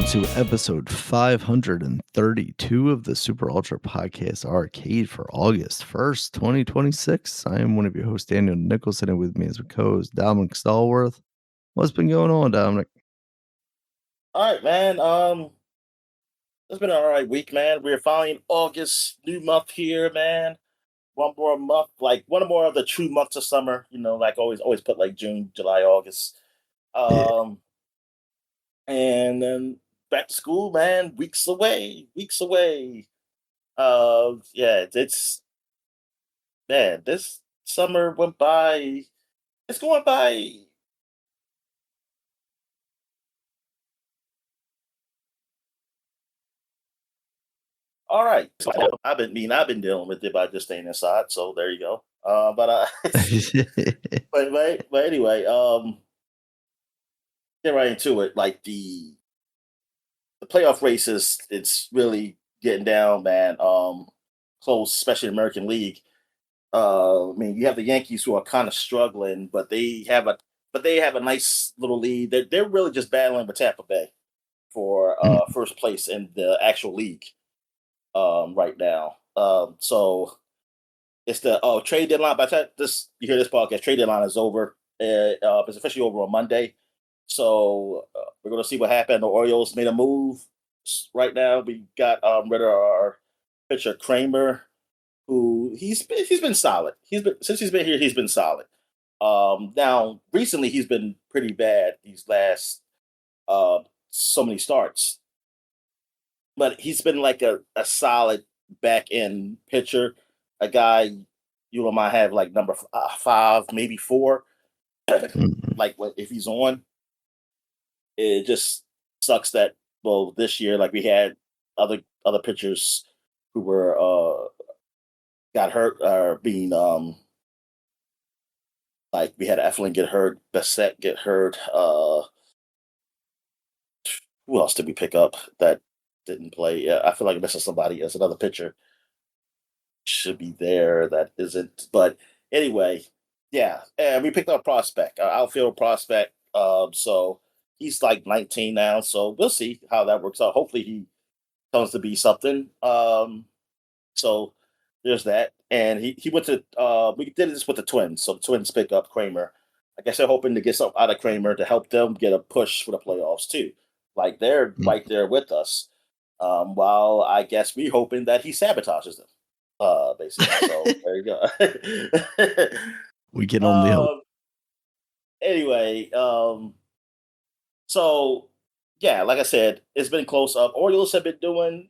to episode 532 of the Super Ultra Podcast Arcade for August 1st, 2026. I am one of your hosts, Daniel Nicholson, and with me is my co-host, Dominic Stallworth. What's been going on, Dominic? All right, man. It's been an all right week, man. We're finally in August, new month here, man. One more month, like one more of the true months of summer. Like always put like June, July, August. Yeah. Um, and then back to school, man. Weeks away, weeks away. Yeah, it's man. This summer went by. It's going by. All right. I've been dealing with it by just staying inside. So there you go. But anyway, get right into it. Like the playoff races, it's really getting down, man. Close, especially in the American League. I mean, you have the Yankees who are kind of struggling, but they have a nice little lead. They're really just battling with Tampa Bay for first place in the actual league right now. So it's the trade deadline. By the time you hear this podcast, trade deadline is over. It's officially over on Monday. So we're going to see what happened. The Orioles made a move. Right now, we got rid of our pitcher Kramer, who he's been solid. He's been here, he's been solid. Now recently he's been pretty bad these last uh, so many starts, but he's been like a solid back end pitcher, a guy you might have like number five, maybe four, Mhm. like if he's on. It just sucks that this year like we had other pitchers who were got hurt or being like we had Eflin get hurt, Bassett get hurt. Who else did we pick up that didn't play? Yeah, I feel like I'm missing somebody as another pitcher should be there that isn't. But anyway, yeah, and we picked up a prospect, outfield prospect. So he's like 19 now, so we'll see how that works out. Hopefully, he comes to be something. So there's that, and he went to. We did this with the Twins, so the Twins pick up Kramer. I guess they're hoping to get something out of Kramer to help them get a push for the playoffs too. Like they're right there with us. While I guess we hoping that he sabotages them basically. So there you go. We can only hope. um, anyway, so yeah, like I said, it's been close up. Orioles have been doing,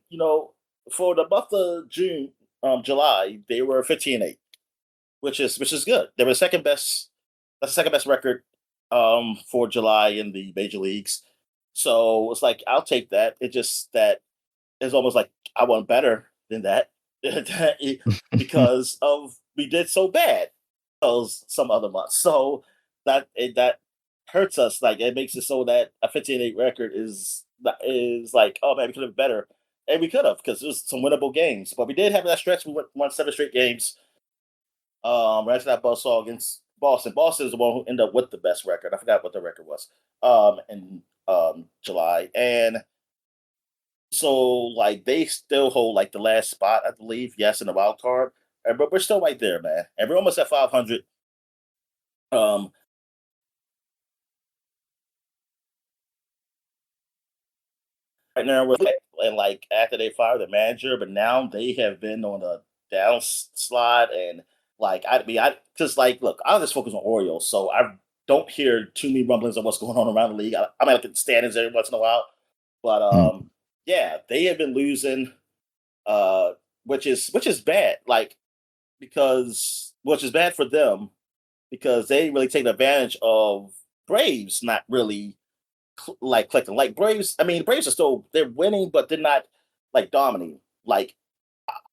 for the month of June, July, they were 15-8, which is good. They were second best. That's the second best record for July in the major leagues. So it's like I'll take that. It just that it's almost like I want better than that because of we did so bad those some other months. So that hurts us. Like it makes it so that a 15-8 record is like, oh man, we could have been better. And we could have because there's some winnable games. But we did have that stretch. We won seven straight games. Right after that buzzsaw against Boston. Boston is the one who ended up with the best record. I forgot what the record was. In July. And so like they still hold like the last spot, I believe. Yes, in the wild card. But we're still right there, man. And we're almost at 500. Um, right now and like after they fired the manager, but now they have been on a slide and like I just like look, I just focus on Orioles, so I don't hear too many rumblings of what's going on around the league. I might look at the standings every once in a while, but yeah, they have been losing, uh, which is bad, like because which is bad for them because they really take advantage of Braves not really like clicking. Like Braves, I mean, Braves are still they're winning, but they're not like dominating. Like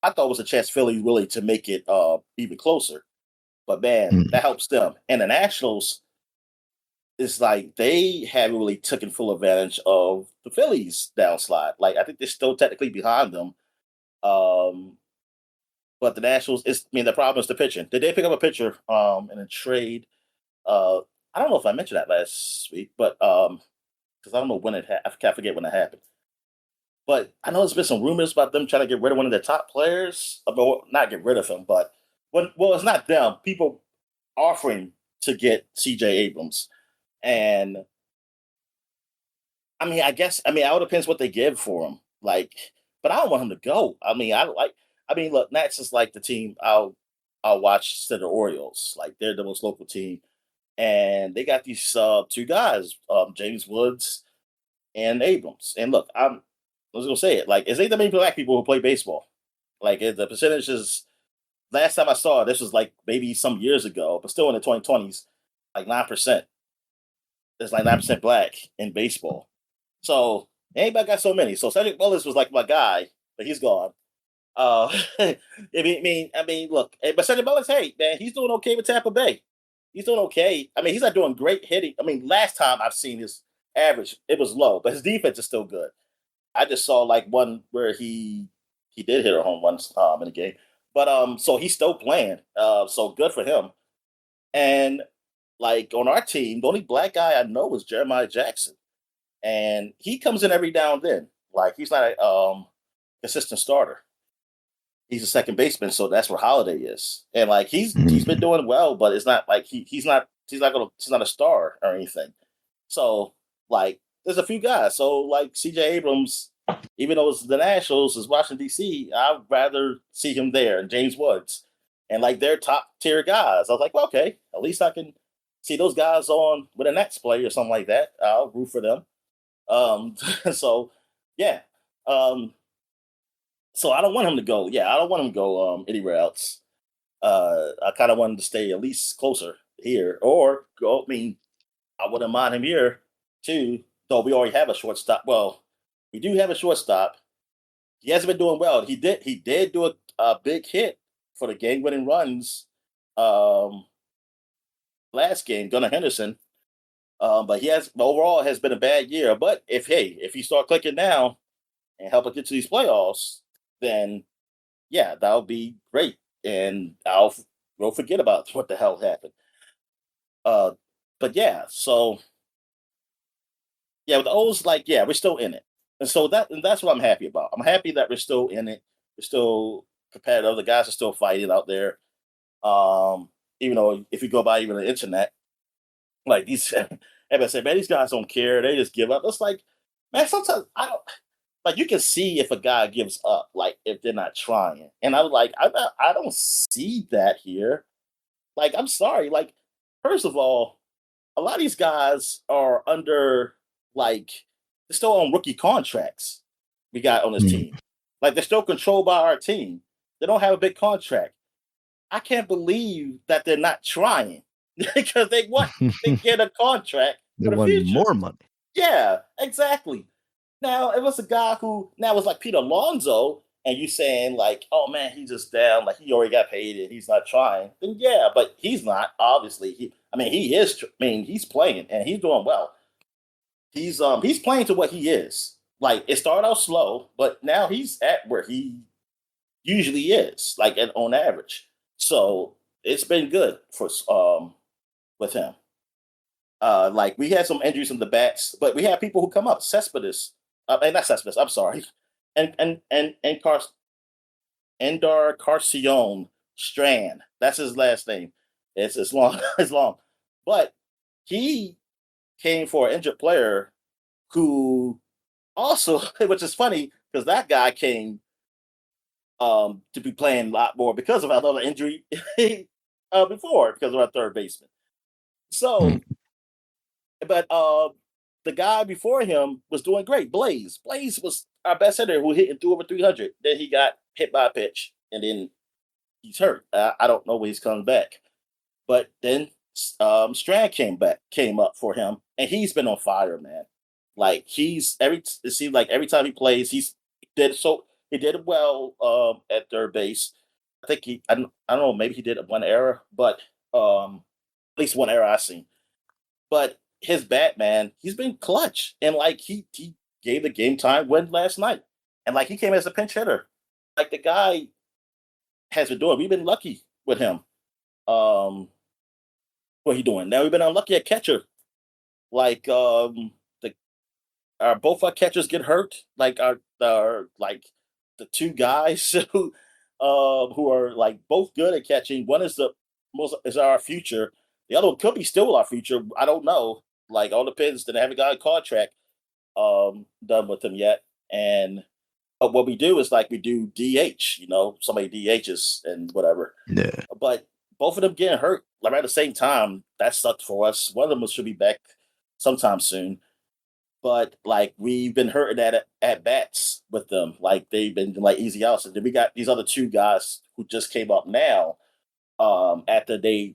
I thought it was a chance Philly really to make it even closer. But man, that helps them. And the Nationals is like they haven't really taken full advantage of the Phillies downslide. Like I think they're still technically behind them. Um, but the Nationals is I mean the problem is the pitching. Did they pick up a pitcher in a trade? Uh I don't know if I mentioned that last week, but because I don't know when I forget when it happened. But I know there's been some rumors about them trying to get rid of one of their top players. Well, not get rid of him, but it's not them. People offering to get C.J. Abrams, and it all depends what they give for him. Like, but I don't want him to go. Look, Nats is like the team I'll watch instead of the Orioles. Like they're the most local team, and they got these two guys, James Woods and Abrams. And look, I was gonna say it. Like, it ain't that many black people who play baseball. Like the percentage is. Last time I saw it, this was like maybe some years ago, but still in the 2020s, like 9%. There's like 9% black in baseball. So anybody got so many. So Cedric Mullins was like my guy, but he's gone. Look, but Cedric Mullins, hey man, he's doing okay with Tampa Bay. He's doing okay. I mean, he's not doing great hitting. I mean, last time I've seen his average, it was low, but his defense is still good. I just saw like one where he did hit a home run in the game, but so he's still playing. So good for him. And like on our team, the only black guy I know is Jeremiah Jackson, and he comes in every now and then. Like he's not a consistent starter. He's a second baseman, so that's where Holiday is. And like he's been doing well, but it's not like he's not a star or anything. So like there's a few guys. So like CJ Abrams, even though it's the Nationals, is Washington DC, I'd rather see him there, and James Woods. And like they're top tier guys. I was like, well, okay, at least I can see those guys on with a Nets play or something like that. I'll root for them. So yeah. So I don't want him to go. Yeah, I don't want him to go anywhere else. I kind of want him to stay at least closer here, or go. I mean, I wouldn't mind him here too. Though we already have a shortstop. Well, we do have a shortstop. He hasn't been doing well. He did do a big hit for the game-winning runs last game, Gunnar Henderson. But overall has been a bad year. But if he start clicking now and help us get to these playoffs, then yeah, that'll be great. And we'll forget about what the hell happened. But yeah, so yeah, with the O's, like, yeah, we're still in it. And so that's what I'm happy about. I'm happy that we're still in it. We're still competitive. The guys are still fighting out there. Even though if you go by even the internet, like these everybody say, man, these guys don't care. They just give up. It's like, man, sometimes I don't like you can see if a guy gives up, like if they're not trying. And I was like, I don't see that here. Like, I'm sorry. Like, first of all, a lot of these guys are under like they're still on rookie contracts we got on this team. Like they're still controlled by our team. They don't have a big contract. I can't believe that they're not trying because they get a contract They for the want future. more money. Yeah, exactly. Now it was a guy who now was like Peter Alonso, and you saying like, oh man, he's just down, like he already got paid and he's not trying. Then yeah, but he's not obviously. He is. He's playing and he's doing well. He's playing to what he is. Like it started out slow, but now he's at where he usually is, like on average. So it's been good for with him. Like we had some injuries in the bats, but we had people who come up. Cespedes, and not Cespedes. I'm sorry, and Endar Carcion Strand. That's his last name. It's long. It's long, but he came for an injured player who also, which is funny because that guy came to be playing a lot more because of another injury before because of our third baseman. So, but the guy before him was doing great. Blaze was our best hitter who hit and threw over 300. Then he got hit by a pitch and then he's hurt. I don't know when he's coming back. But then Strand came up for him, and he's been on fire, man. Like it seems like every time he plays, he did well at third base. I think I don't know, maybe he did one error, but at least one error I seen. But his bat, man, he's been clutch, and like he gave the game time win last night, and like he came as a pinch hitter. Like the guy has been doing. We've been lucky with him. What he doing now? We've been unlucky at catcher. Like both our catchers get hurt. Like are like the two guys who are like both good at catching. One is the most is our future. The other one could be still our future. I don't know. Like all depends. They haven't got a contract done with them yet. And but what we do is like we do DH. Somebody DHs and whatever. Yeah. But both of them getting hurt like at the same time. That sucked for us. One of them should be back sometime soon. But like we've been hurting at bats with them. Like they've been like easy outs. And then we got these other two guys who just came up now. After they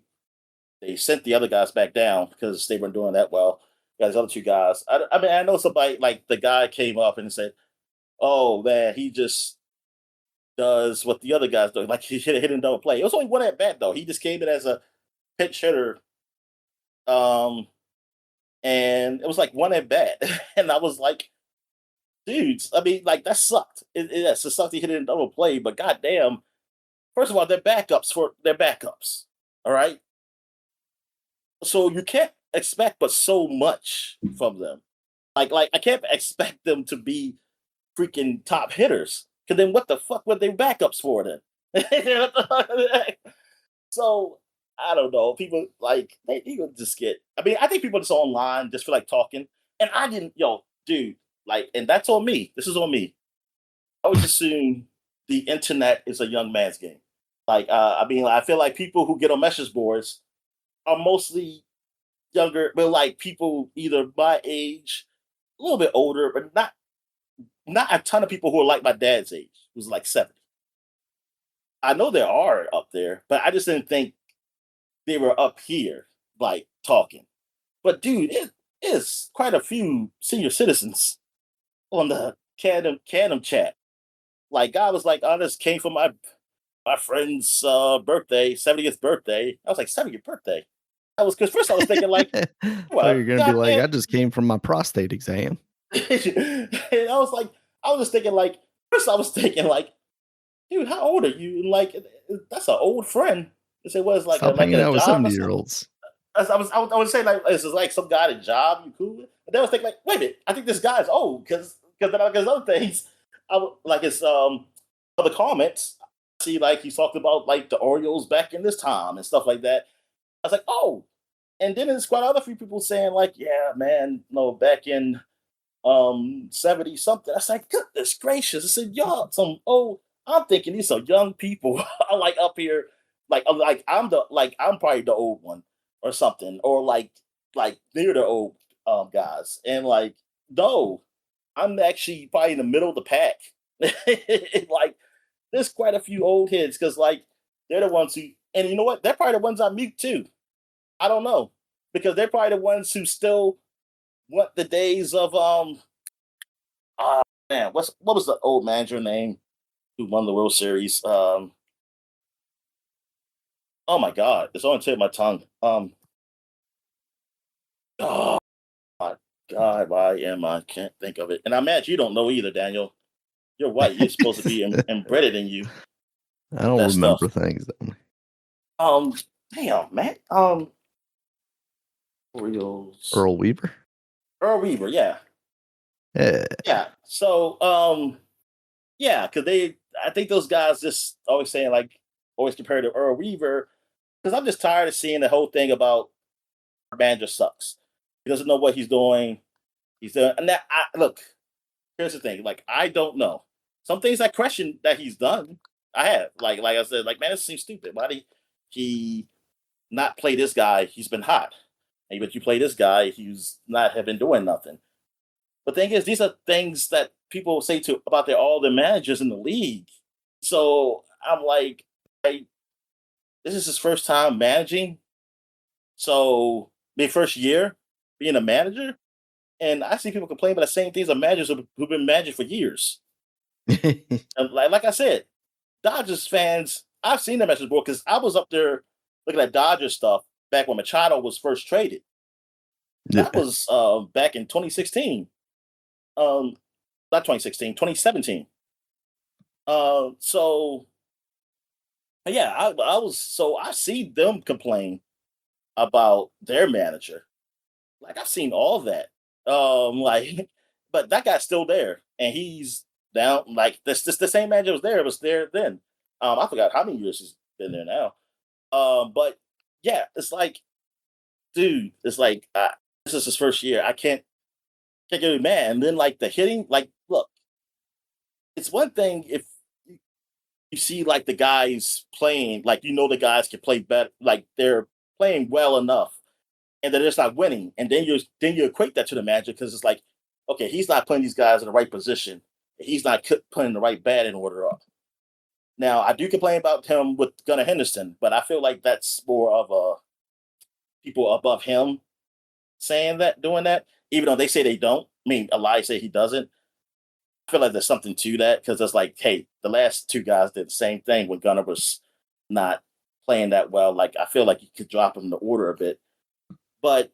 sent the other guys back down because they weren't doing that well. Got these other two guys. I mean, I know somebody like the guy came up and said, "Oh man, he just does what the other guys do. Like he hit a hit and double play." It was only one at bat though. He just came in as a pinch hitter. Um, and it was like one at bat, and I was like, dudes, I mean, like that sucked. Yes, it sucked. He hit it in double play, but goddamn, first of all, they're backups for their backups. All right, so you can't expect but so much from them. Like I can't expect them to be freaking top hitters. Cause then what the fuck were they backups for then? So I don't know. People like people just get. I mean, I think people just online just feel like talking. And I didn't, dude. Like, and that's on me. This is on me. I always assume the internet is a young man's game. Like, I mean, I feel like people who get on message boards are mostly younger, but like people either my age, a little bit older, but not a ton of people who are like my dad's age, who's like 70. I know there are up there, but I just didn't think they were up here, like talking. But dude, it is quite a few senior citizens on the Canum chat. Like, guy was like, "Oh, this came from my friend's birthday, 70th birthday." I was like, 70th birthday? I was because first I was thinking like, Oh, you're gonna be like, goddamn. I just came from my prostate exam. And I was like, I was just thinking like, first I was thinking like, dude, how old are you? And like, that's an old friend. They said, "What is like Stop like hanging a out with job or 70 year something?" olds. I would say like, is this like some guy at a job you cool with? And then I was thinking like, wait a minute, I think this guy's old because other things, like his other comments. I see like he's talked about like the Orioles back in this time and stuff like that. I was like, oh, and then there's quite other few people saying like, yeah, man, no, back in 70 something. I was like, goodness gracious. I said, y'all, some old. I'm thinking these are young people are like up here, like I'm probably the old one or something, or like they're the old guys. And like, no, I'm actually probably in the middle of the pack. Like there's quite a few old heads because like they're the ones who and you know what? They're probably the ones I mute too. I don't know. Because they're probably the ones who still want the days of man, what was the old manager name who won the World Series? Oh my god, it's on the tip of my tongue. Oh my god, why am I can't think of it? And I'm mad you don't know either, Daniel. You're white. You're supposed to be embedded in you I don't that stuff. remember things. Um, damn, man. Orioles. Earl Weaver? Earl Weaver, yeah. Yeah. Yeah. So, yeah, because I think those guys just always saying like, always compare to Earl Weaver, because I'm just tired of seeing the whole thing about our manager sucks. He doesn't know what he's doing. He's doing, and that look. Here's the thing, like I don't know. Some things I question that he's done. I have, like I said, like man, this seems stupid. Why did he not play this guy? He's been hot. And but you play this guy, he's not have been doing nothing. The thing is, these are things that people say to about all the managers in the league. So I'm like, this is his first time managing. So the first year being a manager, and I see people complain about the same things of managers who've been managing for years. And like I said, Dodgers fans, I've seen them message board because I was up there looking at Dodgers stuff back when Machado was first traded. That was back in 2016. Not 2016, 2017. So yeah, I was so I see them complain about their manager. Like I've seen all that. Like, but that guy's still there, and he's down. Like this the same manager was there. It was there then. I forgot how many years he's been there now. But yeah, it's like, dude, it's like this is his first year. I can't get mad. And then like the hitting, like look, it's one thing if you see like the guys playing, like the guys can play better, like they're playing well enough, and they're just not winning, and then you equate that to the manager because it's like, okay, he's not putting these guys in the right position, he's not putting the right bat in order up. Now I do complain about him with Gunnar Henderson, but I feel like that's more of a people above him saying that, doing that, even though they say they don't. I mean, Elias say he doesn't. I feel like there's something to that because it's like, hey, the last two guys did the same thing when Gunnar was not playing that well. Like, I feel like you could drop him the order a bit. But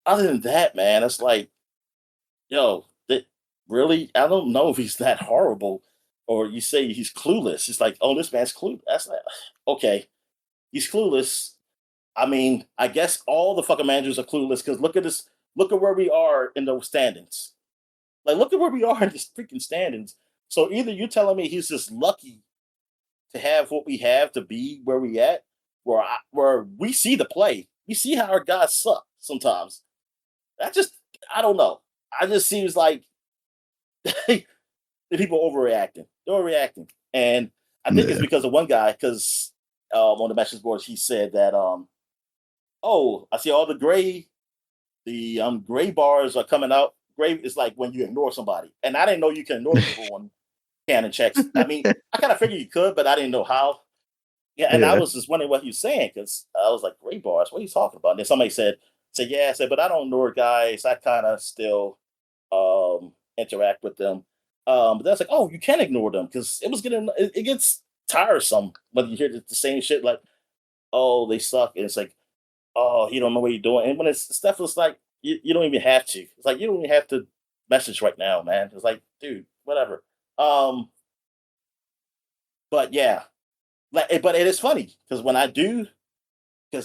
other than that, man, it's like, yo, really, I don't know if he's that horrible. Or you say he's clueless. It's like, oh, this man's clueless. That's not okay. He's clueless. I mean, I guess all the fucking managers are clueless because look at this. Look at where we are in the standings. Like, look at where we are in this freaking standings. So either you're telling me he's just lucky to have what we have to be where we at, where we see the play, we see how our guys suck sometimes. I don't know. I just seems like the people overreacting. They're overreacting, and I think it's because of one guy. Because on the message boards, he said that, oh, I see all the gray bars are coming out. Gray is like when you ignore somebody, and I didn't know you can ignore people on canon checks. I mean, I kind of figured you could, but I didn't know how. Yeah, and I was just wondering what he was saying because I was like, gray bars, what are you talking about? And then somebody said, yeah, I said, but I don't ignore guys. I kind of still interact with them. But that's like, oh, you can ignore them because it gets tiresome when you hear the same shit like, oh, they suck, and it's like, oh, you don't know what you're doing. And when it's stuff that's like, you don't even have to. It's like you don't even have to message right now, man. It's like, dude, whatever. But yeah, but it is funny because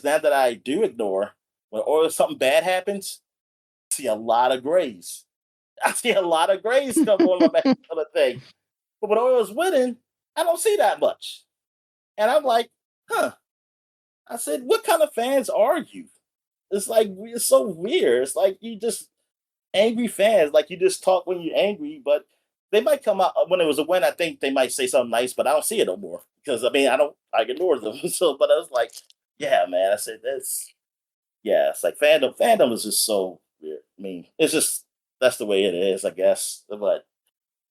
now that I do ignore, or something bad happens, I see a lot of grays. I see a lot of grays come on my back on the thing. But when Orioles winning, I don't see that much. And I'm like, huh. I said, what kind of fans are you? It's like, it's so weird. It's like you just angry fans. Like you just talk when you're angry, but they might come out when it was a win. I think they might say something nice, but I don't see it no more because I ignore them. So, but I was like, yeah, man. I said, it's like fandom is just so weird. I mean, it's just, that's the way it is, I guess. But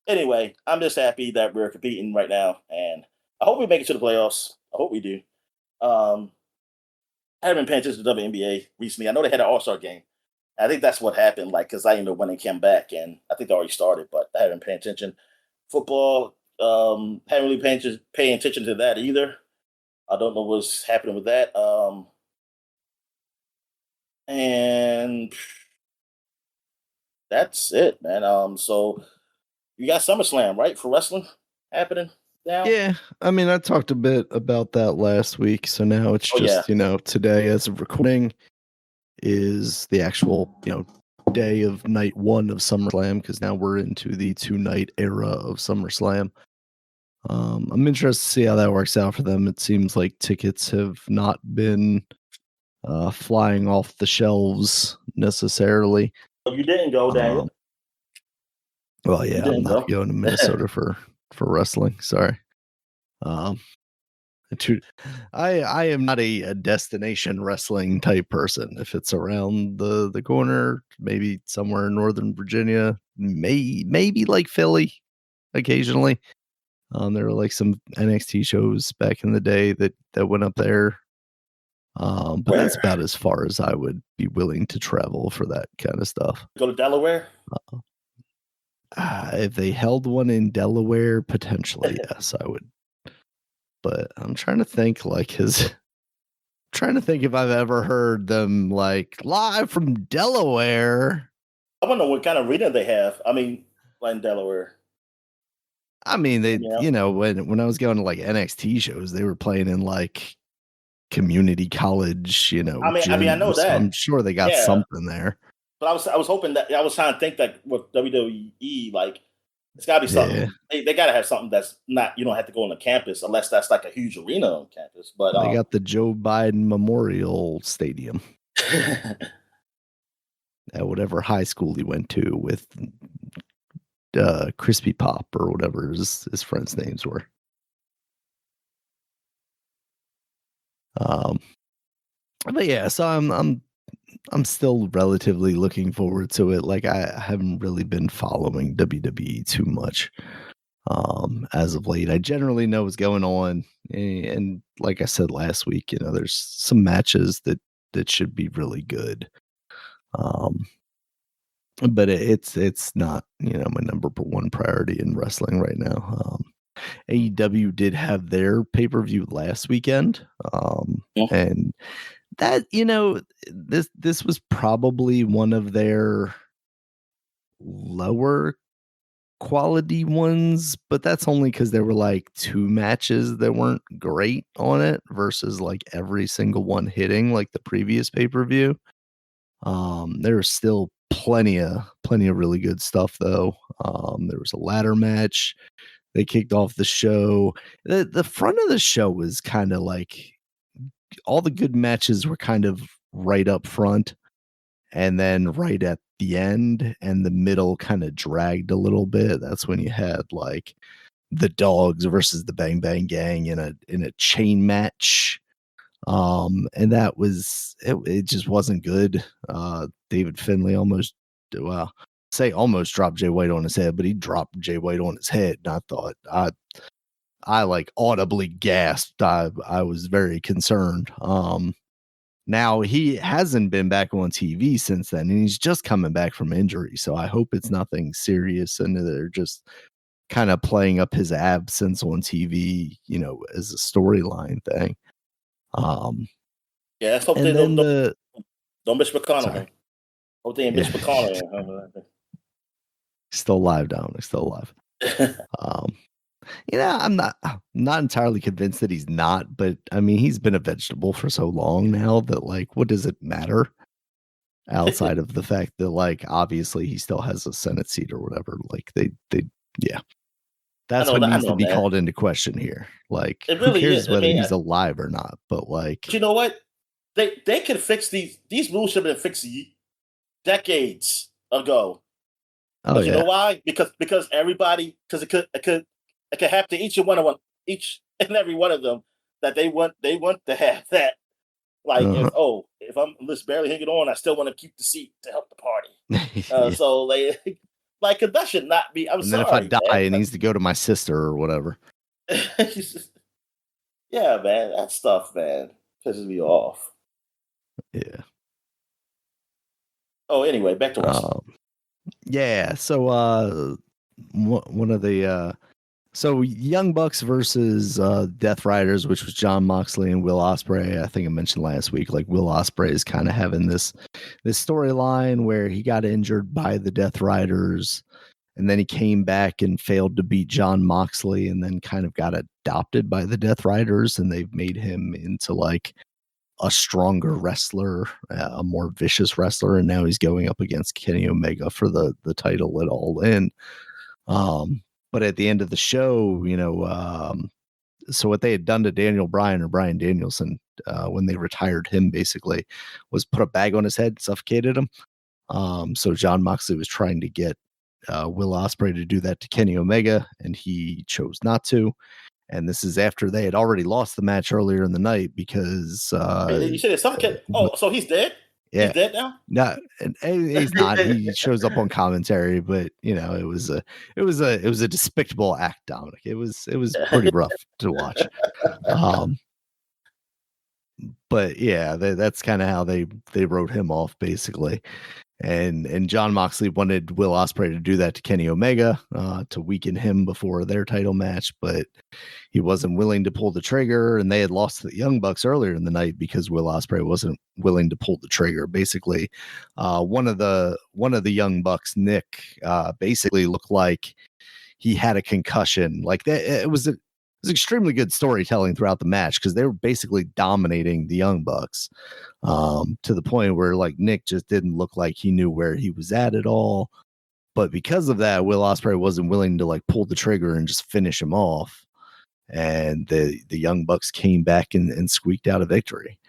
anyway, I'm just happy that we're competing right now, and I hope we make it to the playoffs. I hope we do. I haven't been paying attention to the WNBA recently. I know they had an All-Star game. I think that's what happened, like, because I didn't know when they came back, and I think they already started, but I haven't been paying attention. Football, haven't really paying attention to that either. I don't know what's happening with that. And that's it, man. So you got SummerSlam, right, for wrestling happening now? Yeah, I mean, I talked a bit about that last week, so now it's just, today as of recording is the actual, day of night one of SummerSlam, because now we're into the 2-night era of SummerSlam. I'm interested to see how that works out for them. It seems like tickets have not been flying off the shelves necessarily. Well, you didn't go, Daniel. Well, yeah, I'm not going to Minnesota for wrestling. Sorry. I am not a destination wrestling type person. If it's around the corner, maybe somewhere in Northern Virginia, maybe like Philly occasionally. There were like some NXT shows back in the day that went up there. But that's about as far as I would be willing to travel for that kind of stuff. Go to Delaware? If they held one in Delaware, potentially, yes, I would. But I'm trying to think if I've ever heard them like live from Delaware. I don't know what kind of arena they have. I mean, in Delaware. I mean, they, when I was going to like NXT shows, they were playing in like community college, I mean, I know that. I'm sure they got something there. But I was hoping that I was trying to think that with WWE, like It's got to be something. They got to have something that's not. You don't have to go on the campus unless that's like a huge arena on campus. But they got the Joe Biden Memorial Stadium at whatever high school he went to with Crispy Pop or whatever his friends' names were. But yeah, so I'm still relatively looking forward to it. Like I haven't really been following WWE too much as of late. I generally know what's going on, and like I said last week, you know, there's some matches that should be really good. But it's not, you know, my number one priority in wrestling right now. AEW did have their pay-per-view last weekend, and that, you know, this was probably one of their lower quality ones, but that's only because there were like 2 matches that weren't great on it versus like every single one hitting like the previous pay-per-view. There was still plenty of really good stuff though. There was a ladder match. They kicked off the show. The front of the show was kind of like all the good matches were kind of right up front and then right at the end, and the middle kind of dragged a little bit. That's when you had like the Dogs versus the Bang Bang Gang in a chain match. And that was it just wasn't good. David Finlay almost dropped Jay White on his head, but he dropped Jay White on his head. And I thought I like audibly gasped. I was very concerned. Now he hasn't been back on TV since then, and he's just coming back from injury. So I hope it's nothing serious and they're just kind of playing up his absence on TV, you know, as a storyline thing. Yeah, let's hope they don't miss McConnell. Hope they ain't miss McConnell. Still alive, Dominic. Still alive. You know, I'm not entirely convinced that he's not, but I mean, he's been a vegetable for so long now that like, what does it matter outside of the fact that like, obviously he still has a Senate seat or whatever. Like yeah, that's what needs to be called into question here. Like, who cares whether he's alive or not? But like, you know what? They could fix these rules should have been fixed decades ago. Oh, you know why? Because everybody, because it could happen to each and every one of them that they want to have that. Like, if I'm just barely hanging on, I still want to keep the seat to help the party. So like, cause that should not be. I'm sorry. Then if I die, it needs to go to my sister or whatever. Yeah, man, that stuff, man, pisses me off. Yeah. Oh, anyway, back to wrestling. Yeah. So, one of the so Young Bucks versus Death Riders, which was Jon Moxley and Will Ospreay. I think I mentioned last week, like Will Ospreay is kind of having this storyline where he got injured by the Death Riders, and then he came back and failed to beat Jon Moxley, and then kind of got adopted by the Death Riders, and they've made him into like a stronger wrestler, a more vicious wrestler, and now he's going up against Kenny Omega for the title at All In. But at the end of the show, you know, so what they had done to Daniel Bryan or Bryan Danielson when they retired him basically was put a bag on his head, suffocated him. So Jon Moxley was trying to get Will Ospreay to do that to Kenny Omega, and he chose not to. And this is after they had already lost the match earlier in the night because you said it's suffocated. So he's dead? Yeah. He's dead now? No, he's not. He shows up on commentary, but you know, it was a despicable act, Dominic. It was pretty rough to watch. But yeah, that's kind of how they wrote him off basically. And Jon Moxley wanted Will Ospreay to do that to Kenny Omega to weaken him before their title match, but he wasn't willing to pull the trigger, and they had lost to the Young Bucks earlier in the night because Will Ospreay wasn't willing to pull the trigger. Basically, one of the Young Bucks, Nick, basically looked like he had a concussion. Like that, it was extremely good storytelling throughout the match because they were basically dominating the Young Bucks to the point where like Nick just didn't look like he knew where he was at all. But because of that, Will Ospreay wasn't willing to like pull the trigger and just finish him off. And the Young Bucks came back and squeaked out a victory.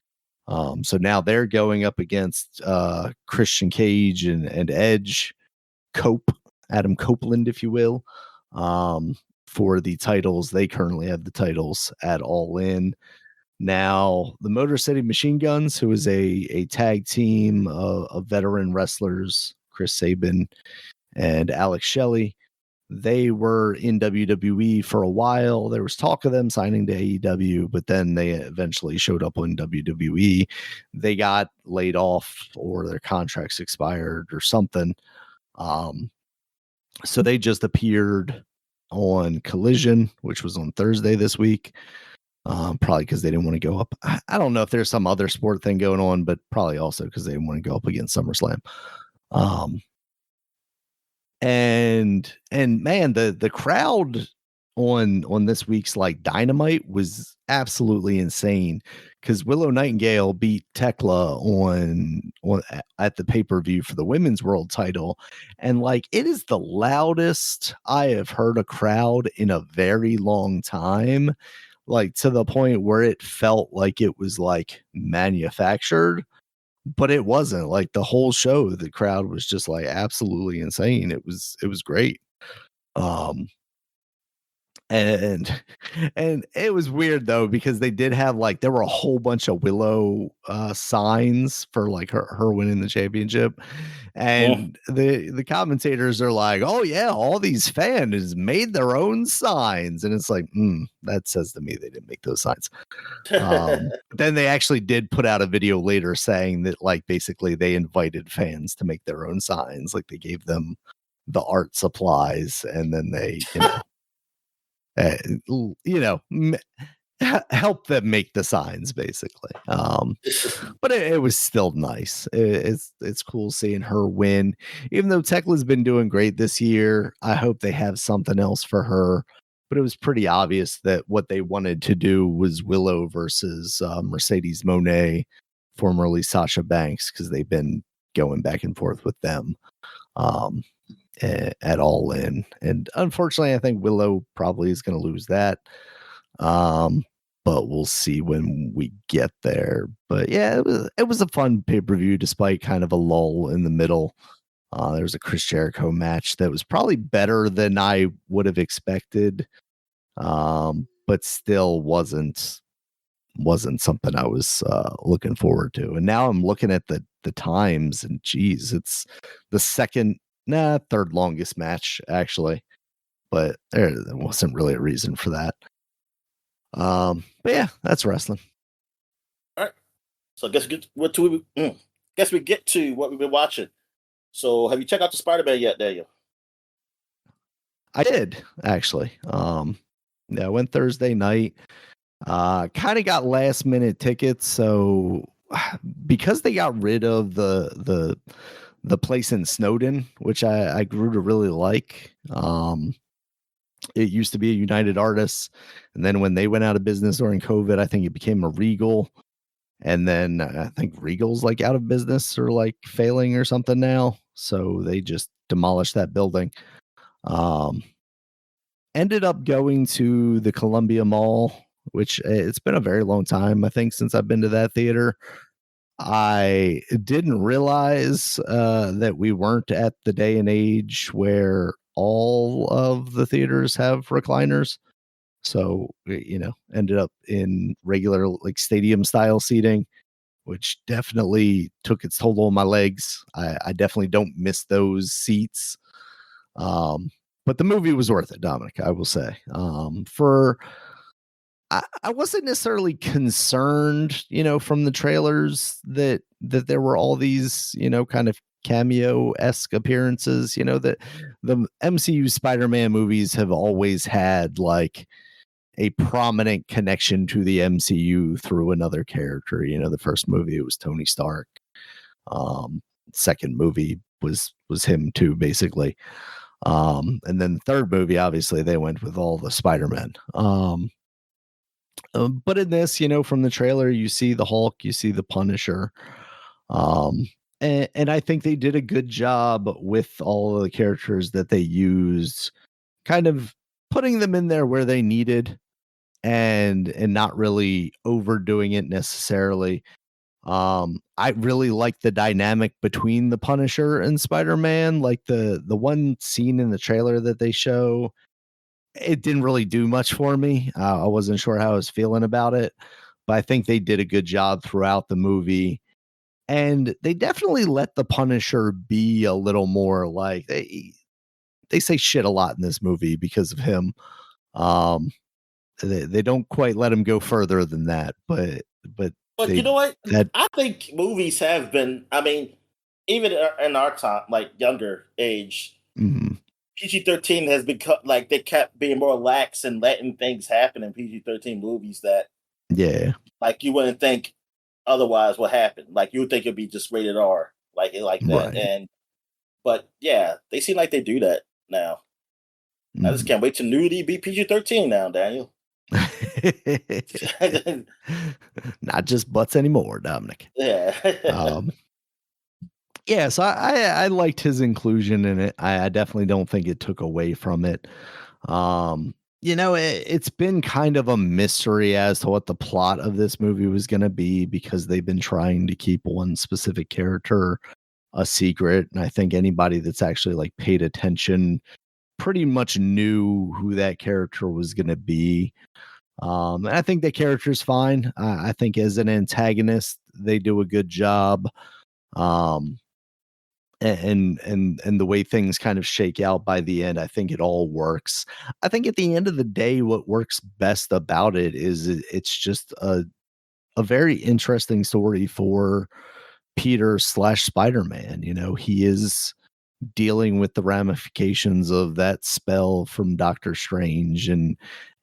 So now they're going up against Christian Cage and Edge, Adam Copeland, if you will, for the titles. They currently have the titles at All In. Now, the Motor City Machine Guns, who is a tag team of veteran wrestlers, Chris Sabin and Alex Shelley, they were in WWE for a while. There was talk of them signing to AEW, but then they eventually showed up on WWE. They got laid off or their contracts expired or something. So they just appeared on Collision, which was on Thursday this week. Probably because they didn't want to go up. I don't know if there's some other sport thing going on, but probably also because they didn't want to go up against SummerSlam. And man, the crowd on this week's like Dynamite was absolutely insane because Willow Nightingale beat Tekla on at the pay-per-view for the women's world title, and like it is the loudest I have heard a crowd in a very long time, like to the point where it felt like it was like manufactured. But it wasn't. Like the whole show, the crowd was just like absolutely insane. It was great. And it was weird though, because they did have like there were a whole bunch of Willow signs for like her winning the championship. And the commentators are like, oh yeah, all these fans made their own signs. And it's like, that says to me they didn't make those signs. Then they actually did put out a video later saying that like basically they invited fans to make their own signs, like they gave them the art supplies and then they help them make the signs basically. But it was still nice. It's cool seeing her win, even though Tekla's been doing great this year. I hope they have something else for her. But it was pretty obvious that what they wanted to do was Willow versus Mercedes Moné, formerly Sasha Banks, because they've been going back and forth with them at All In. And unfortunately, I think Willow probably is going to lose that. But we'll see when we get there. But yeah, it was a fun pay-per-view despite kind of a lull in the middle. There was a Chris Jericho match that was probably better than I would have expected, but still wasn't something I was looking forward to. And now I'm looking at the times, and geez, it's the third longest match actually, but there wasn't really a reason for that. But yeah, that's wrestling. All right, so I guess we get to what we've been watching. So have you checked out the Spider-Man yet, Daniel? I did actually. Yeah, I went Thursday night. Kind of got last minute tickets, so because they got rid of the place in Snowden, which I grew to really like. It used to be a United Artists, and then when they went out of business during COVID, I think it became a Regal. And then I think Regal's like out of business or like failing or something now. So they just demolished that building. Ended up going to the Columbia Mall, which it's been a very long time, I think, since I've been to that theater. I didn't realize that we weren't at the day and age where all of the theaters have recliners. So, ended up in regular like stadium style seating, which definitely took its toll on my legs. I definitely don't miss those seats. But the movie was worth it, Dominic, I will say. I wasn't necessarily concerned, from the trailers that there were all these, kind of cameo-esque appearances, that the MCU Spider-Man movies have always had like a prominent connection to the MCU through another character. The first movie, it was Tony Stark. Second movie was him too, basically. And then the third movie, obviously they went with all the Spider-Men. But in this, from the trailer, you see the Hulk, you see the Punisher. And I think they did a good job with all of the characters that they used, kind of putting them in there where they needed and not really overdoing it necessarily. I really like the dynamic between the Punisher and Spider-Man. Like the one scene in the trailer that they show, it didn't really do much for me. I wasn't sure how I was feeling about it, but I think they did a good job throughout the movie. And they definitely let the Punisher be a little more like they say shit a lot in this movie because of him. Um, they don't quite let him go further than that, but But you they know what? that I think movies have been. I mean, even in our time, like younger age, mhm, PG-13 has become like they kept being more lax and letting things happen in PG-13 movies that yeah, like you wouldn't think otherwise would happen. Like you would think it'd be just rated R, like that. right. And but yeah, they seem like they do that now. I just Mhm. can't wait to nudity be PG-13 now, Daniel. Not just butts anymore, Dominic. Yeah. Um, yeah, so I liked his inclusion in it. I definitely don't think it took away from it. It's been kind of a mystery as to what the plot of this movie was going to be because they've been trying to keep one specific character a secret. And I think anybody that's actually like paid attention pretty much knew who that character was going to be. And I think the character's fine. I think as an antagonist, they do a good job. Um, and the way things kind of shake out by the end, I think it all works. I think at the end of the day, what works best about it is it's just a very interesting story for Peter slash Spider-Man. He is dealing with the ramifications of that spell from Doctor Strange and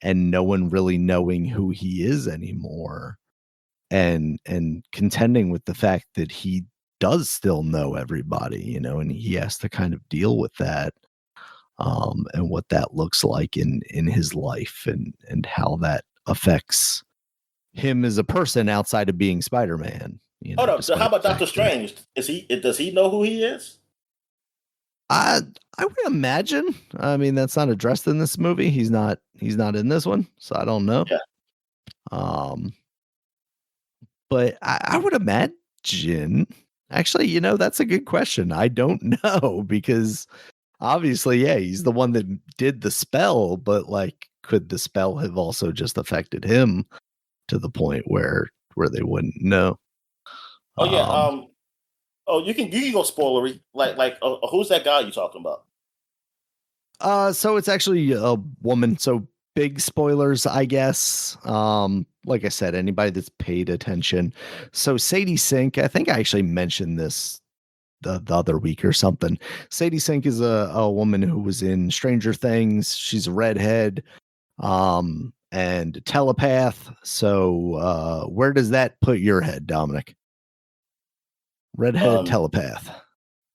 no one really knowing who he is anymore and contending with the fact that he does still know everybody, and he has to kind of deal with that, and what that looks like in his life and how that affects him as a person outside of being Spider-Man, Hold up. How despite about the Doctor fact that Strange? Is he? Does he know who he is? I I would imagine. I mean, that's not addressed in this movie. He's not in this one, so I don't know. Yeah. Um, but I would imagine. Actually, that's a good question. I don't know because obviously, yeah, he's the one that did the spell, but like, could the spell have also just affected him to the point where they wouldn't know? Oh yeah. Um, Oh, you can go spoilery. Who's that guy you talking about? so it's actually a woman. So big spoilers, I guess. Like I said, anybody that's paid attention. So Sadie Sink, I think I actually mentioned this the other week or something. Sadie Sink is a woman who was in Stranger Things. She's a redhead, and a telepath. So where does that put your head, Dominic? Redheaded Um, telepath.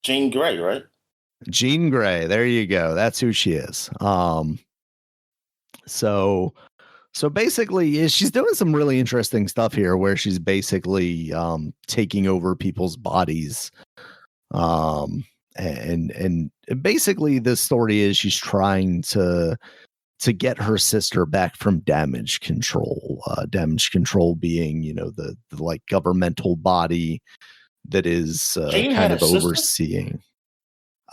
Jean Grey, right? Jean Grey. There you go. That's who she is. So basically she's doing some really interesting stuff here where she's basically taking over people's bodies. Um and basically the story is she's trying to get her sister back from damage control. Damage control being, the like governmental body that is Jean had kind a of sister. overseeing.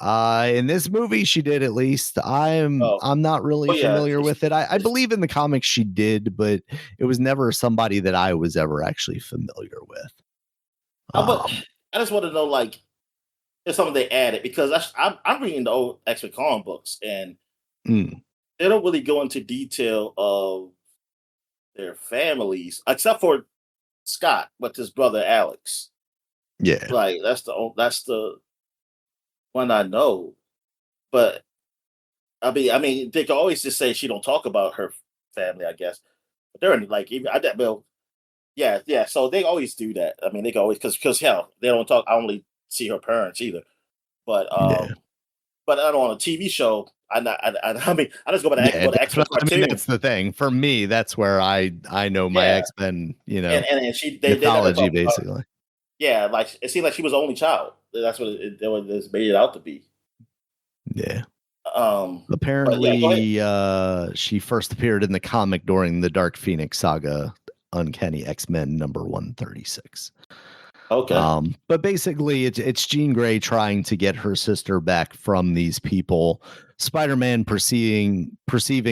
In this movie, she did at least. I'm Oh, I'm not oh really yeah. familiar with it. I It's- believe in the comics she did, but it was never somebody that I was ever actually familiar with. I would. Um, I just want to know like if something they added because I'm reading the old X-Men comic books and mm, they don't really go into detail of their families except for Scott with his brother Alex. yeah, Like that's the one I know. But I mean, they can always just say she don't talk about her family, I guess. But they're in, like even I that well, yeah, yeah. So they always do that. I mean, they can always because hell, they don't talk. I only see her parents either. But yeah, I don't on a TV show. I mean, I just yeah. go to X Men I mean, cartoon. that's the thing for me. That's where I know my Yeah, X Men, and she they never mythology talk about basically. Yeah, like it seemed like she was the only child. That's what it made it out to be. Yeah. But yeah, go ahead. Apparently, she first appeared in the comic during the Dark Phoenix saga, Uncanny X-Men number 136. Okay. But basically, it's Jean Grey trying to get her sister back from these people. Spider-Man perceiving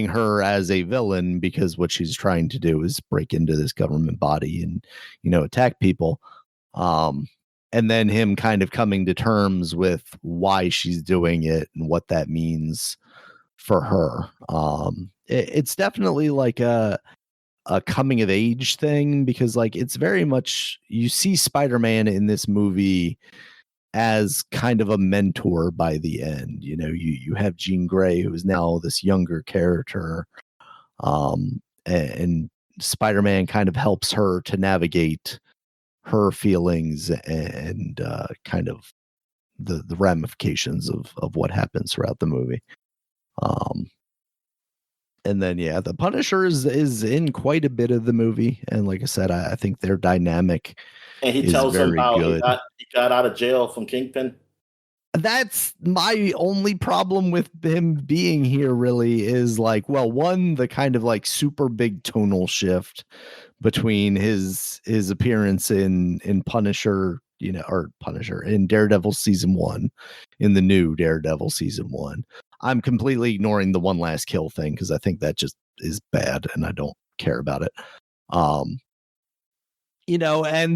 her as a villain because what she's trying to do is break into this government body and attack people. And then him kind of coming to terms with why she's doing it and what that means for her. It's definitely like a coming of age thing because like it's very much you see Spider-Man in this movie as kind of a mentor by the end. You have Jean Grey, who is now this younger character, and Spider-Man kind of helps her to navigate her feelings and kind of the ramifications of what happens throughout the movie. And then the Punisher is in quite a bit of the movie, and like I said, I think their dynamic And he is tells him very how good. he got out of jail from Kingpin. That's my only problem with him being here really is like, well, one, the kind of like super big tonal shift between his appearance in Punisher, or Punisher in Daredevil season 1, in the new Daredevil season 1. I'm completely ignoring the one last kill thing because I think that just is bad and I don't care about it. And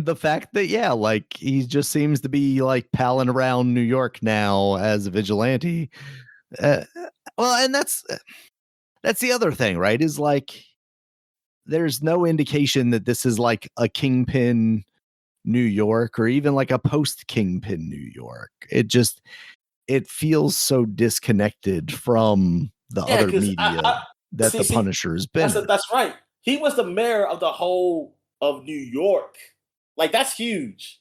the fact that, like he just seems to be like palling around New York now as a vigilante. Well, and that's the other thing, right? Is like there's no indication that this is like a Kingpin New York or even like a post Kingpin New York. It feels so disconnected from the Yeah, other because media that the Punisher has been in. that's right. He was the mayor of the whole of New York. Like that's huge.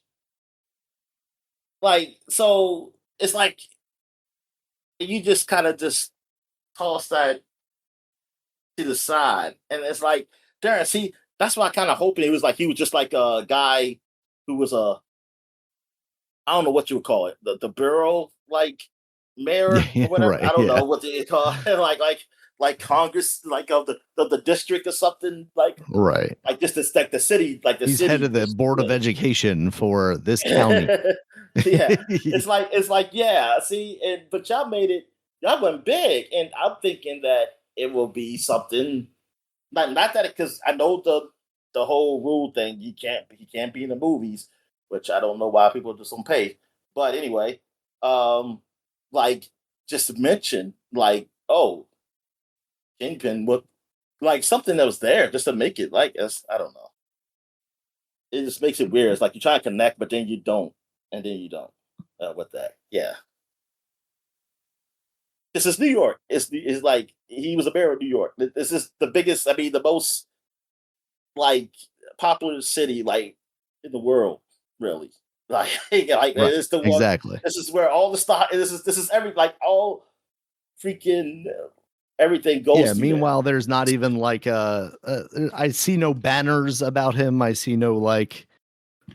Like so, it's like you just kind of just toss that to the side, and it's like, Darren. See, that's why I kind of hoping he was just like a guy who was I don't know what you would call it, the borough like mayor Yeah, or whatever. I right. don't Yeah. know what they call it, like Congress, like of the district or something, Right. like just this like the city, like the He's head city. of the board of education for this county. Yeah, it's like yeah. See, but y'all went big, and I'm thinking that it will be something. Not that because I know the whole rule thing. He can't be in the movies, which I don't know why people just don't pay. But anyway, um, like just to mention, like oh, Kingpin, what like something that was there just to make it like us. I don't know. It just makes it weird. It's like you try to connect, but then you don't, and then you don't with that. Yeah, this is New York. It's like he was a mayor of New York. This is the biggest. I mean, the most like popular city like in the world, really. Like, like Right. it's the one. Exactly. This is where all the stuff. This is every like all freaking everything goes Yeah. through there. Meanwhile, there's not even like I see no banners about him. I see no like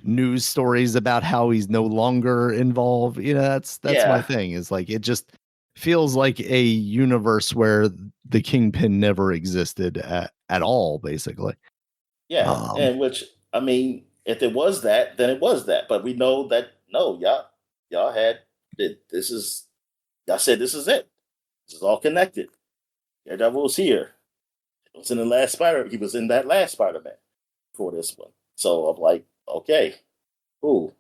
news stories about how he's no longer involved. That's my Yeah, thing. Is like it just feels like a universe where the Kingpin never existed at all, basically. yeah, Um, and which I mean, if it was that, then it was that. But we know that no, y'all had that. This is y'all said this is it. This is all connected. Daredevil was here. It was in the last Spider. He was in that last Spider-Man for this one. So I'm like, okay, cool.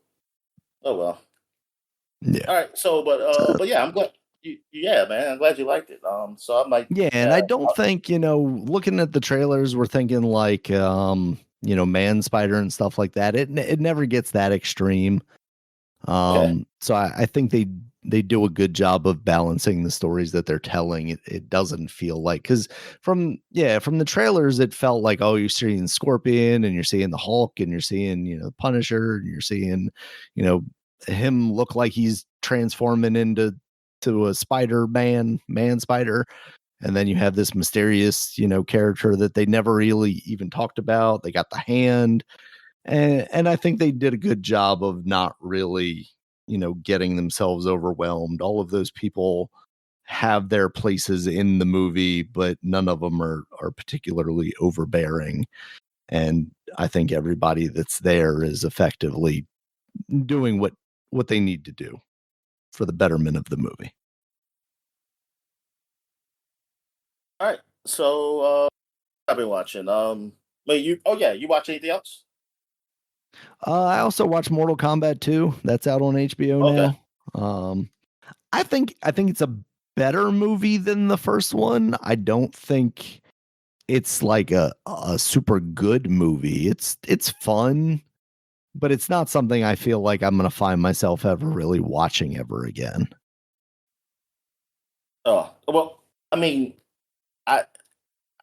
Oh well. yeah. All right. So, but yeah, I'm glad. Yeah, man, I'm glad you liked it. So I might. Yeah, and I don't think, looking at the trailers, we're thinking like Man Spider and stuff like that. It never gets that extreme. Okay. So I think they do a good job of balancing the stories that they're telling. It doesn't feel like because from the trailers it felt like, oh, you're seeing Scorpion and you're seeing the Hulk and you're seeing Punisher and you're seeing him look like he's transforming into a man spider, and then you have this mysterious character that they never really even talked about. They got the hand. And I think they did a good job of not really, getting themselves overwhelmed. All of those people have their places in the movie, but none of them are particularly overbearing. And I think everybody that's there is effectively doing what they need to do for the betterment of the movie. All right. So I've been watching. You watch anything else? I also watch Mortal Kombat 2. That's out on HBO now. I think it's a better movie than the first one. I don't think it's like a super good movie. It's fun, but it's not something I feel like I'm going to find myself ever really watching ever again. Oh, well, I mean, I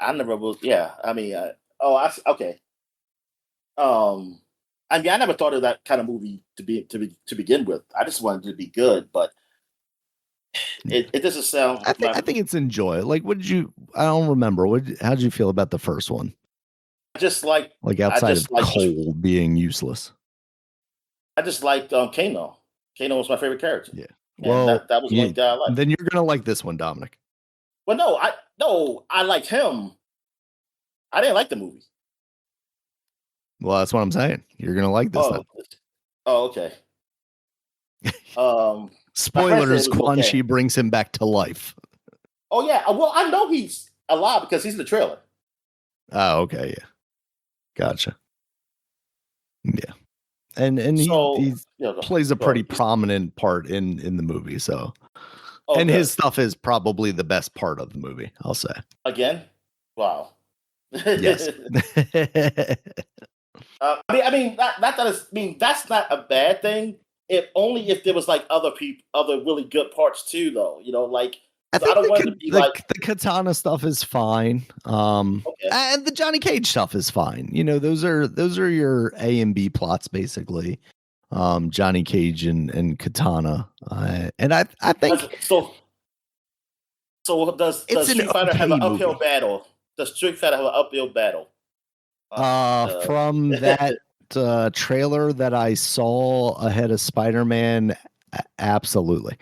never was. Yeah, I mean, okay. I mean, I never thought of that kind of movie to begin with. I just wanted it to be good, but it doesn't sound. I think it's enjoyable. Like, I don't remember. How did you feel about the first one? Just like outside of Cole being useless. I just liked Kano. Kano was my favorite character. Yeah. Well, that was one guy I liked. Then you're gonna like this one, Dominic. Well, no, I liked him. I didn't like the movie. Well, that's what I'm saying. You're gonna like this. Oh, okay. Spoilers: Quan Chi brings him back to life. Oh yeah. Well, I know he's alive because he's in the trailer. Oh, okay, yeah, gotcha. Yeah, and he plays a pretty prominent part in the movie. So, and his stuff is probably the best part of the movie. I'll say. Again, wow. Yes. I mean that's not a bad thing. If only if there was like other really good parts too, though. Like I don't want to be like the katana stuff is fine. And the Johnny Cage stuff is fine. Those are your A and B plots basically. Johnny Cage and katana. And I think so. So does Street Fighter have an uphill battle? Does Street Fighter have an uphill battle? From that trailer that I saw ahead of Spider-Man, absolutely.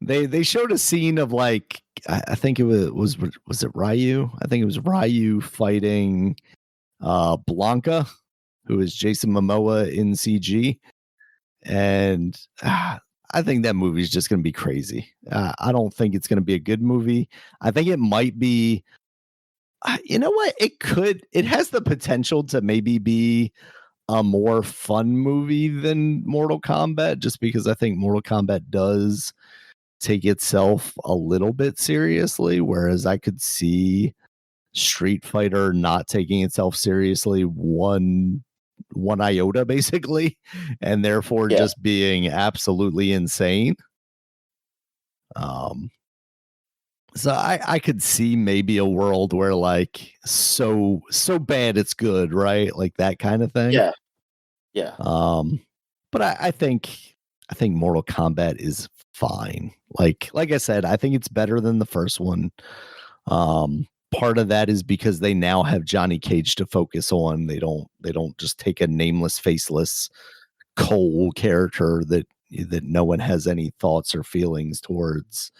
They showed a scene of like I think it was it Ryu? I think it was Ryu fighting Blanca, who is Jason Momoa in CG, and I think that movie is just going to be crazy. I don't think it's going to be a good movie. I think it might be. You know what? It has the potential to maybe be a more fun movie than Mortal Kombat, just because I think Mortal Kombat does take itself a little bit seriously, whereas I could see Street Fighter not taking itself seriously one iota, basically, and therefore just being absolutely insane. So I could see maybe a world where like so bad it's good, right? Like that kind of thing. Yeah. But I think Mortal Kombat is fine. Like I said, I think it's better than the first one. Part of that is because they now have Johnny Cage to focus on. They don't just take a nameless, faceless Cole character that no one has any thoughts or feelings towards.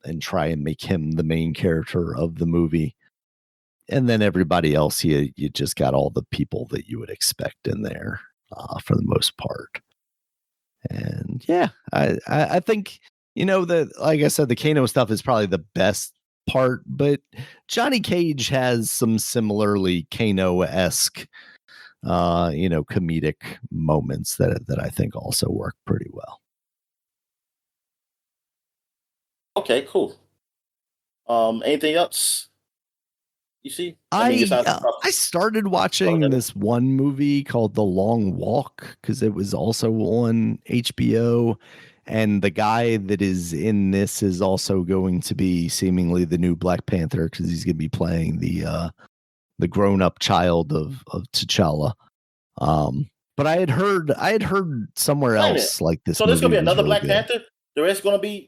And try and make him the main character of the movie. And then everybody else, you just got all the people that you would expect in there for the most part. And yeah, I think, that, like I said, the Kano stuff is probably the best part, but Johnny Cage has some similarly Kano-esque, comedic moments that I think also work pretty well. Okay, cool. Anything else you see? I started watching this one movie called The Long Walk because it was also on HBO, and the guy that is in this is also going to be seemingly the new Black Panther because he's going to be playing the grown-up child of T'Challa. But I had heard somewhere else like this. So there's going to be another Black Panther. There is going to be.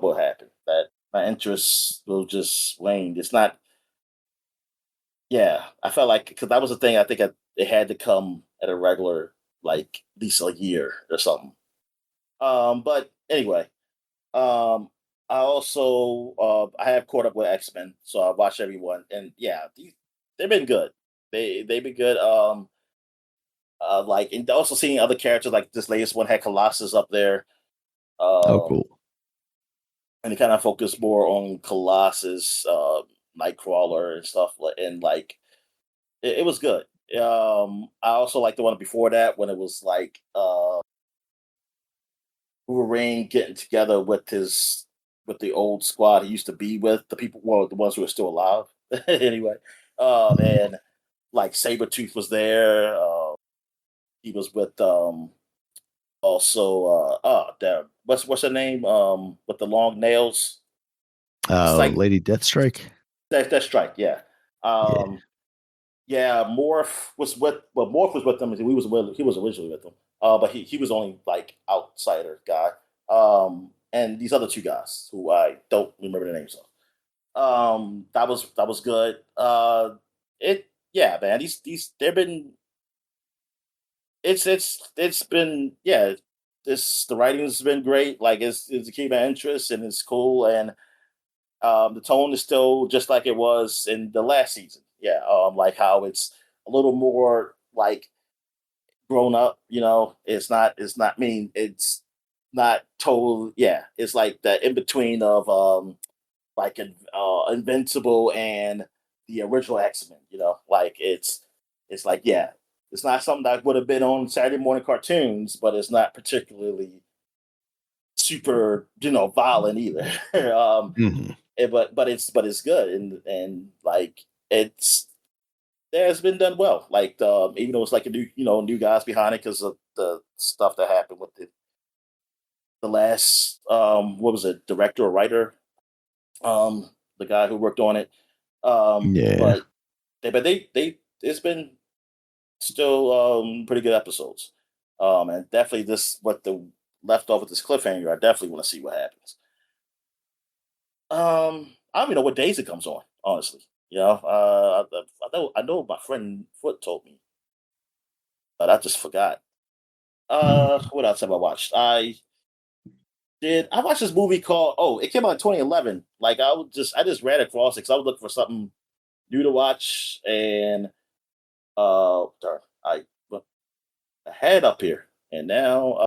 what happened. That my interest will just wane. It's not. Yeah, I felt like because that was the thing. I think it had to come at a regular, like at least a year or something. But anyway, um, I also I have caught up with X-Men, so I watched everyone, and yeah, they've been good. They've been good. Like and also seeing other characters like this latest one had Colossus up there. Oh, Um, cool. and it kind of focused more on Colossus, Nightcrawler, and stuff. And like it was good. I also like the one before that when it was like Wolverine getting together with the old squad he used to be with, the people, well, the ones who are still alive. Anyway, and like Sabretooth was there. He was with also damn, what's her name? With the long nails. Oh, Psych Lady Deathstrike. That's Strike, yeah. Yeah. Yeah, Morph was with them. He was originally with them. But he was only like outsider guy. And these other two guys who I don't remember the names of. That was good. It yeah, man. These they've been it's been yeah. This the writing's been great. Like it's keeping my interest and it's cool and the tone is still just like it was in the last season. Yeah, like how it's a little more like grown up. You know, it's not mean. It's not total. Yeah, it's like the in between of like Invincible and the original X Men. You know, like it's like yeah, it's not something that would have been on Saturday morning cartoons, but it's not particularly super violent either. Mhm. But it's good and like it's it's been done well. Like even though it's like a new new guys behind it because of the stuff that happened with the last what was it director or writer the guy who worked on it Yeah. but they it's been still pretty good episodes and definitely this what the left off with this cliffhanger. I definitely want to see what happens. I don't even know what days it comes on, honestly. You know, I know my friend Foot told me, but I just forgot. What else have I watched? I watched this movie called it came out in 2011. Like I just ran across it because I was looking for something new to watch and darn, I had it up here and now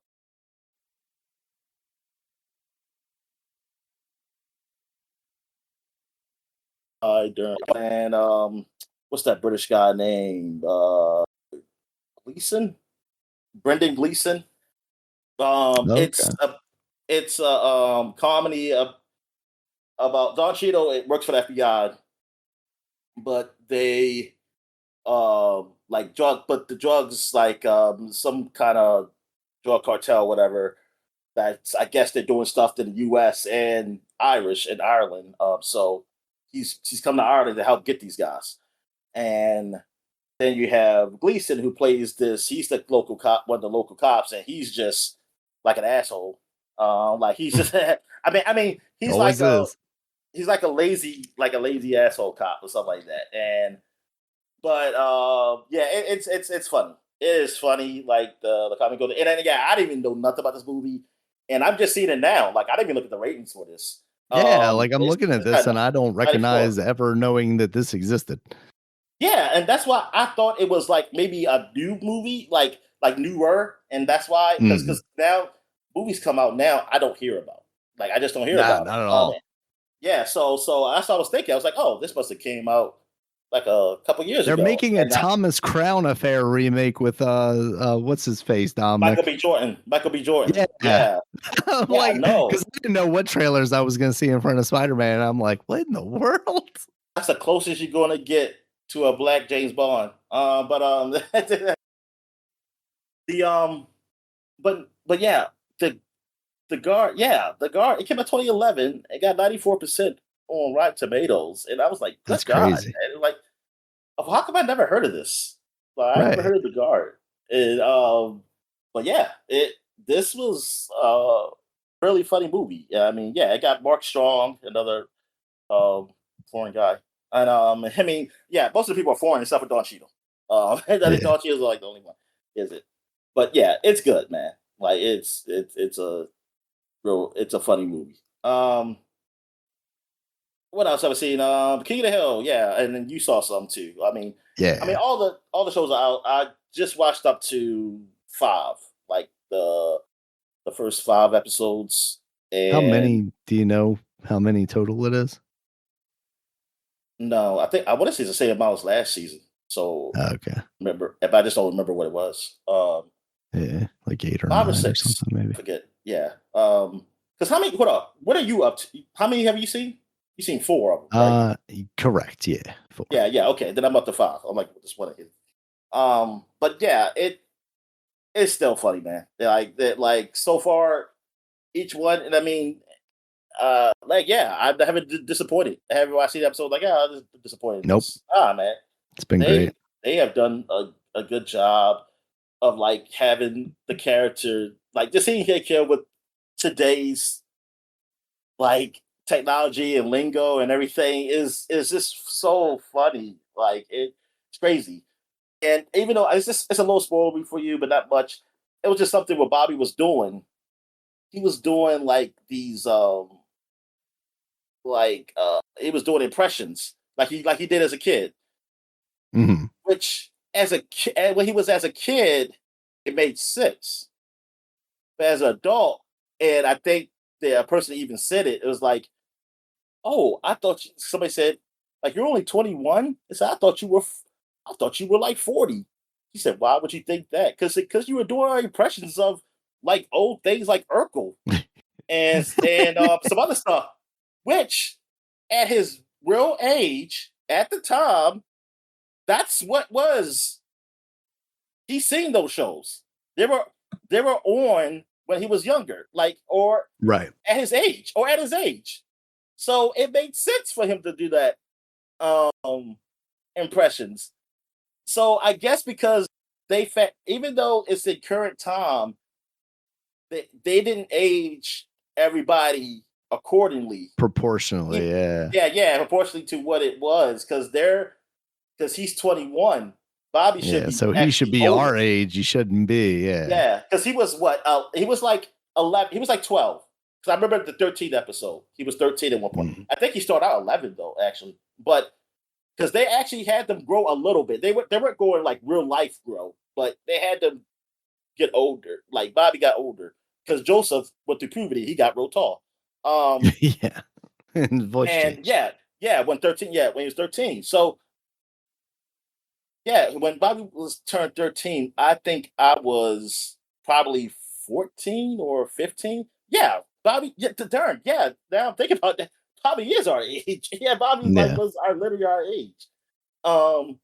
I darn and what's that British guy named Gleason? Brendan Gleason. Okay. It's a comedy about Don Cheadle. It works for the FBI, but they like but the drugs like some kind of drug cartel, whatever. That's I guess they're doing stuff to the U.S. and Irish and Ireland. So he's come to Ireland to help get these guys, and then you have Gleason who plays this. He's the local cop, one of the local cops, and he's just like an asshole. Like he's just. I mean, Always is. he's like a lazy asshole cop or something like that. And but yeah, it's funny. It is funny, like the comic goes. And then yeah, I didn't even know nothing about this movie, and I'm just seeing it now. Like I didn't even look at the ratings for this. Yeah, like I'm looking at It's this and I don't 94. recognize ever knowing that this existed. Yeah, and that's why I thought it was like maybe a new movie, like newer, and that's why Mm. because now movies come out now I don't hear about. Like I just don't hear Nah, about not at them. all. Yeah, so that's what I was thinking. I was like, oh, this must have came out like a couple years They're ago, making a and that Thomas Crown Affair remake with what's his face, Michael Dominic. B. Jordan, Michael B. Jordan. Yeah. Yeah, I'm yeah, I like, know. because I didn't know what trailers I was gonna see in front of Spider-Man. I'm like, what in the world? That's the closest you're going to get to a black James Bond. But the but yeah, the the guard. It came out 2011. It got 94% on Rotten Tomatoes, and I was like, That's good God, crazy. man. Like, how come I never heard of this? Like, I never Right. heard of the guard. And but yeah, it this was really funny movie. Yeah, I mean, yeah, it got Mark Strong, another foreign guy, and I mean, yeah, most of the people are foreign except for Don Cheadle. And I think Yeah. Don Cheadle's like the only one, is it? But yeah, it's good, man. Like it's a it's a funny movie. What else have I seen? King of the Hill, yeah, and then you saw some too. I mean, Yeah. all the shows are out. I just watched up to 5, like the first 5 episodes, How and many do you know how many total it is? no, I think I want to say it's the same amount as last season. So Okay. remember, if I just don't remember what it was. Yeah, like 8 or 5 or 9 or 6, something maybe. forget. Yeah. Because how many? Hold up. What are you up to? How many have you seen? You seen 4 of them, right? Correct. Yeah. 4. Yeah, yeah. Okay, then I'm up to 5. I'm like, just one. But yeah, it's still funny, man. Like that, like so far, each one, and I mean, like yeah, I haven't disappointed. I haven't watched the episode. Like yeah, I was disappointed. Nope. Man, It's been they great. they have done a good job of like having the character, like just seeing here with today's like technology and lingo and everything is just so funny. Like it's crazy. And even though it's a little spoilery for you, but not much. It was just something what Bobby was doing. He was doing like these he was doing impressions like he did as a kid, Mhm. which as a kid when he was as a kid it made sense. But as an adult, and I think the person even said it, it was like, "Oh, I thought somebody said like you're only 21." I said, I thought you were like 40." He said, "Why would you think that? Because you were doing impressions of like old things like Urkel and some other stuff, which at his real age at the time, that's what was he's seen those shows. They were on when he was younger, like or Right. at his age. So it made sense for him to do that impressions. So I guess because even though it's in current time, they didn't age everybody accordingly. Proportionally, yeah. Yeah, yeah, proportionally to what it was, because he's 21. Bobby should Yeah, be so he should actually be older. our age, he shouldn't be, yeah. Yeah, because he was what? He was like 11. He was like 12. Because I remember the 13th episode. He was 13 at one point. Mhm. I think he started out 11 though, actually. But because they actually had them grow a little bit. They weren't going like real life grow, but they had them get older. Like Bobby got older because Joseph went through puberty. He got real tall. Yeah. And voice And change. yeah, when he was 13. So yeah, when Bobby was turned 13, I think I was probably 14 or 15. Yeah, Bobby, yeah, darn, yeah. Now I'm thinking about that. Bobby is our age. Yeah, Bobby like Yeah. was literally our age. Um,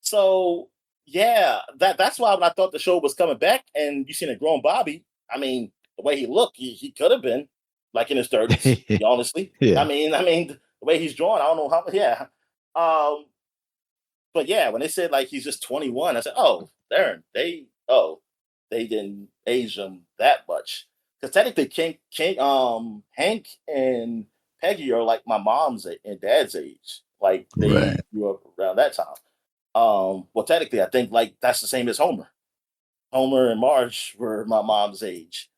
so yeah, that's why when I thought the show was coming back and you seen a grown Bobby, I mean, the way he looked, he could have been like in his 30s, honestly. Yeah. I mean, the way he's drawn, I don't know how. Yeah, um, but yeah, when they said like he's just 21, I said, oh, darn, they didn't age him that much because technically, Hank and Peggy are like my mom's and dad's age. Like they Right. grew up around that time. Well, technically, I think like that's the same as Homer. Homer and Marge were my mom's age,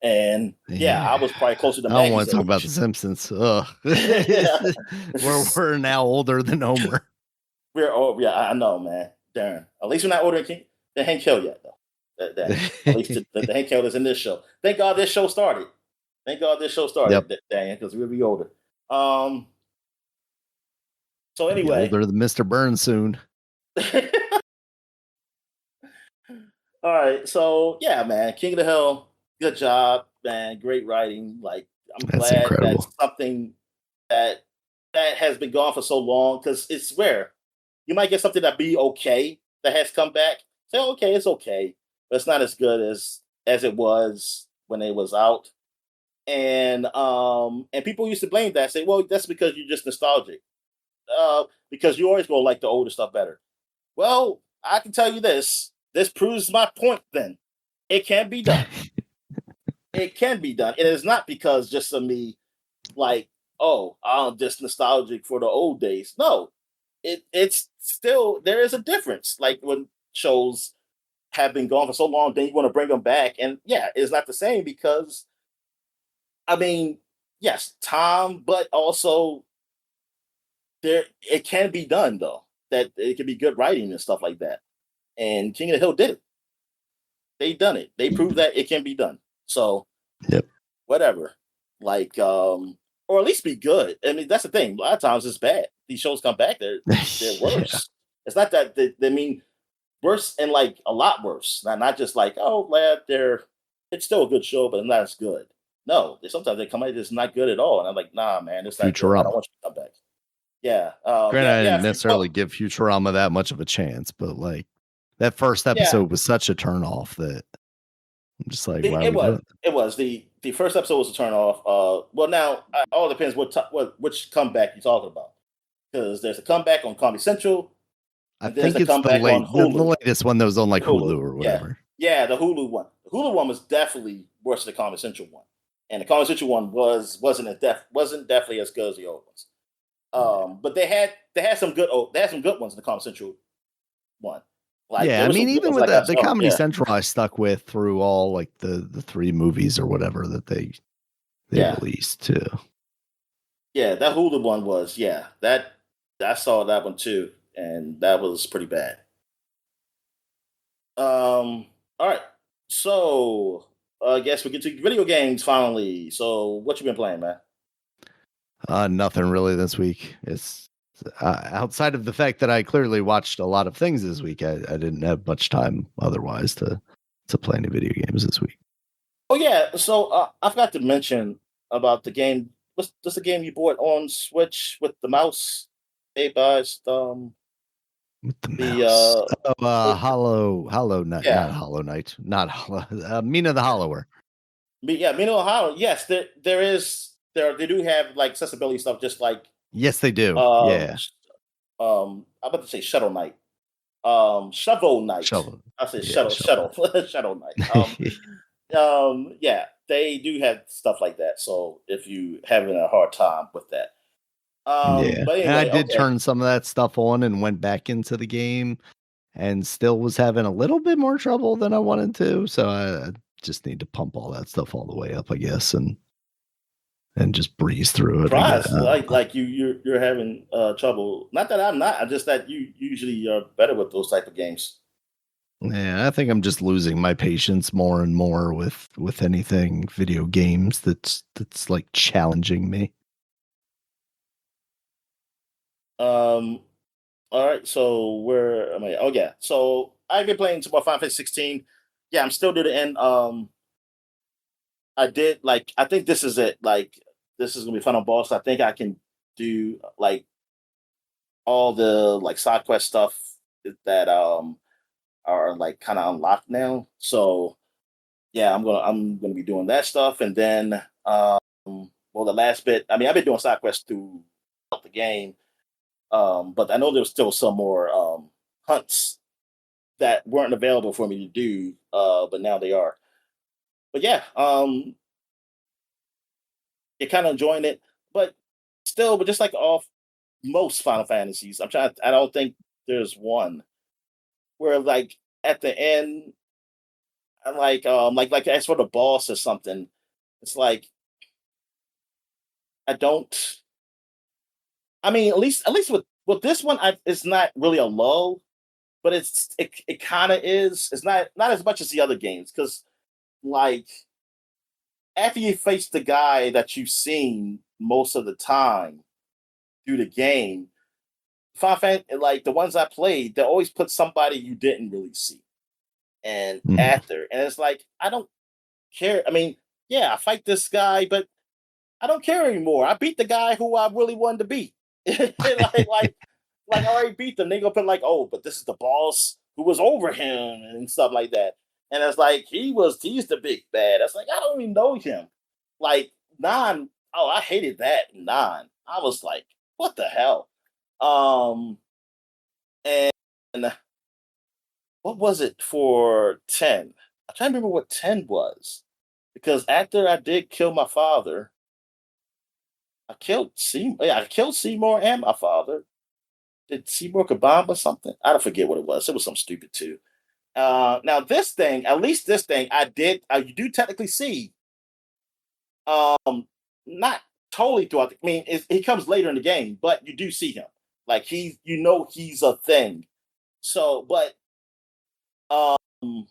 and yeah, I Yeah. was probably closer to I don't wanna Maggie's talk about The age. Simpsons. Ugh. Yeah. We're now older than Homer. We're oh yeah, I know, man. Darn. At least we're not ordering than Hank Hill yet, though. Dang. At least the Hank Hill is in this show. Thank God this show started. Thank God this show started, Yep. Dang, because we'll be older. Um. So Be anyway, older than Mr. Burns soon. all right. So yeah, man, King of the Hill, good job, man. Great writing. Like I'm That's glad that's incredible. something that has been gone for so long because it's rare. You might get something that be okay that has come back. Say, okay, it's okay, but it's not as good as it was when it was out. And people used to blame that, say, well, that's because you're just nostalgic. Because you always go like the older stuff better. Well, I can tell you this. This proves my point then. It can be done. it can be done. It is not because just of me, like, oh, I'm just nostalgic for the old days. No, it's still there is a difference. Like when shows have been gone for so long, then you want to bring them back, and yeah, it's not the same because I mean, yes, time, but also there it can be done though. That it can be good writing and stuff like that. And King of the Hill did it. They done it. They proved that it can be done. So Yep. whatever. Like or at least be good. I mean, that's the thing. A lot of times it's bad. These shows come back, they're worse. Yeah. It's not that they mean worse and like a lot worse. Not just like, oh lad, it's still a good show, but it's not as good. No, sometimes they come out it's not good at all. And I'm like, nah, man, it's not good. I don't Futurama. want you to come back. Yeah. Granted, I didn't yeah. necessarily give Futurama that much of a chance, but like that first Yeah. episode was such a turn off that I'm just like, why are we doing it? It was the first episode was a turn off. Well, now it all depends which comeback you're talking about because there's a comeback on Comedy Central. I And there's think a it's the comeback on Hulu. latest one that was on like Hulu or whatever. Yeah, the Hulu one. The Hulu one was definitely worse than the Comedy Central one, and the Comedy Central one wasn't definitely as good as the old ones. But they had some good ones in the Comedy Central one. Like, yeah, I mean, even with the Comedy yeah. Central, I stuck with through all like the 3 movies or whatever that they released too. Yeah, that Hulu one was that I saw that one too, and that was pretty bad. All right, so I guess we get to video games finally. So what you been playing, man? Nothing really this week. It's outside of the fact that I clearly watched a lot of things this week. I didn't have much time otherwise to play any video games this week. Oh yeah, so I forgot to mention about the game. What's the game you bought on Switch with the mouse? Made by with the mouse. Hollow Knight, yeah. not Hollow Knight, not Hollow. Mina the Hollower. Mina the Hollower. Yes, they do have like accessibility stuff, just like yes, they do. Yeah. I'm about to say Shovel Knight. Shovel Knight. I said Shadow Knight. Yeah, they do have stuff like that. So if you having a hard time with that. Yeah, but anyway, and I did turn some of that stuff on and went back into the game and still was having a little bit more trouble than I wanted to. So I just need to pump all that stuff all the way up, I guess, and just breeze through it. Like you're having trouble. Not that I'm not. Just that you usually are better with those type of games. Yeah, I think I'm just losing my patience more and more with anything video games that's like challenging me. All right, so where am I? Oh yeah, so I've been playing Final Fantasy 16. Yeah, I'm still near the end. I think this is it. Like, this is gonna be final boss. I think I can do like all the like side quest stuff that are like kind of unlocked now. So yeah, I'm gonna be doing that stuff, and then well, the last bit. I mean, I've been doing side quests throughout the game. But I know there's still some more hunts that weren't available for me to do, but now they are. But yeah, you're kind of enjoying it, but still, but just like off most Final Fantasies, I don't think there's one where like at the end, like as for the boss or something, it's like I don't. I mean, at least with this one, it's not really a lull, but it kind of is. It's not as much as the other games because like after you face the guy that you've seen most of the time through the game, like the ones I played, they always put somebody you didn't really see and after, and it's like I don't care. I mean, yeah, I fight this guy, but I don't care anymore. I beat the guy who I really wanted to beat. like I already beat them. They gonna put like, oh, but this is the boss who was over him and stuff like that. And it's like he's the big bad. It's like I don't even know him. Like 9, oh, I hated that 9. I was like, what the hell? And what was it for 10? I'm trying to remember what 10 was. because after I did kill my father, I killed Seymour. Yeah, I killed Seymour and my father. Did Seymour Kabamba or something? I don't forget what it was. It was something stupid too. Now this thing, at least this thing, I did. You do technically see. Not totally throughout. I mean, he comes later in the game, but you do see him. Like he's a thing. So, but um,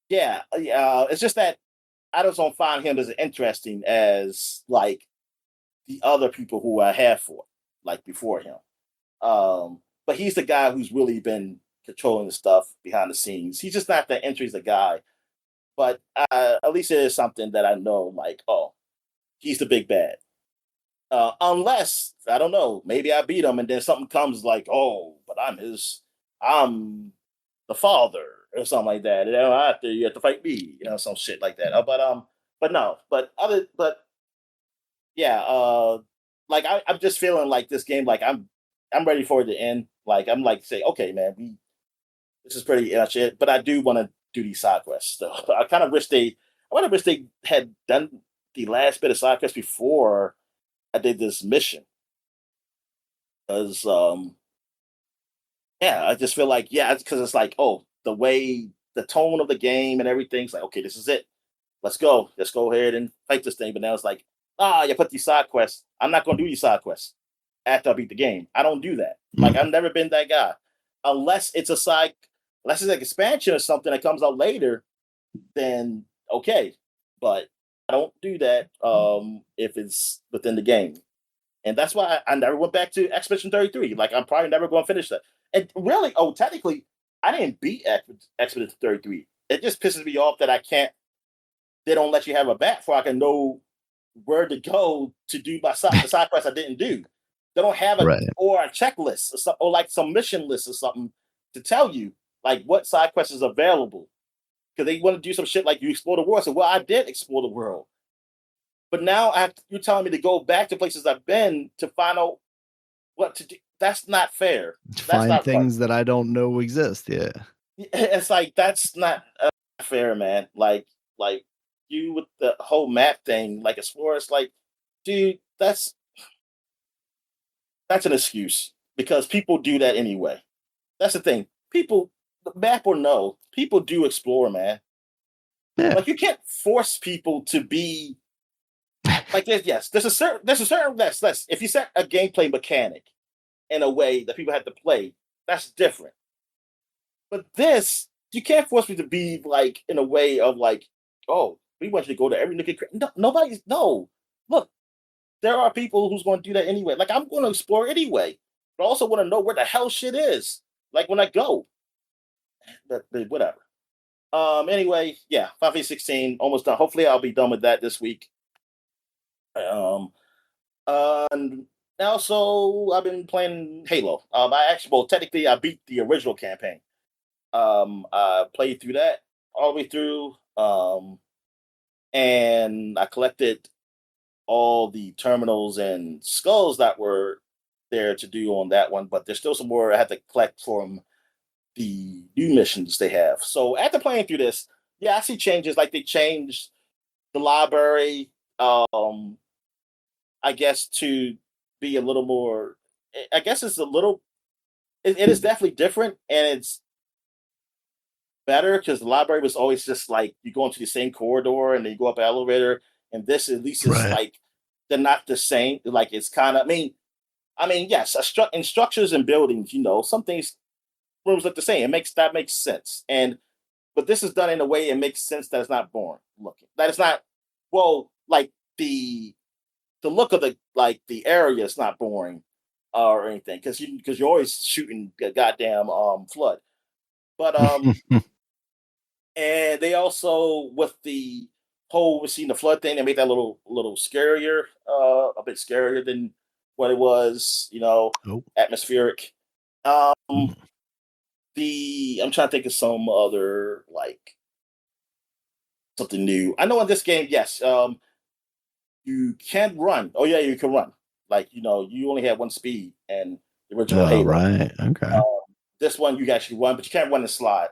yeah, it's just that I just don't find him as interesting as like the other people who I had for like before him. But he's the guy who's really been controlling the stuff behind the scenes. He's just not that entry's the guy, but at least it is something that I know. Like, oh, he's the big bad. Unless I don't know, maybe I beat him, and then something comes like, oh, but I'm the father or something like that. And then you have to fight me, some shit like that. But no, but yeah, like I'm just feeling like this game, like I'm ready for it to end. Like I'm like say, okay, man, this is pretty much it. But I do want to do these side quests. So I want to wish they had done the last bit of side quests before I did this mission. Because yeah, I just feel like because it's like, oh, the way the tone of the game and everything's like, okay, this is it. Let's go. Let's go ahead and fight this thing. But now it's like, you put these side quests. I'm not going to do these side quests after I beat the game. I don't do that. Like I've never been that guy, unless it's unless it's an expansion or something that comes out later. Then okay, but I don't do that if it's within the game, and that's why I never went back to Expedition 33. Like I'm probably never going to finish that. And really, technically, I didn't beat Expedition 33. It just pisses me off that I can't. They don't let you have a map before I can know where to go to do the side quest I didn't do. They don't have or a checklist or like some mission list or something to tell you like what side quest is available. Because they want to do some shit like you explore the world. So, well, I did explore the world. But now you're telling me to go back to places I've been to find out what to do. That's not fair. To find things that I don't know exist. Yeah. It's like, that's not fair, man. Like you with the whole map thing, like explore, it's like, dude, that's an excuse because people do that anyway. That's the thing. People, map or no, people do explore, man. Yeah. Like you can't force people to be like this. Yes, there's a certain less. If you set a gameplay mechanic in a way that people have to play, that's different. But this, you can't force me to be like in a way of like, oh, we want you to go to every nook. No. Look, there are people who's going to do that anyway. Like I'm going to explore anyway, but I also want to know where the hell shit is. Like when I go, but whatever. Anyway, yeah, 5v16 almost done. Hopefully, I'll be done with that this week. And also I've been playing Halo. Technically, I beat the original campaign. I played through that all the way through. And I collected all the terminals and skulls that were there to do on that one, but there's still some more I had to collect from the new missions they have. So after playing through this, I see changes. Like they changed the library, I guess to be a little more. I guess it's a little. It is definitely different, and it's better because the library was always just like you go into the same corridor and then you go up an elevator, and this at least is like they're not the same. Like it's kind of. I mean, yes, in structures and buildings, some things rooms look the same. That makes sense. But this is done in a way it makes sense that it's not boring looking. That it's not like the look of the area is not boring or anything because you're always shooting a goddamn flood. But and they also with the whole seeing the flood thing, they made that a little scarier, a bit scarier than what it was, atmospheric. I'm trying to think of some other like something new. I know in this game, yes, you can run. Oh yeah, you can run. Like you only have one speed, and the original Halo. Right. Okay. This one you actually run, but you can't run and slide.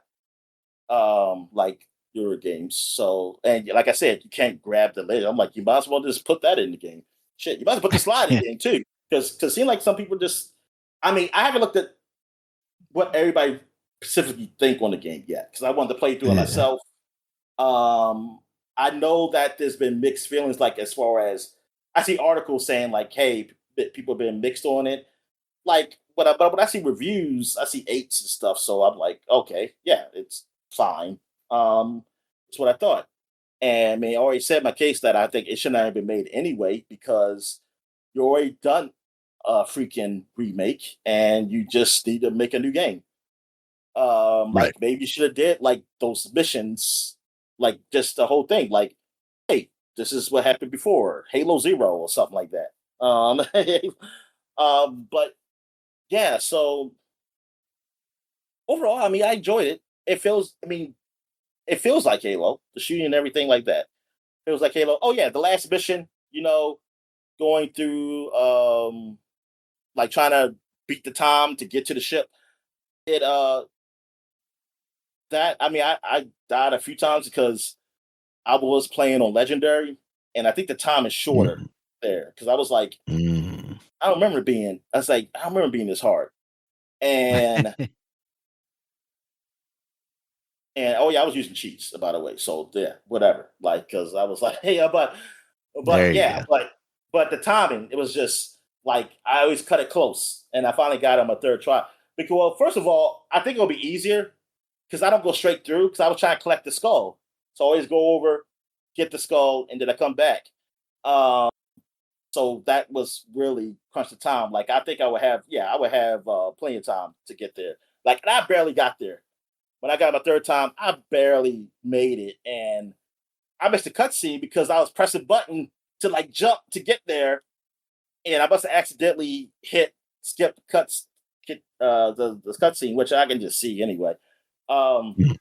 Like your games. So, and like I said, you can't grab the layer. I'm like, you might as well just put that in the game. Shit, you might as well put the slide in the game too, because it seems like some people just. I mean, I haven't looked at what everybody specifically think on the game yet because I wanted to play through it Yeah. myself. I know that there's been mixed feelings, like as far as I see articles saying like, "Hey, people have been mixed on it." Like, but when I see reviews, I see eights and stuff. So I'm like, okay, yeah, it's fine. That's what I thought. And I mean, I already said my case that I think it should not have been made anyway because you already done a freaking remake and you just need to make a new game. Right. Like maybe you should have did like those missions, like just the whole thing. Like, hey, this is what happened before Halo Zero or something like that. But yeah, so overall, I mean, I enjoyed it. I mean, it feels like Halo, the shooting and everything like that. Feels like Halo. Oh yeah, the last mission, going through, like trying to beat the time to get to the ship. It that I mean, I died a few times because I was playing on legendary, and I think the time is shorter Mhm. there because I was like, Mm. I was like, I don't remember being this hard, and oh yeah, I was using cheats by the way. So yeah, whatever. Like because I was like, hey, but There you yeah, go. but the timing, it was just like I always cut it close, and I finally got it on my third try. Because well, first of all, I think it'll be easier because I don't go straight through because I was trying to collect the skull. So I always go over, get the skull, and then I come back. Um, so that was really crunch the time. Like I think I would have plenty of time to get there. Like and I barely got there. When I got my third time, I barely made it, and I missed the cutscene because I was pressing button to like jump to get there, and I must have accidentally hit skip cuts the cutscene, which I can just see anyway. Um, Mm.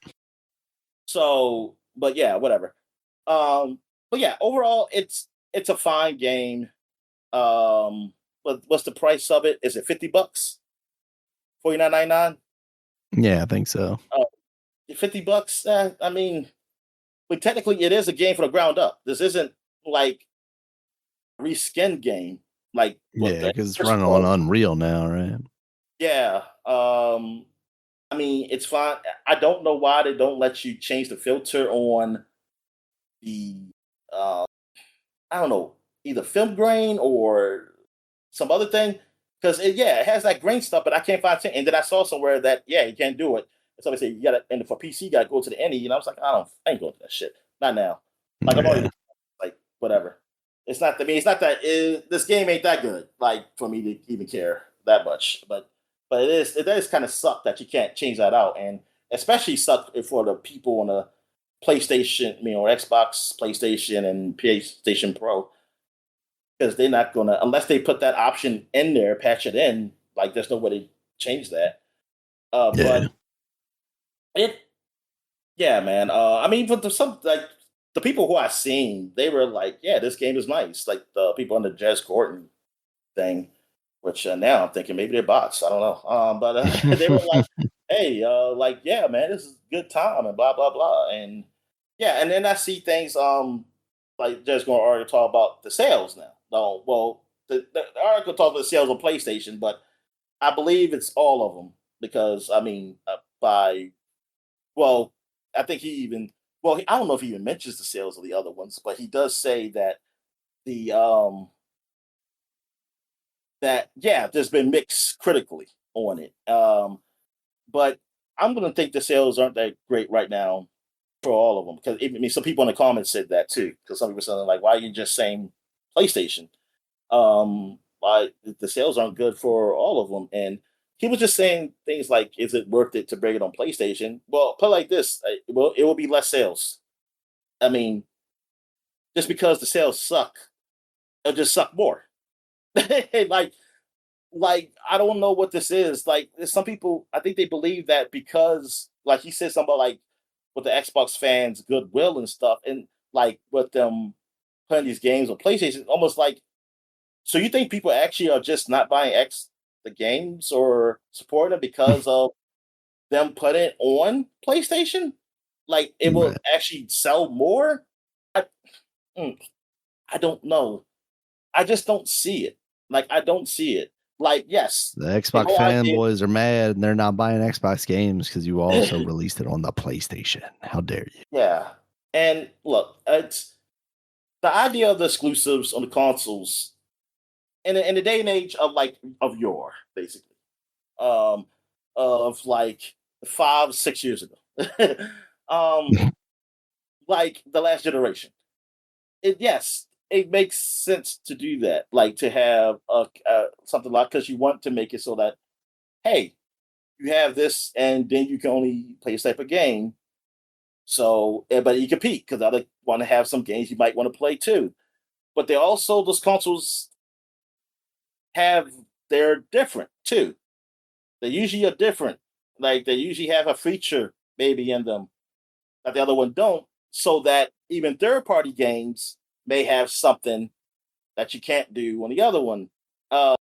so, but yeah, whatever. But yeah, overall, it's a fine game. But what's the price of it? Is it $50? 49.99. Yeah, I think so. Uh, $50. I mean, but technically, it is a game from the ground up. This isn't like a reskin game like what Yeah, the because it's first running on was. Unreal now, right? Yeah. I mean, it's fine. I don't know why they don't let you change the filter on the uh I don't know, either film grain or some other thing. Because it has that grain stuff, but I can't find it. And then I saw somewhere that you can't do it. And somebody said you gotta and for PC you gotta go to the NE. And I was like, I ain't going to that shit. Not now. Like I'm already Yeah. like whatever. It's not that this game ain't that good, like for me to even care that much. But it does kind of suck that you can't change that out. And especially suck for the people on the PlayStation, or Xbox, PlayStation, and PlayStation Pro, because they're not gonna unless they put that option in there, patch it in. Like there's no way to change that. Yeah. But it, yeah, man. I mean, but some like the people who I've seen, they were like, yeah, this game is nice. Like the people on the Jez Gordon thing, which now I'm thinking maybe they're bots. I don't know. But they were like, hey, like yeah, man, this is a good time and blah blah blah. And yeah, and then I see things like just going to article talk about the sales now. No, well, the article talks about the sales on PlayStation, but I believe it's all of them because I mean, well, I think he even I don't know if he even mentions the sales of the other ones, but he does say that the there's been mixed critically on it. But I'm gonna think the sales aren't that great right now for all of them because I mean some people in the comments said that too because some people said like why are you just saying PlayStation? Why the sales aren't good for all of them? And he was just saying things like, "Is it worth it to bring it on PlayStation?" Well, put it like this: well, it will be less sales. I mean, just because the sales suck, it'll just suck more. like I don't know what this is. Like there's some people, I think they believe that because like he said something about like with the Xbox fans goodwill and stuff, and like with them playing these games on PlayStation, almost like so you think people actually are just not buying the games or supporting them because of them putting it on PlayStation? like it will actually sell more. I, I don't know. I just don't see it. Like I don't see it. Like yes, The the Xbox whole idea. fanboys are mad and they're not buying Xbox games because you also released it on the PlayStation. How dare you? Yeah, and look, it's the idea of the exclusives on the consoles in the day and age of like of yore, basically, um, of like 5 6 years ago, um, like the last generation. Yes, it makes sense to do that, like to have something like because you want to make it so that hey, you have this, and then you can only play this type of game. So, but you compete because other want to have some games you might want to play too. But they also those consoles have they're different too. They usually are different. Like they usually have a feature maybe in them that the other one don't, so that even third party games may have something that you can't do on the other one. Uh,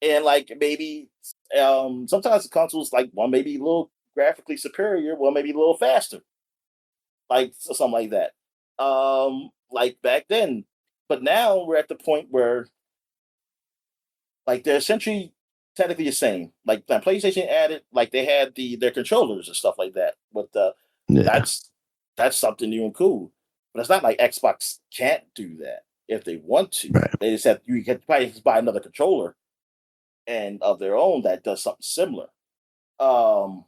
and like maybe sometimes the consoles like one may be a little graphically superior, one may be a little faster, like something like that. Like back then, but now we're at the point where like they're essentially technically the same. Like when PlayStation added, like they had their controllers and stuff like that. But Yeah. that's something new and cool. But it's not like Xbox can't do that if they want to. Right. They just have you can probably just buy another controller and of their own that does something similar. Um,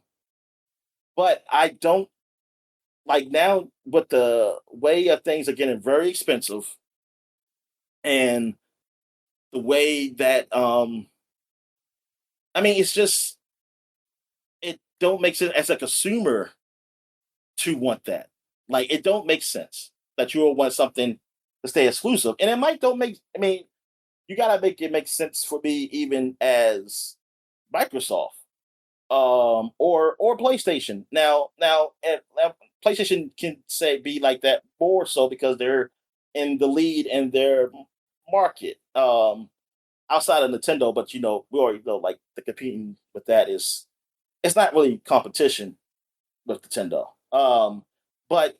but I don't like now with the way of things are getting very expensive and the way that I mean it's just it don't make sense as a consumer to want that. Like it don't make sense that you will want something to stay exclusive. And it might don't make I mean, you gotta make it make sense for me even as Microsoft. Or PlayStation. Now PlayStation can say be like that more so because they're in the lead in their market. Outside of Nintendo, but you know, we already know like the competing with that is it's not really competition with Nintendo. But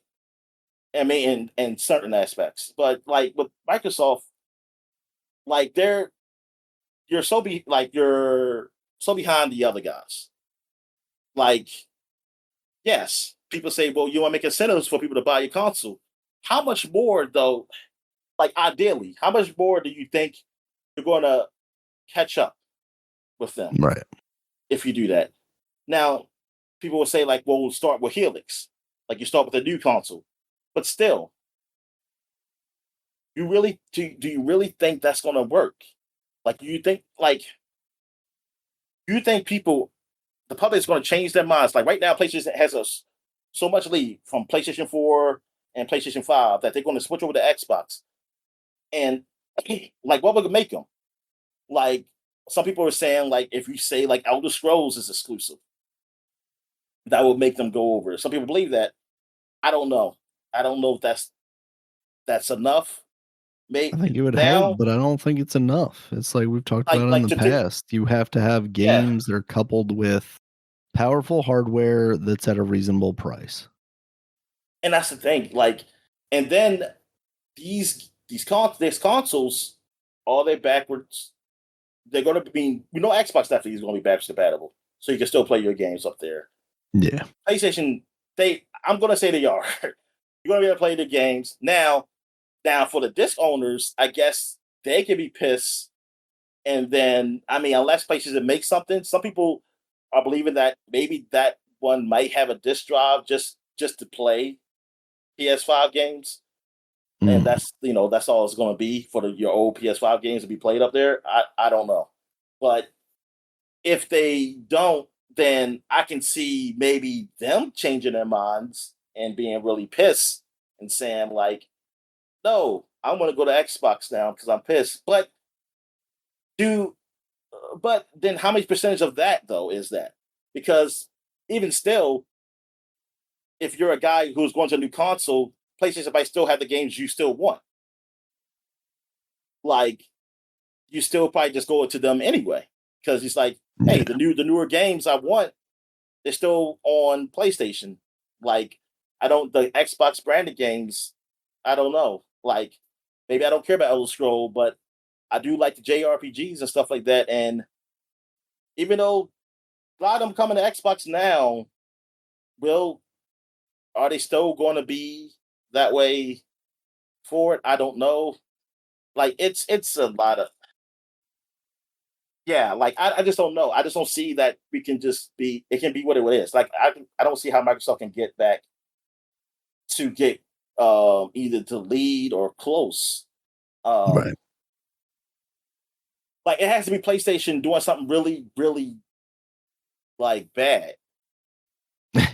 I mean in certain aspects. But like with Microsoft, like you're so you're so behind the other guys. Like yes, people say, well, you want to make incentives for people to buy your console. How much more, though, like ideally, how much more do you think you're going to catch up with them Right. if you do that? Now, people will say, like, well, we'll start with Helix. Like you start with a new console. But still, you really do you really think that's going to work? Like you think people the public is going to change their minds. Like right now, PlayStation has us so much lead from PlayStation 4 and PlayStation 5 that they're going to switch over to Xbox. And like, what would make them? Like, some people are saying, like, if you say like Elder Scrolls is exclusive, that would make them go over. Some people believe that. I don't know. I don't know if that's enough. I Maybe think it would help, now, but I don't think it's enough. It's like we've talked about in like the to past. You have to have yeah, games that are coupled with powerful hardware that's at a reasonable price. and that's the thing. Like, and then these consoles, all they backwards. They're going to be. We know Xbox definitely is going to be backwards compatible, so you can still play your games up there. Yeah. PlayStation, I'm going to say they are. You're going to be able to play the games now. Now for the disc owners, I guess they can be pissed. And then, I mean, unless PlayStation makes something, some people are believing that maybe that one might have a disc drive just to play PS5 games. And Mm. that's all it's going to be for your old PS5 games to be played up there. I don't know, but if they don't, then I can see maybe them changing their minds and being really pissed and saying like, "No, I want to go to Xbox now because I'm pissed." Do but then how much percentage of that though is that? Because even still, if you're a guy who's going to a new console, PlayStation might still have the games you still want. Like you still probably just go to them anyway because it's like, hey, Yeah. the newer games I want, they're still on PlayStation. Like the Xbox branded games, I don't know. Like maybe I don't care about Elder Scroll, but I do like the JRPGs and stuff like that. And even though a lot of them coming to Xbox now, will are they still going to be that way for it? I don't know. Like it's a lot of yeah. Like I just don't know. I just don't see that we can just be. It can be what it is. Like I don't see how Microsoft can get back to get either to lead or close. Right. Like it has to be PlayStation doing something really, really like bad.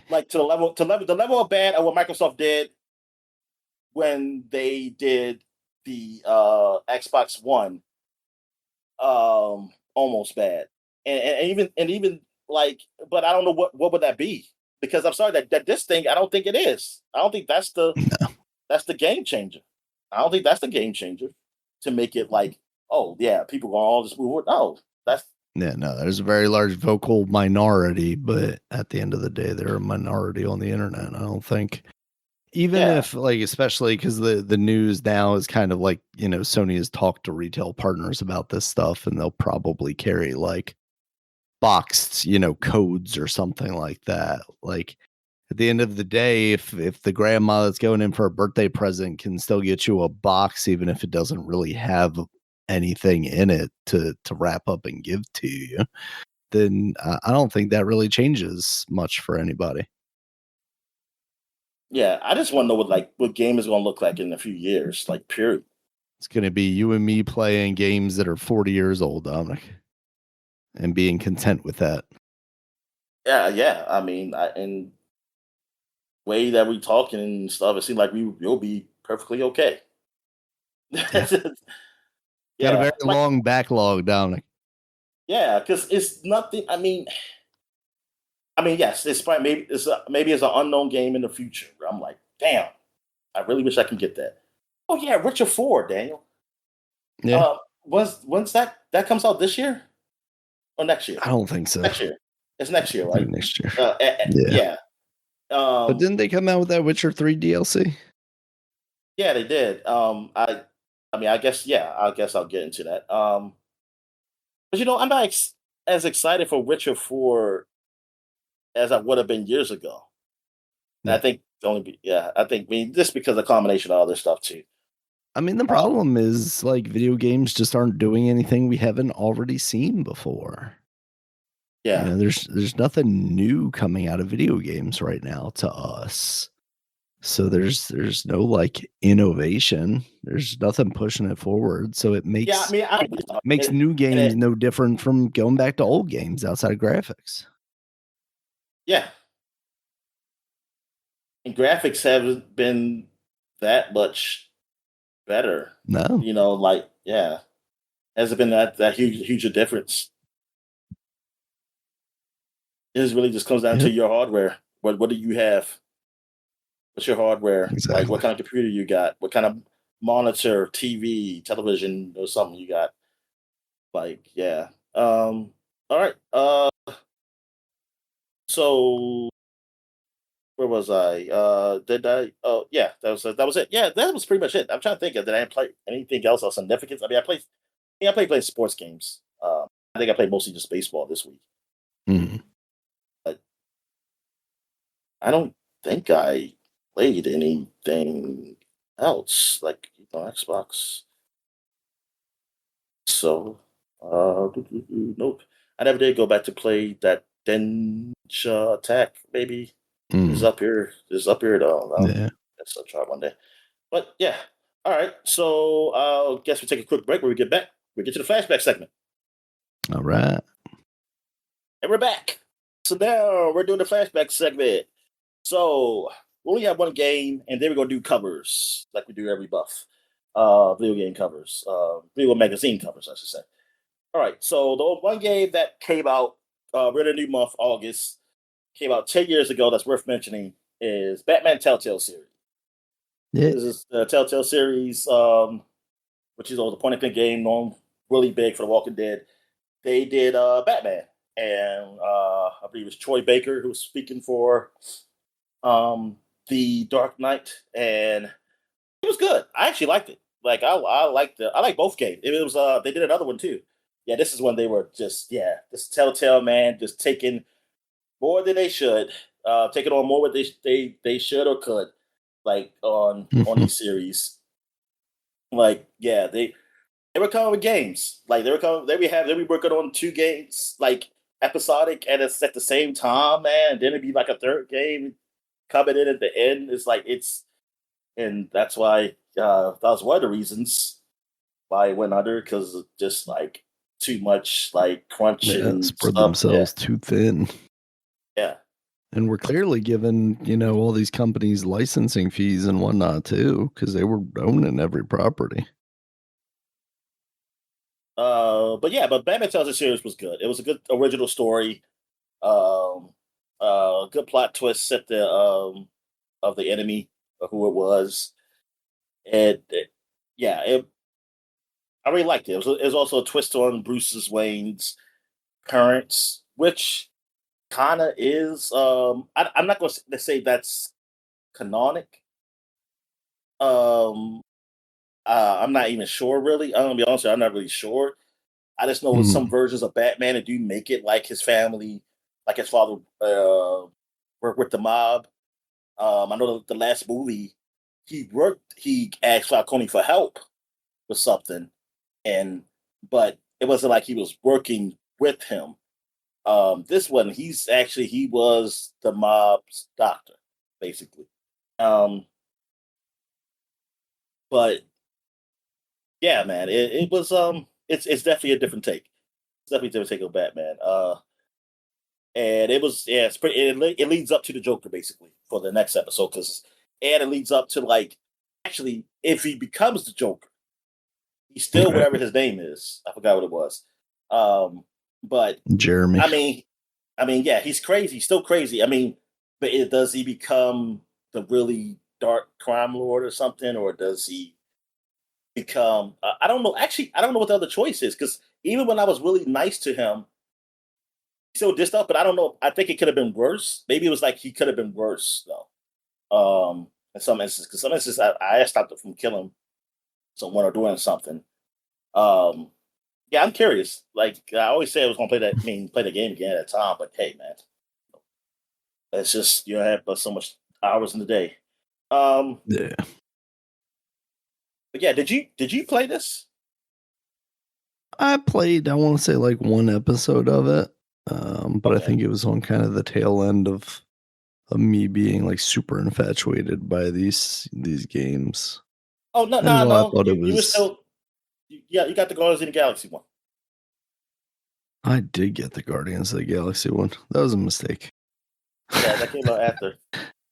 Like to the level of bad of what Microsoft did when they did the Xbox One, almost bad. And even like, but I don't know what would that be? Because I'm sorry that this thing, I don't think it is. I don't think that's the game changer. I don't think that's the game changer to make it like, oh yeah, people going all this move. No, that's Yeah, no, there's a very large vocal minority, but at the end of the day, they're a minority on the internet. I don't think, even yeah, if like, especially because the news now is kind of like, Sony has talked to retail partners about this stuff, and they'll probably carry like boxed, codes or something like that. Like at the end of the day, if the grandma that's going in for a birthday present can still get you a box, even if it doesn't really have anything in it to wrap up and give to you, then I don't think that really changes much for anybody. yeah. I just want to know what game is going to look like in a few years. Like period. It's going to be you and me playing games that are 40 years old, Dominic, and being content with that. Yeah, yeah. I mean, in way that we talking and stuff, it seems like we'll be perfectly okay. Yeah. Got a Yeah, very like long backlog, Dominic. yeah, because it's nothing. I mean, yes, it's probably maybe it's an unknown game in the future. Where I'm like, damn, I really wish I can get that. Oh yeah, Richard Four, Daniel. Yeah, Uh, when's that comes out this year or next year? I don't think so. Next year. It's next year, I think right? next year. Yeah. Yeah. But didn't they come out with that Witcher 3 DLC? Yeah, they did. I mean, I guess yeah. I guess I'll get into that. But I'm not as excited for Witcher Four as I would have been years ago. And I Yeah. think yeah. I mean, just because of a combination of other stuff too. I mean, the Um, problem is like video games just aren't doing anything we haven't already seen before. yeah, There's nothing new coming out of video games right now to us. So there's no like innovation. There's nothing pushing it forward. So it yeah. I makes mean, makes new and games no different from going back to old games outside of graphics. yeah, and graphics haven't been that much better. No. Like yeah, hasn't been that huge a difference. It just really just comes down to Yep. your hardware. What do you have? What's your hardware? Like what Exactly. kind of computer you got? What kind of monitor, TV, television, or something you got? Like yeah. All right. So where was I? Did I? Oh yeah, that was it. Yeah, that was pretty much it. I'm trying to think of did I play anything else of significance? I mean, I played sports games. I think I played mostly just baseball this week. Mhm. But I don't think I played anything else like Xbox. So nope. I never did go back to play that Densha Attack. Maybe is Mm. up here. Is up here though. Yeah. Guess I'll try one day. But yeah. All right. So I guess we take a quick break. When we get back, we get to the flashback segment. All right. And we're back. So now we're doing the flashback segment. So we only have one game, and then we're gonna do covers like we do every buff. Video game covers, video magazine covers, I should say. All right. So the one game that came out, we're in a new month, August, came out 10 years ago. That's worth mentioning is Batman Telltale series. Yeah. This is the Telltale series, which is the point and click game known really big for The Walking Dead. They did Batman, and I believe it was Troy Baker who was speaking for the Dark Knight, and it was good. I actually liked it. Like I like both games. It was they did another one too. Yeah, this is when they were just this Telltale, man, just taking more than they should, taking on more what they should or could, like on these series. Like they were coming with games. Like they be working on 2 games like episodic, and it's at the same time, man. And then it'd be like a third game coming in at the end. And that's why that was one of the reasons why it went under, because just like too much like crunching spread stuff. themselves too thin. Yeah. And we're clearly given, all these companies licensing fees and whatnot too, because they were owning every property. But Batman Tells the series was good. It was a good original story. Good plot twist at the of the enemy, or who it was. And I really liked it. It was also a twist on Bruce's Wayne's parents, which kind of is. I'm not going to say that's canonic. I'm not even sure, really. I'm gonna be honest with you, I'm not really sure. I just know with some versions of Batman that do make it like his family, like his father worked with the mob. I know the last movie he asked Falcone for help with something, but it wasn't like he was working with him. This one, he was the mob's doctor, basically. But yeah, man, it was it's definitely a different take. It's definitely a different take of Batman. And it was it's pretty. It leads up to the Joker basically for the next episode, and it leads up to like actually if he becomes the Joker, he's still whatever his name is. I forgot what it was. But Jeremy. Yeah, he's crazy. He's still crazy. But does he become the really dark crime lord or something, or does he become? I don't know. Actually, I don't know what the other choice is, because even when I was really nice to him, he still did stuff. But I don't know. I think it could have been worse. Maybe it was like he could have been worse though. In some instances, because some instances I stopped it from killing someone or doing something. Yeah, I'm curious. Like I always say, I was going to play the game again at a time. But hey, man, it's just you have but so much hours in the day. Yeah, But yeah, did you play this? I played. I want to say like one episode of it, but I Okay. think it was on kind of the tail end of me being like super infatuated by these games. Oh no, And no, I no. thought it You were was. still. Yeah, you got the Guardians of the Galaxy one. I did get the Guardians of the Galaxy one. That was a mistake. Yeah, that came out after.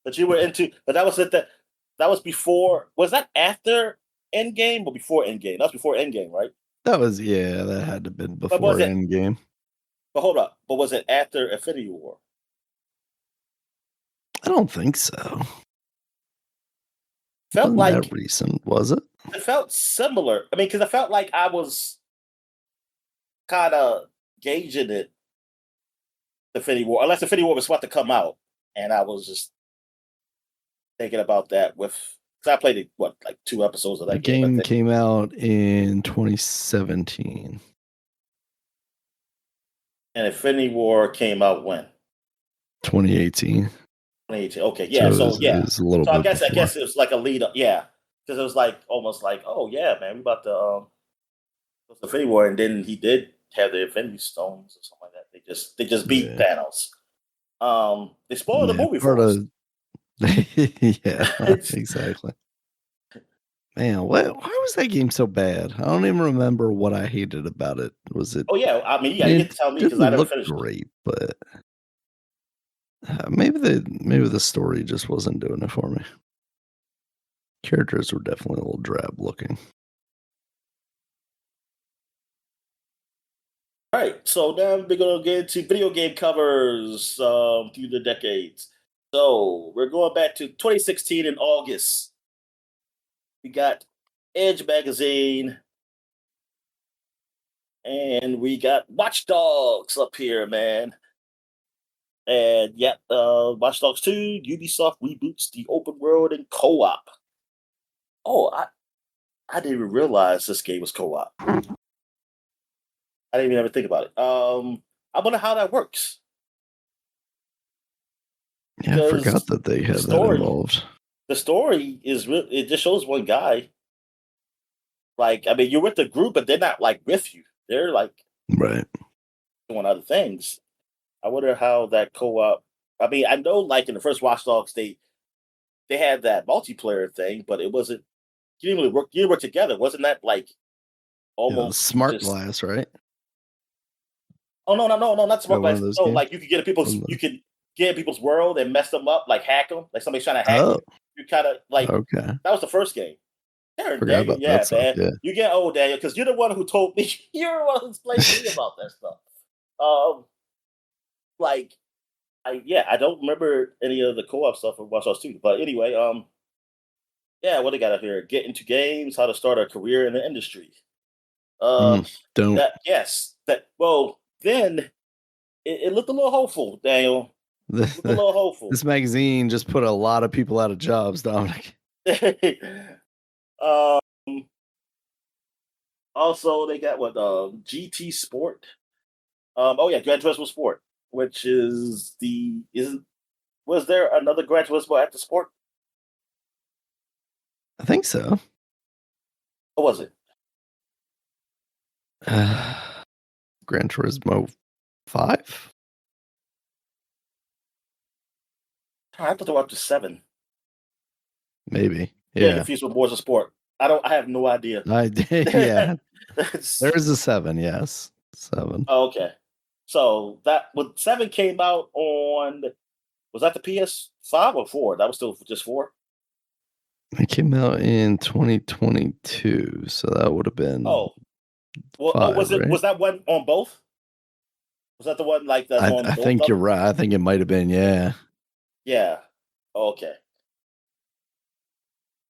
But you were into. But that was that was before. Was that after Endgame or before Endgame? That was before Endgame, right? That was that had to have been But was before it? Endgame. But hold up. But was it after Infinity War? I don't think so. Felt Wasn't that like recent, was it? it felt similar. Because I felt like I was kind of gauging it. Infinity War, unless Infinity War was about to come out, and I was just thinking about that because I played it like 2 episodes of The that game. game came out in 2017. And Infinity War came out when? 2018. 2018. Okay, yeah. So So it yeah. was a little So I bit guess before. it was like a lead up. Yeah, because it was like almost like, oh yeah, man, we about to Infinity War, and then he did have the Infinity Stones or something like that. They just beat Yeah. Thanos. They spoiled the movie Part for us. of yeah, exactly. Man, why was that game so bad? I don't even remember what I hated about it. Was it? Oh yeah, I you mean, get to tell me it because I didn't never look finished it. great, but maybe the story just wasn't doing it for me. Characters were definitely a little drab looking. All right, so now we're gonna get into video game covers through the decades. So we're going back to 2016 in August. We got Edge magazine, and we got Watch Dogs up here, man. And yet, Watch Dogs 2, Ubisoft reboots the open world and co-op. Oh, I didn't even realize this game was co-op. I didn't even ever think about it. I wonder how that works. Yeah, I forgot that they had that involved. The story is it just shows one guy. Like, I mean, you're with the group, but they're not like with you. They're like right doing other things. I wonder how that co-op. I mean, I know like in the first Watch Dogs, they had that multiplayer thing, but it wasn't. You didn't really work. You didn't work together. Wasn't that like almost smart glass, right? Oh no, not smart glass. No, games? like you could get in people's world and mess them up, like hack them, like somebody's trying to hack you. You kind of like that was the first game. Forgot about that man. stuff, yeah. You get old, Daniel, because you're the one who told me. You're the one who explained to me about that stuff. I don't remember any of the co-op stuff from Watch Dogs 2. But anyway, what they got up here? Get into games, how to start a career in the industry. Don't. Then it looked a little hopeful, Daniel. A little hopeful. This magazine just put a lot of people out of jobs, Dominic. Also, they got GT Sport. Gran Turismo Sport, which is was there another Gran Turismo at the sport? I think so. What was it? Gran Turismo 5? I thought they were up to 7. Maybe. Yeah. Confused with Wars of Sport. I have no idea. Yeah. There is a 7, yes. 7. Oh, okay. So that 7 came out on, was that the PS5 or 4? That was still just 4? It came out in 2022, so that would have been 5, was that one on both? Was that the one like that's on both? I think you're right. I think it might have been, yeah. Yeah. Okay.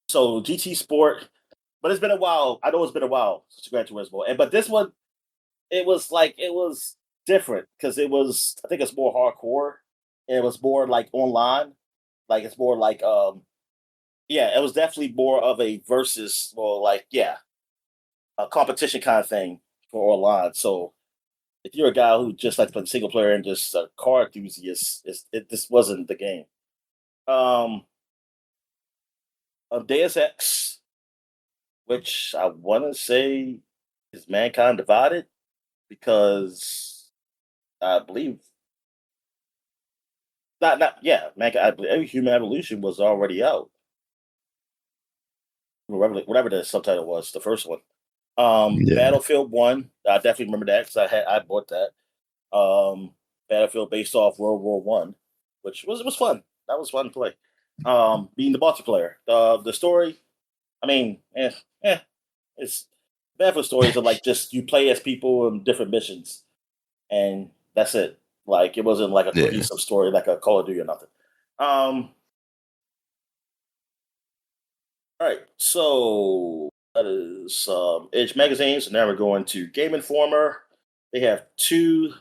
So GT Sport, but it's been a while. I know it's been a while since Gran Turismo, but this one, it was different because I think it's more hardcore, and it was more like online, like it's more like it was definitely more of a versus, or like a competition kind of thing for online. So if you're a guy who just likes to play single player and just a car enthusiast, this wasn't the game. Deus Ex, which I want to say is Mankind Divided, because I believe Mankind. I believe Human Evolution was already out. Whatever the subtitle was, the first one. Battlefield 1, I definitely remember that because I bought that. Battlefield based off World War One, which was fun. That was fun to play. Being the multiplayer, the story. I mean, it's Battlefield stories are like just you play as people in different missions, and that's it. Like it wasn't like a cohesive story like a Call of Duty or nothing. All right, so that is Edge magazine. So now we're going to Game Informer. They have 2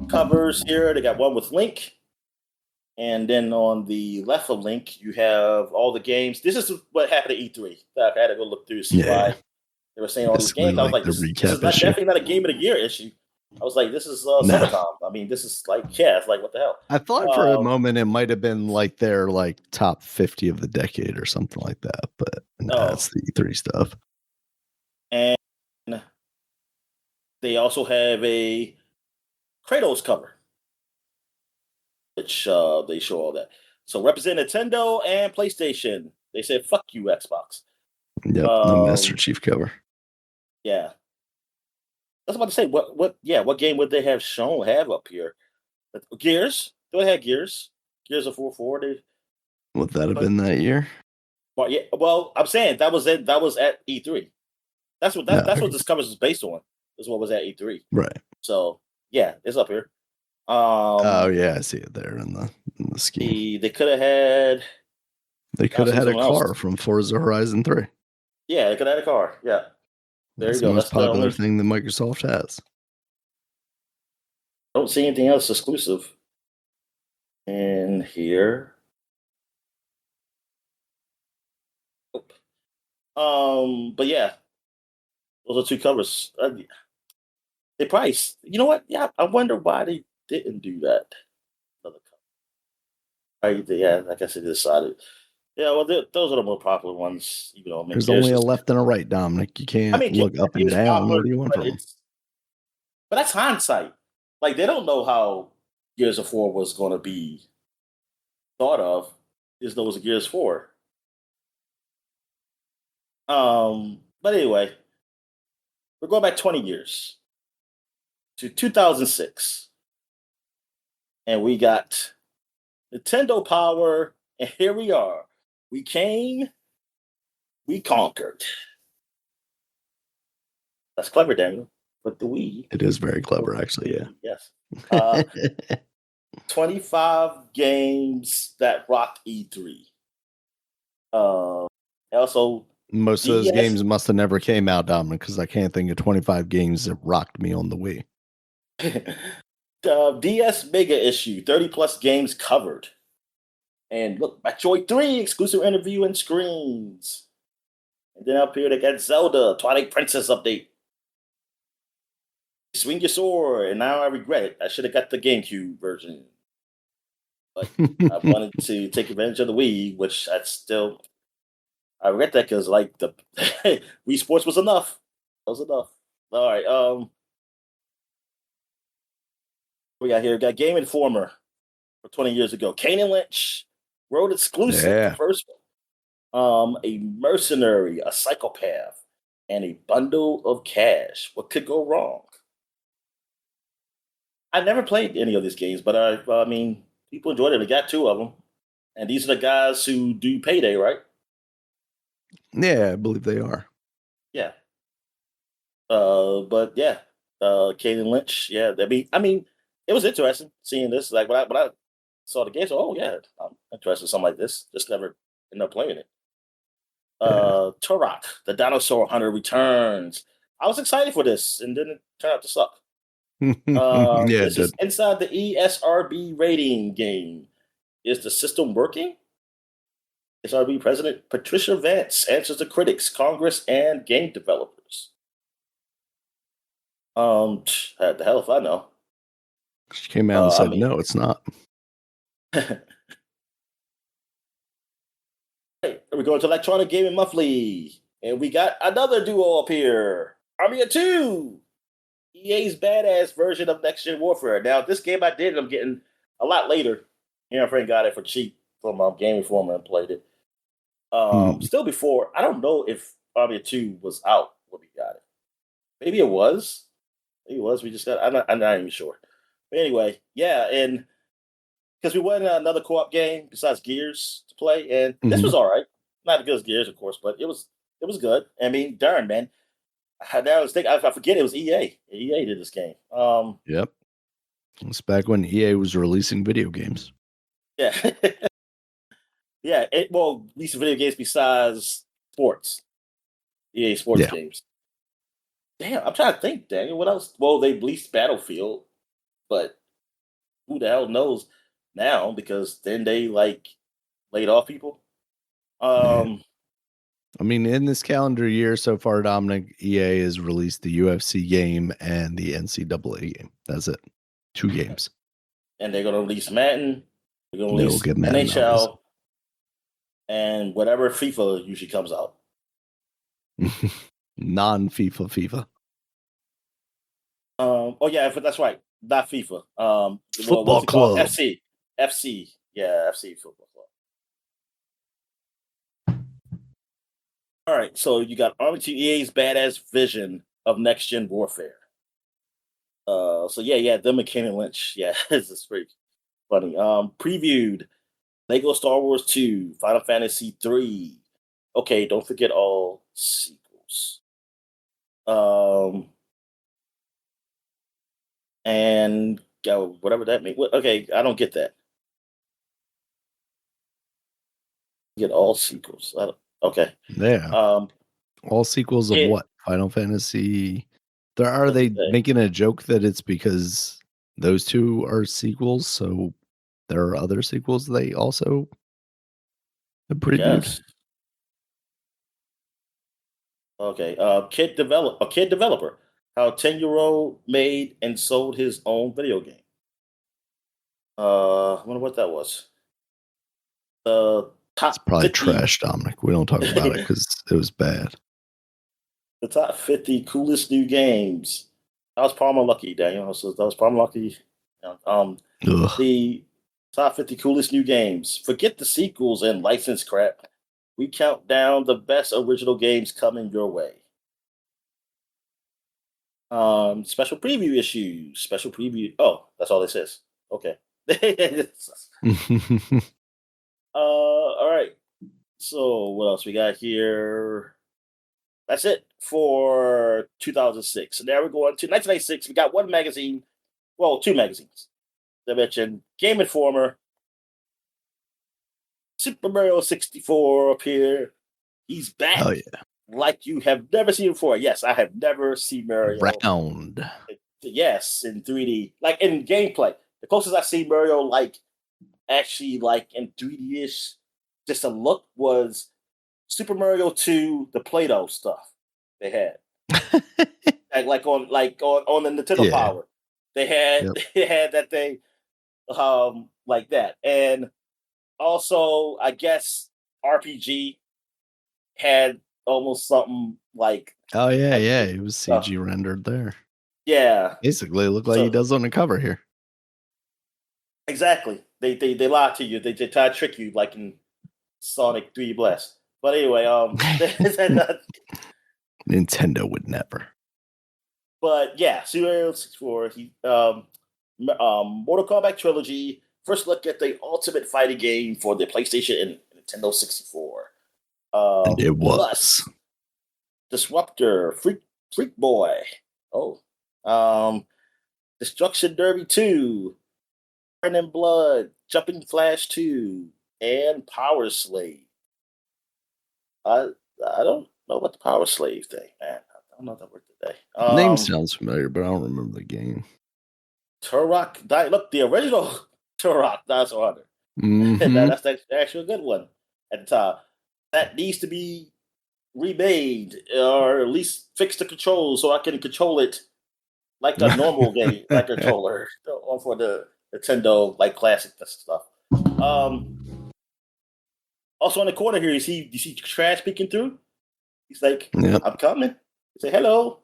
covers here. They got one with Link, and then on the left of Link, you have all the games. This is what happened at E3. I had to go look through to see why they were saying all these games. I was like, this is definitely not a Game of the Year issue. I was like, this is summertime. I mean, this is like, it's like, what the hell? I thought for a moment it might have been like their like top 50 of the decade or something like that, but that's the E3 stuff. And they also have a Kratos cover, which they show all that. So represent Nintendo and PlayStation. They said, fuck you, Xbox. Yep, the Master Chief cover. Yeah. I was about to say, what game would they have up here? Gears? Do they have Gears? Gears of 4 Would that have been that year? Well, yeah. Well, I'm saying that was it. That was at E3. That's what this cover is based on. Is what was at E3. Right. So it's up here. I see it there in the scheme. They could have had. They could have had a car from Forza Horizon 3. Yeah, they could have had a car. Yeah. There you go. The most popular thing that Microsoft has. I don't see anything else exclusive. And here. But yeah, those are two covers. They probably, you know what? Yeah, I wonder why they didn't do that. Another cover. Yeah, I guess they decided. Yeah, well, those are the more popular ones. Even though, I mean, There's Gears only a is. left and a right, Dominic. You I can't mean, look up and Gears is down. popular, What do you want but from them? that's hindsight. Like they don't know how Gears of 4 was going to be thought of. Just know it was a Gears 4. But anyway, we're going back 20 years to 2006, and we got Nintendo Power, and here we are. We came, we conquered. That's clever, Daniel. But the Wii. It is very clever, actually. Yeah. Yes. 25 games that rocked E3. Also, Most of those DS, games must have never came out, Dominic, because I can't think of 25 games that rocked me on the Wii. DS Mega Issue, 30 plus games covered. And look, Metroid 3 exclusive interview and screens. And then up here they got Zelda, Twilight Princess update. Swing your sword, and now I regret it. I should have got the GameCube version. But I wanted to take advantage of the Wii, which I regret that because like the Wii Sports was enough. That was enough. All right. We got here. We got Game Informer for 20 years ago. Kane and Lynch, world exclusive. Yeah. The first one. A mercenary, a psychopath, and a bundle of cash. What could go wrong? I never played any of these games, but I mean, people enjoyed it. We got two of them, and these are the guys who do Payday, right? Yeah, I believe they are. Yeah. But yeah, Kane and Lynch. Yeah, I mean, it was interesting seeing this. Like when I saw the game, so oh yeah, I'm interested in something like this. Just never ended up playing it. Turok, the Dinosaur Hunter returns. I was excited for this, and then it turned out to suck. Yeah, This is inside the ESRB rating game. Is the system working? ESRB President Patricia Vance answers to critics, Congress, and game developers. The hell if I know. She came out and said, no, it's not. We're going to Electronic Gaming Monthly, and we got another duo up here. Army of Two, EA's badass version of Next Gen Warfare. Now, this game I did, I'm getting a lot later. My friend got it for cheap from Game Informer and played it. Still before, I don't know if Army of Two was out when we got it. Maybe it was. Maybe it was. We just got. I'm not even sure. But anyway, yeah, and because we wanted another co-op game besides Gears to play, and this was all right. Not as good as Gears, of course, but it was good. I mean, darn man, I forget it was EA. EA did this game. Yep, it's back when EA was releasing video games. Yeah, yeah. Well, at least video games besides sports. EA sports games. Damn, I'm trying to think, Daniel. What else? Well, they released Battlefield, but who the hell knows now? Because then they like laid off people. I mean, in this calendar year so far, Dominic, EA has released the UFC game and the NCAA game. That's it. 2 games. And they're going to release Madden. They're going to release NHL. And whatever FIFA usually comes out. Non-FIFA. Oh, yeah, that's right. Not FIFA. Football Club. FC. Yeah, FC Football Club. All right, so you got Army 2 EA's badass vision of next gen warfare. So yeah, them and Kane and Lynch. Yeah, this is pretty funny. Previewed Lego Star Wars 2, Final Fantasy 3. Okay, don't forget all sequels. And whatever that means. Okay, I don't get that. Get all sequels. Okay. Yeah. All sequels of what? Final Fantasy. Are they making a joke that it's because those two are sequels? So there are other sequels they also have previewed. Yes. Okay. Kid developer. How 10-year-old made and sold his own video game. I wonder what that was. The It's top probably 50. trash, Dominic. We don't talk about it because it was bad. The top 50 coolest new games. That was Palmer Lucky, Daniel. So that was Palmer Lucky. Ugh. The top 50 coolest new games. Forget the sequels and license crap. We count down the best original games coming your way. Special preview issues. Special preview. Oh, that's all it says. Okay. All right. So what else we got here? That's it for 2006. So now we're going to 1996. We got one magazine, well, two magazines. I mentioned Game Informer, Super Mario 64 up here. He's back. Oh yeah, like you have never seen before. Yes, I have never seen Mario. round. Yes, in 3D, like in gameplay. The closest I see Mario, like actually, like in 3D-ish, just a look was Super Mario 2, the Play-Doh stuff they had. like on the Nintendo Power. They had they had that thing like that. And also I guess RPG had almost something like oh yeah, it was CG rendered there. Yeah. Basically it looked like he does on the cover here. Exactly. They lie to you. They try to trick you like in Sonic 3 Blast. But anyway, Nintendo would never. But yeah, Super Mario 64, Mortal Kombat Trilogy, first look at the ultimate fighting game for the PlayStation and Nintendo 64. And it was. Plus, Disruptor, Freak Boy. Destruction Derby 2, Burning Blood, Jumping Flash 2, and Power Slave. I don't know about the Power Slave thing, man. I don't know if that worked today. Name sounds familiar, but I don't remember the game. Turok, look, the original Turok Dinosaur Hunter. Mm-hmm. That's the actual good one at the time. That needs to be remade or at least fix the controls so I can control it like a normal game, like a controller for the Nintendo like classic stuff. Also in the corner here, you see Crash peeking through. He's like, I'm coming. He say, hello,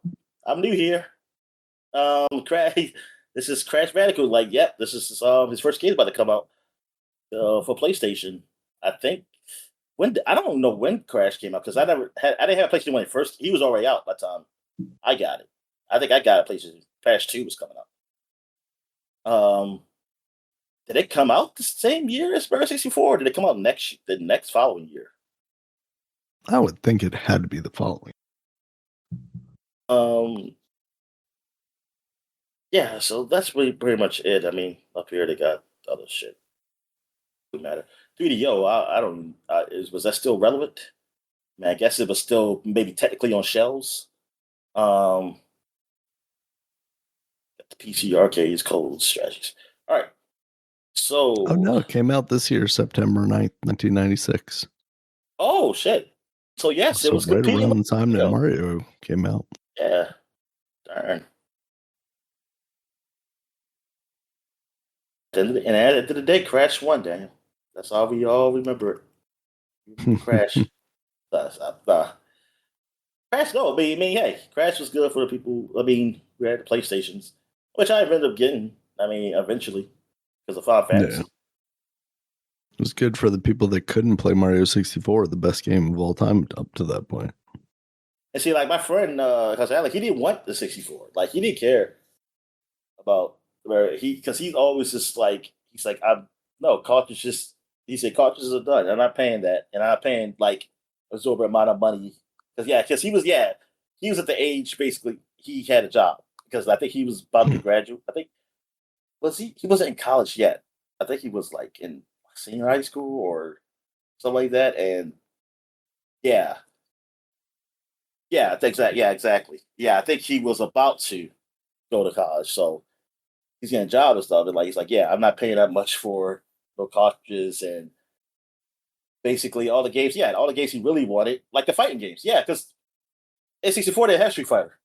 I'm new here. Crash. This is Crash Bandicoot. Like, yep, this is his first game about to come out for PlayStation. I think I don't know when Crash came out because I didn't have a PlayStation when it first. He was already out by the time I got it. I think I got a PlayStation. Crash 2 was coming out. Did it come out the same year as Mario 64? Or did it come out the next following year? I would think it had to be the following. Yeah, so that's pretty much it. I mean, up here they got other shit. Doesn't matter. 3DO, I don't. Was that still relevant? I mean, I guess it was still maybe technically on shelves. The PC arcades, codes, strategies. All right. So. Oh no, it came out this year, September 9th, 1996. Oh shit! So yes, it was right competing around the time that Mario came out. Yeah. Darn. And at the end of the day, Crash won, Daniel. That's all we all remember. Crash. Crash, no. I mean, hey, Crash was good for the people. I mean, we had the PlayStations, which I ended up getting. I mean, eventually, because of Final Fantasy. Yeah. It was good for the people that couldn't play Mario 64, the best game of all time up to that point. And see, like my friend, he didn't want the 64. Like he didn't care about where because he's always just like cartridges. He said cartridges are done. I'm not paying that, and I'm paying like a exorbitant amount of money because he was at the age basically he had a job because I think he was about to graduate. I think he wasn't in college yet. I think he was like in senior high school or something like that, and yeah, I think that. Yeah, exactly. Yeah, I think he was about to go to college, so he's getting a job and stuff. And like he's like, yeah, I'm not paying that much for no cartridges, and basically all the games. Yeah, all the games he really wanted, like the fighting games. Yeah, because N64 didn't have Street Fighter,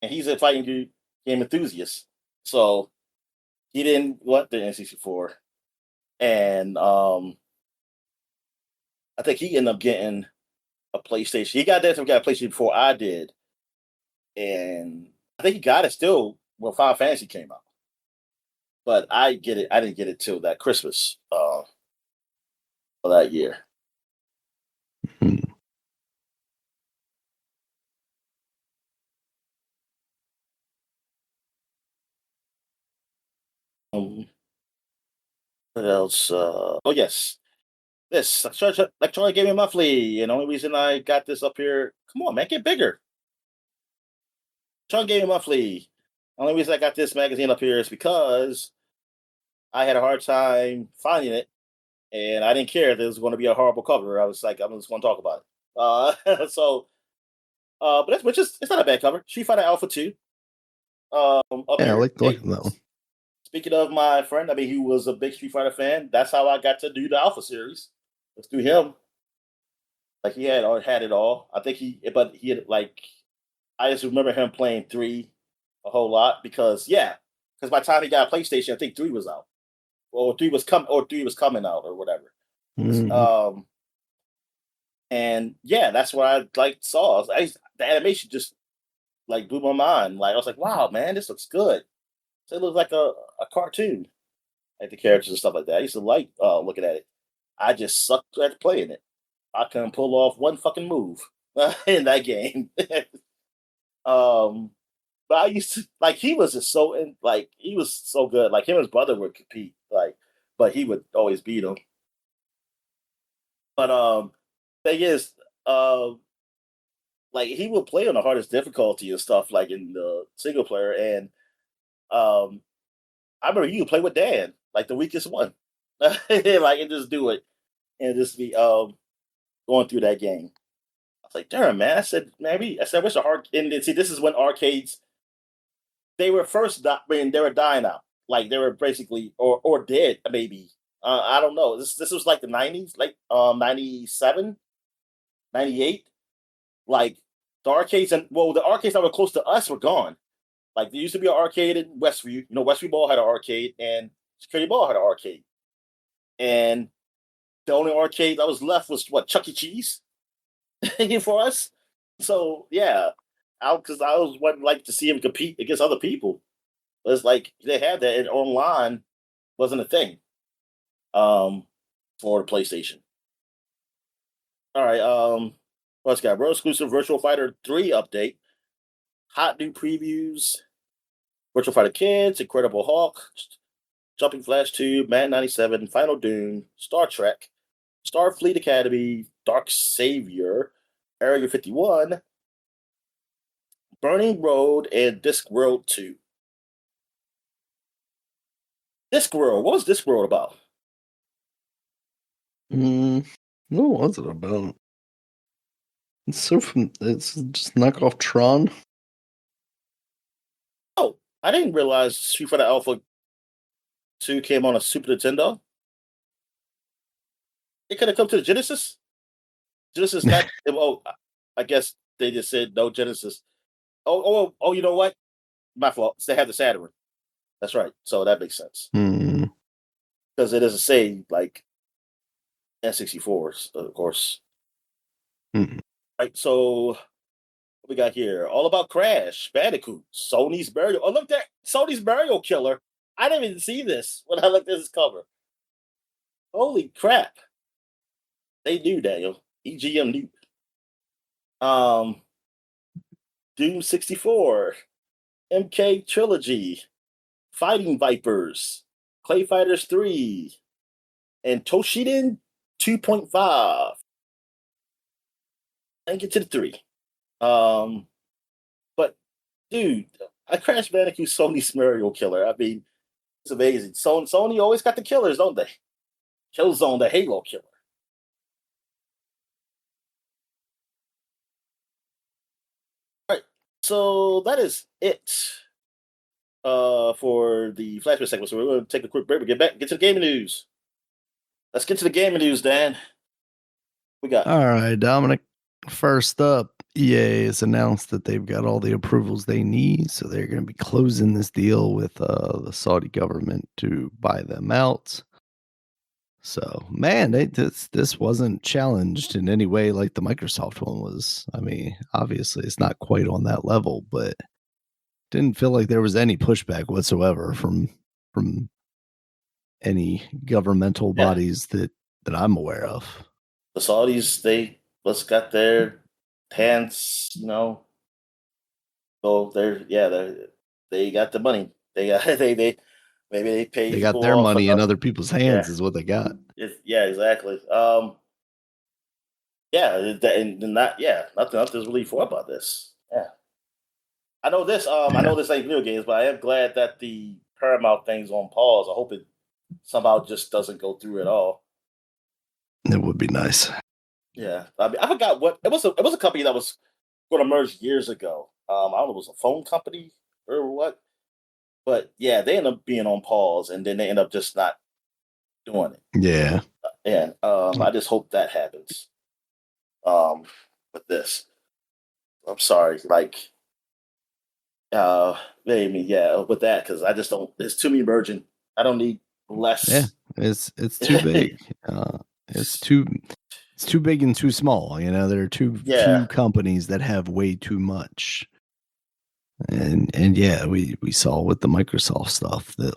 and he's a fighting game enthusiast, so he didn't want the N64, and I think he ended up getting a PlayStation. He got that. Got a PlayStation before I did, and I think he got it still when Final Fantasy came out. But I get it. I didn't get it till that Christmas of that year. Hmm. What else? Oh yes, this Electronic Gaming Monthly. And the only reason I got this up here, come on, man, get bigger. Electronic Gaming Monthly. The only reason I got this magazine up here is because I had a hard time finding it, and I didn't care if it was going to be a horrible cover. I was like, I'm just going to talk about it. But that's which is it's not a bad cover. Street Fighter Alpha 2. Up Yeah, I here. like Hey, that one. speaking of my friend, I mean, he was a big Street Fighter fan. That's how I got to do the Alpha series. Let's do him. Like he had it all. I think but he had like I just remember him playing three a whole lot because by the time he got a PlayStation, I think three was out, or three was coming out, or whatever. Mhm. Um, and yeah, that's what I like saw. The animation just like blew my mind. Like I was like, wow, man, this looks good. So it looks like a cartoon, like the characters and stuff like that. I used to like looking at it. I just sucked at playing it. I couldn't pull off one fucking move in that game. um, but I used to like he was just so in like he was so good. Like him and his brother would compete. Like, but he would always beat him. But thing is, uh, like he would play on the hardest difficulty and stuff, like in the single player. And um, I remember he would play with Dan, like the weakest one, like and just do it and just be going through that game. I was like, damn, man. I said, I wish a hard. And see, this is when arcades they were they were dying out. Like they were basically or dead maybe. I don't know. This was like the 90s, like 97, 98. Like the arcades that were close to us were gone. Like there used to be an arcade in Westview. You know, Westview Mall had an arcade and Security Mall had an arcade. And the only arcade that was left was what, Chuck E. Cheese for us. So yeah, because I was wanting like to see him compete against other people. But it's like they had that and online wasn't a thing for the PlayStation. All right, what's got World Exclusive Virtual Fighter 3 update, hot new previews, Virtual Fighter Kids, Incredible Hulk, Jumping Flash 2, Madden 97, Final Doom, Star Trek, Starfleet Academy, Dark Savior, Area 51, Burning Road, and Discworld 2. Discworld, what was Discworld about? What was it about? It's just knockoff Tron. Oh, I didn't realize Street Fighter Alpha 2 came on a Super Nintendo. It could have come to the Genesis. Genesis not. Oh, I guess they just said no Genesis. Oh! You know what? My fault. They have the Saturn. That's right. So that makes sense Hmm. because it doesn't say like N64s, of course. Hmm. Right. So what we got here? All about Crash Bandicoot, Sony's burial. Oh, look there, Sony's burial killer. I didn't even see this when I looked at this cover. Holy crap! They knew, Daniel. EGM knew. Um, Doom 64, MK Trilogy, Fighting Vipers, Clay Fighters 3, and Toshiden 2.5. And get to the 3. But dude, I Crash Bandicoot Sony's Mario Killer. I mean, it's amazing. Sony always got the killers, don't they? Killzone, the Halo killer. All right, so that is it for the flashback segment. So we're going to take a quick break. We get to the gaming news. Let's get to the gaming news, Dan. We got. All right, Dominic. First up, EA has announced that they've got all the approvals they need, so they're going to be closing this deal with the Saudi government to buy them out. So, man, this wasn't challenged in any way like the Microsoft one was. I mean, obviously, it's not quite on that level, but didn't feel like there was any pushback whatsoever from any governmental bodies that I'm aware of. The Saudis, they just got their hands, so they got the money. They got maybe they paid. They got their money in other people's hands, is what they got. Exactly. Nothing's really for about this. Yeah, I know this. I know this ain't video games, but I am glad that the Paramount thing's on pause. I hope it somehow just doesn't go through at all. It would be nice. Yeah, I mean, I forgot what it was. It was a company that was going to merge years ago. I don't know, it was a phone company or what, but yeah, they end up being on pause, and then they end up just not doing it. Yeah, I just hope that happens. With this, I'm sorry, with that, because I just don't. There's too many merging. I don't need less. Yeah, it's too big. It's too big and too small. There are too few companies that have way too much. And yeah, we saw with the Microsoft stuff that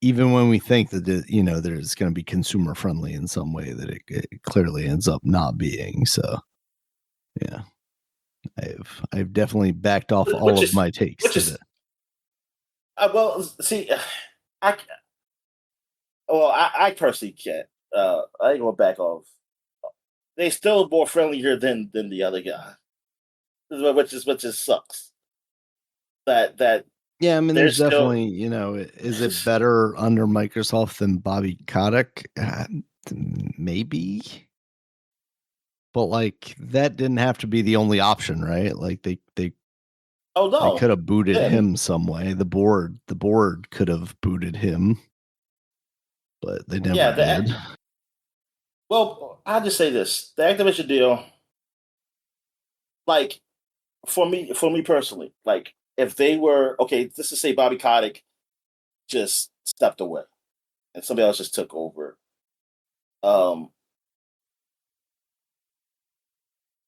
even when we think that there's going to be consumer friendly in some way, that it clearly ends up not being. So yeah, I've definitely backed off all of my takes to it. I personally can't. I ain't gonna back off. They still more friendlier than the other guy, which just sucks. That yeah, I mean, there's definitely is it better under Microsoft than Bobby Kotick? Maybe, but that didn't have to be the only option, right? They oh no, they could have booted him some way. The board could have booted him, but they never did. Well, I'll just say this: the Activision deal, for me personally, if they were okay, let's just say Bobby Kotick just stepped away and somebody else just took over. I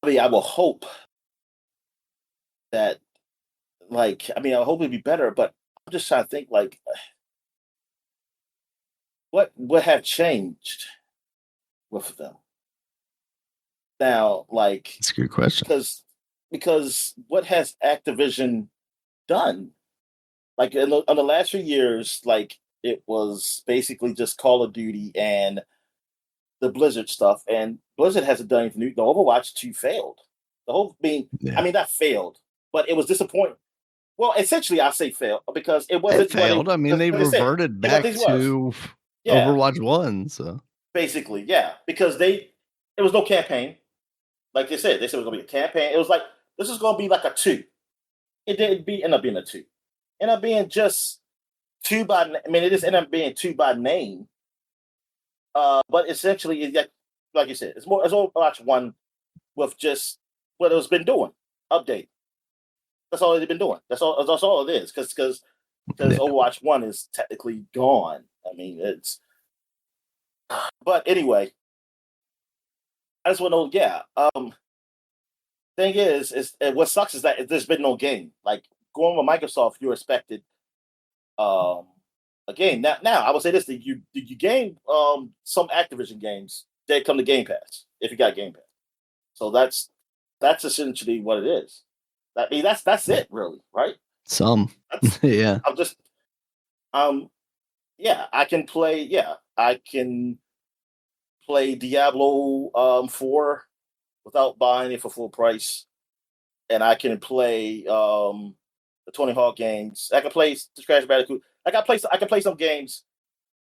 will hope that, I hope it'd be better, but I'm just trying to think, what would have changed with them now? That's a good question. Because what has Activision done? In the last few years, it was basically just Call of Duty and the Blizzard stuff, and Blizzard hasn't done anything new. The Overwatch 2 failed. The whole thing, not failed, but it was disappointing. Well, essentially, I say failed because it wasn't. It failed. They reverted back to Overwatch 1. So basically, because there was no campaign. Like they said it was going to be a campaign. It was this is going to be like a 2. It didn't end up being a 2. End up being just 2 by. It just ended up being 2 by name. But essentially, like you said, it's Overwatch 1 with just what it's been doing. Update. That's all they've been doing. That's all it is. Because Overwatch 1 is technically gone. It's. But anyway, I just want to know. Thing is what sucks is that there's been no game. Going with Microsoft, you're expected a game. Now I will say this: you game some Activision games, they come to Game Pass if you got Game Pass. So that's essentially what it is. That's it, really, right? Yeah. I'm just I can play. Yeah, I can play Diablo 4 without buying it for full price, and I can play the Tony Hawk games. I can play the Crash Bandicoot. I can play some games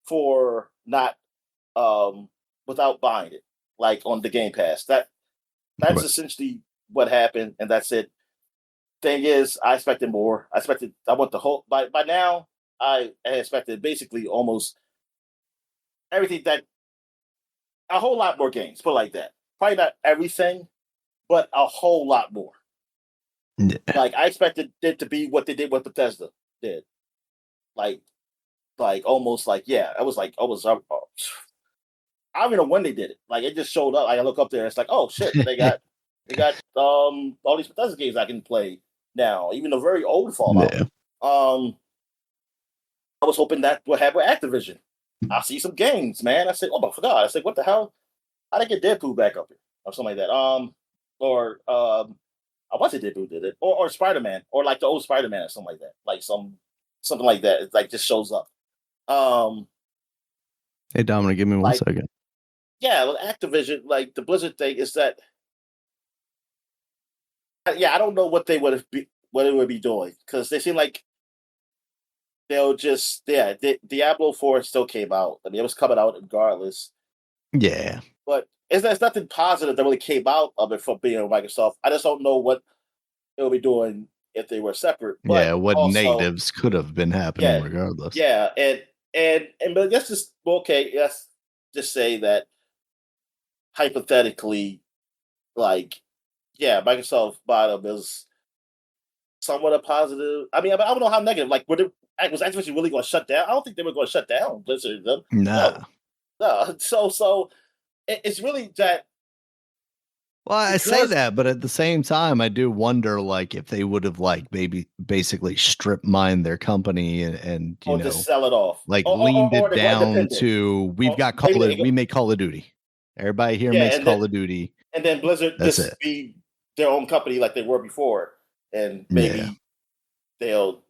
for not without buying it, on the Game Pass. That's essentially what happened, and that's it. thing is, I expected more. I want the whole by now. I expected basically almost everything that a whole lot more games. Put it like that. Probably not everything, but a whole lot more. Yeah. Like I expected it to be what they did, what Bethesda did. Like, almost like yeah. I was like, I don't even know when they did it. Like it just showed up. I look up there. It's like, oh shit, they got all these Bethesda games I can play now, even the very old Fallout. Yeah. I was hoping that would happen with Activision. I see some games, man. I said, oh my god. I said, what the hell? How did I get Deadpool back up here? Or something like that. Or I want to say Deadpool did it. Or Spider-Man. Or like the old Spider-Man or something like that. Like something like that. It like just shows up. Hey Dominic, give me one second. Yeah, with Activision, like the Blizzard thing is that yeah, I don't know what they would be doing. Because they seem like they'll just Diablo 4 still came out. I mean, it was coming out regardless. Yeah. But there's nothing positive that really came out of it for being Microsoft. I just don't know what they'll be doing if they were separate. But yeah, what also, negatives could have been happening regardless. Yeah, but let's just let's just say that hypothetically, like, yeah, Microsoft bottom is somewhat a positive. I mean, I don't know how negative. Like, was Activision really going to shut down? I don't think they were going to shut down Blizzard. Nah. No. So it's really that. Well, I say that, but at the same time, I do wonder, like, if they would have, like, maybe basically strip mined their company and you know, just sell it off, like leaned it down to we make Call of Duty. Everybody here makes Call of Duty, and then Blizzard just be their own company like they were before, and maybe they'll.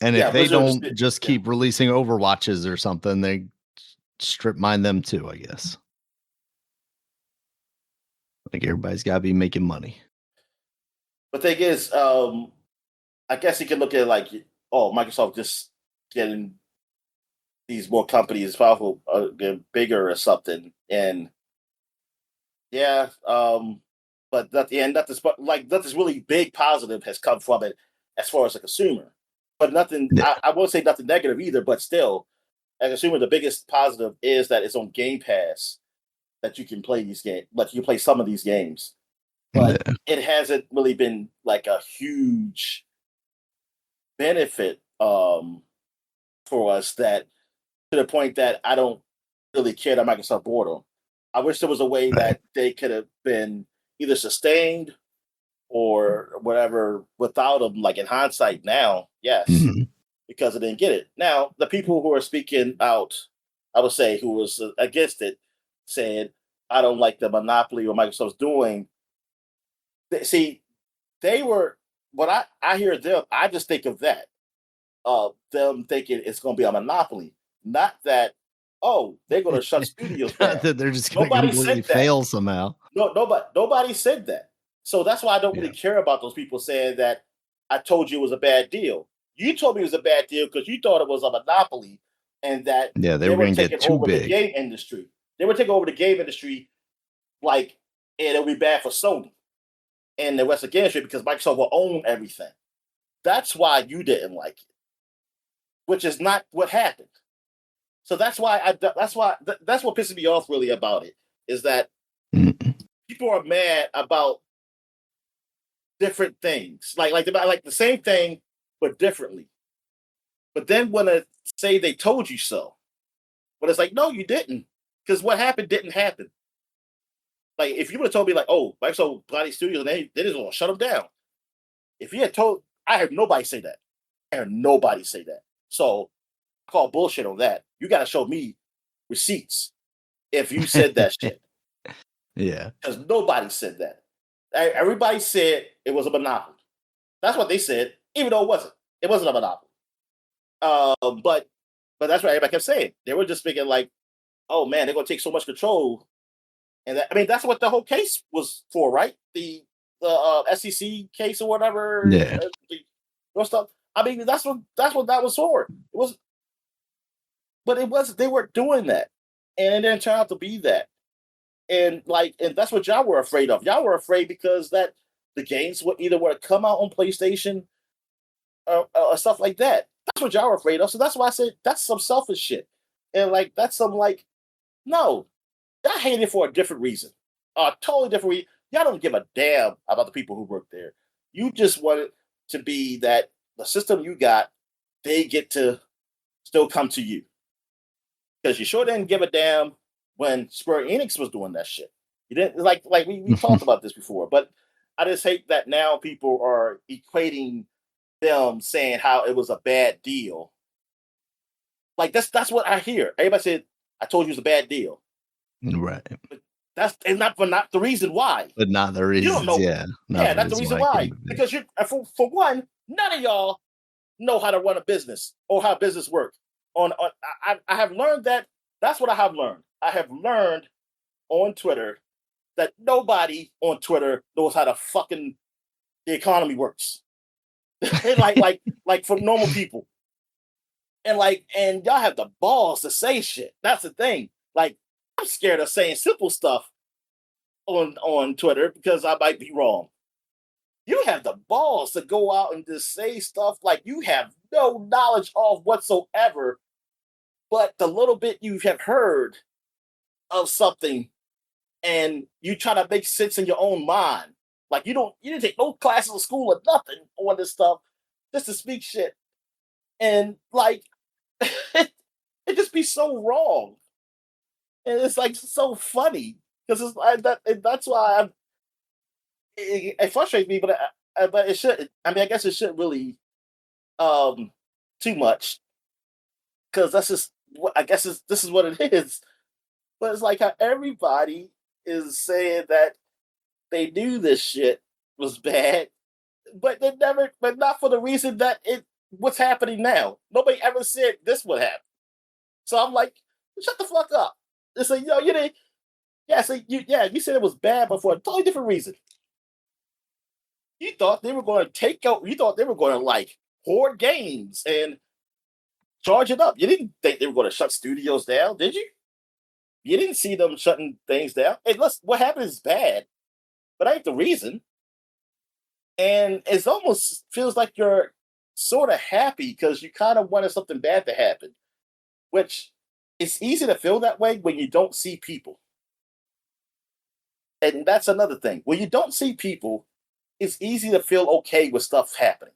And if they don't just keep releasing Overwatches or something, they strip mine them too, I guess. Like everybody's got to be making money. But the thing is, I guess you can look at it like, oh, Microsoft just getting these more companies powerful, bigger or something, and yeah, but at the end, nothing's really big positive has come from it as far as a consumer. But nothing, I won't say nothing negative either. But still, as a consumer, the biggest positive is that it's on Game Pass that you can play these games, like you can play some of these games. But it hasn't really been like a huge benefit for us that to the point that I don't really care that Microsoft bought them. I wish there was a way that they could have been either sustained or whatever without them. Like in hindsight now, yes, because I didn't get it. Now, the people who are speaking out, I would say, who was against it, saying, I don't like the monopoly what Microsoft's doing. See, they were, when I hear them, I just think of that. Them thinking it's going to be a monopoly. Not that, oh, they're going to shut studios down. That they're just going to completely fail somehow. No, nobody said that. So that's why I don't really care about those people saying that I told you it was a bad deal. You told me it was a bad deal because you thought it was a monopoly and that they were going to get too big. The game industry. They were taking over the game industry, like, and it'll be bad for Sony and the rest of the game industry because Microsoft will own everything. That's why you didn't like it, which is not what happened. So that's what pisses me off really about it is that people are mad about different things, like the same thing but differently. But then when they say they told you so, but it's like no, you didn't, because what happened didn't happen. Like if you would have told me like, oh, Microsoft Bloody Studios, they just want to shut them down. If you had told, I heard nobody say that. So I call bullshit on that. You got to show me receipts if you said that shit. Yeah. Because nobody said that. Everybody said it was a monopoly. That's what they said, even though it wasn't. It wasn't a monopoly. But that's what everybody kept saying. They were just thinking like, oh man, they're going to take so much control. And that's what the whole case was for, right? The SEC case or whatever. Yeah. Stuff. I mean, that's what that was for. But it wasn't. They weren't doing that, and it didn't turn out to be that. And that's what y'all were afraid of. Y'all were afraid because that the games would either come out on PlayStation or stuff like that. That's what y'all are afraid of. So that's why I said that's some selfish shit. And like that's some like no, y'all hate it for a different reason. A totally different reason. Y'all don't give a damn about the people who work there. You just want it to be that the system you got, they get to still come to you. Because you sure didn't give a damn when Square Enix was doing that shit. You didn't like we talked about this before, but I just hate that now people are equating them saying how it was a bad deal. Like that's what I hear. Everybody said, I told you it was a bad deal. Right. But that's and not the reason why. But not the You don't reasons, know. yeah. Yeah, that's the reason why. Because you for one, none of y'all know how to run a business or how business work. I have learned that that's what I have learned. I have learned on Twitter that nobody on Twitter knows how the economy works. like for normal people. And y'all have the balls to say shit. That's the thing. Like, I'm scared of saying simple stuff on Twitter because I might be wrong. You have the balls to go out and just say stuff like you have no knowledge of whatsoever, but the little bit you have heard of something and you try to make sense in your own mind. Like you didn't take no classes of school or nothing on this stuff just to speak shit. And like it just be so wrong. And it's like so funny because it's like that's why it frustrates me, but it should. I mean, I guess it shouldn't really too much because that's just what I guess this is what it is. But it's like how everybody is saying that they knew this shit was bad, but not for the reason that what's happening now. Nobody ever said this would happen. So I'm like, shut the fuck up. It's like, yo, you didn't. Yeah, so you said it was bad, but for a totally different reason. You thought they were going to take out. You thought they were going to like hoard games and charge it up. You didn't think they were going to shut studios down, did you? You didn't see them shutting things down. Hey, what happened is bad, but that ain't the reason. And it almost feels like you're sort of happy because you kind of wanted something bad to happen, which it's easy to feel that way when you don't see people. And that's another thing. When you don't see people, it's easy to feel okay with stuff happening.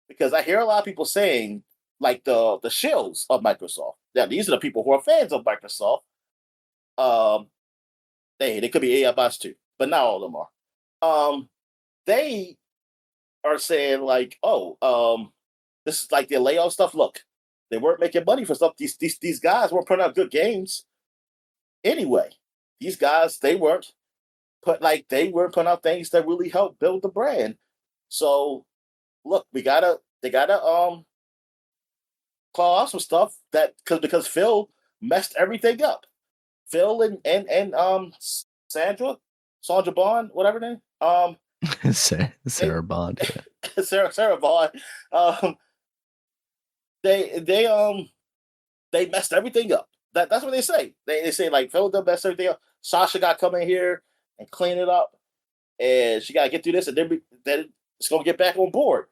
Because I hear a lot of people saying, like the shills of Microsoft. Now, these are the people who are fans of Microsoft. They could be AI bots too, but not all of them are. They are saying like, this is like the layoff stuff. Look, they weren't making money for stuff. These guys weren't putting out good games anyway. These guys they weren't putting out things that really helped build the brand. So look, they gotta claw off some stuff because Phil messed everything up. Phil and Sandra Bond, whatever her name. Sarah Bond. Yeah. Sarah Bond. They messed everything up. That's what they say. They say like Phil done messed everything up. Sasha got to come in here and clean it up, and she got to get through this, and then it's gonna get back on board.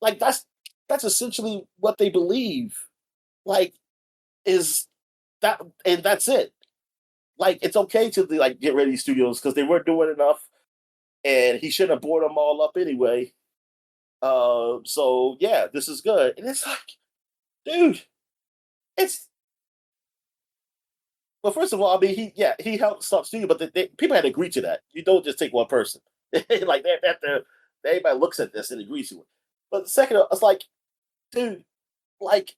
Like that's essentially what they believe. Like is that, and that's it. Like it's okay to like get rid of these studios because they weren't doing enough, and he shouldn't have brought them all up anyway. So yeah, this is good, and it's like, dude, well, first of all, I mean, he helped stop studio, but people had to agree to that. You don't just take one person. Like everybody looks at this and agrees to it. But second, it's like, dude, like,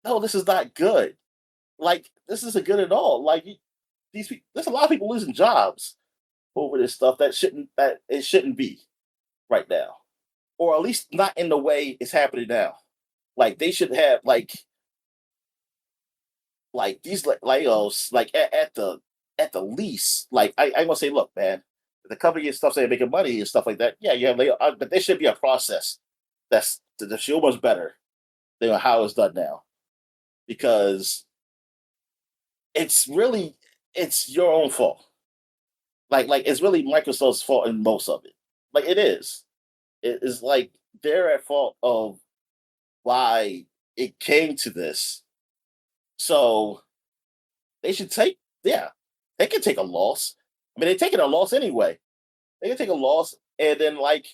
no, this is not good. Like, this isn't good at all. Like, there's a lot of people losing jobs over this stuff that it shouldn't be right now, or at least not in the way it's happening now. Like, they should have like these layoffs, like at the least. Like, I gonna say, look, man, the company and stuff saying making money and stuff like that. Yeah, you have layoffs, but there should be a process that's much better than how it's done now, because it's your own fault. Like it's really Microsoft's fault in most of it. Like it is. It is like they're at fault of why it came to this. So they should take, yeah, they can take a loss. I mean, they're taking a loss anyway. They can take a loss and then like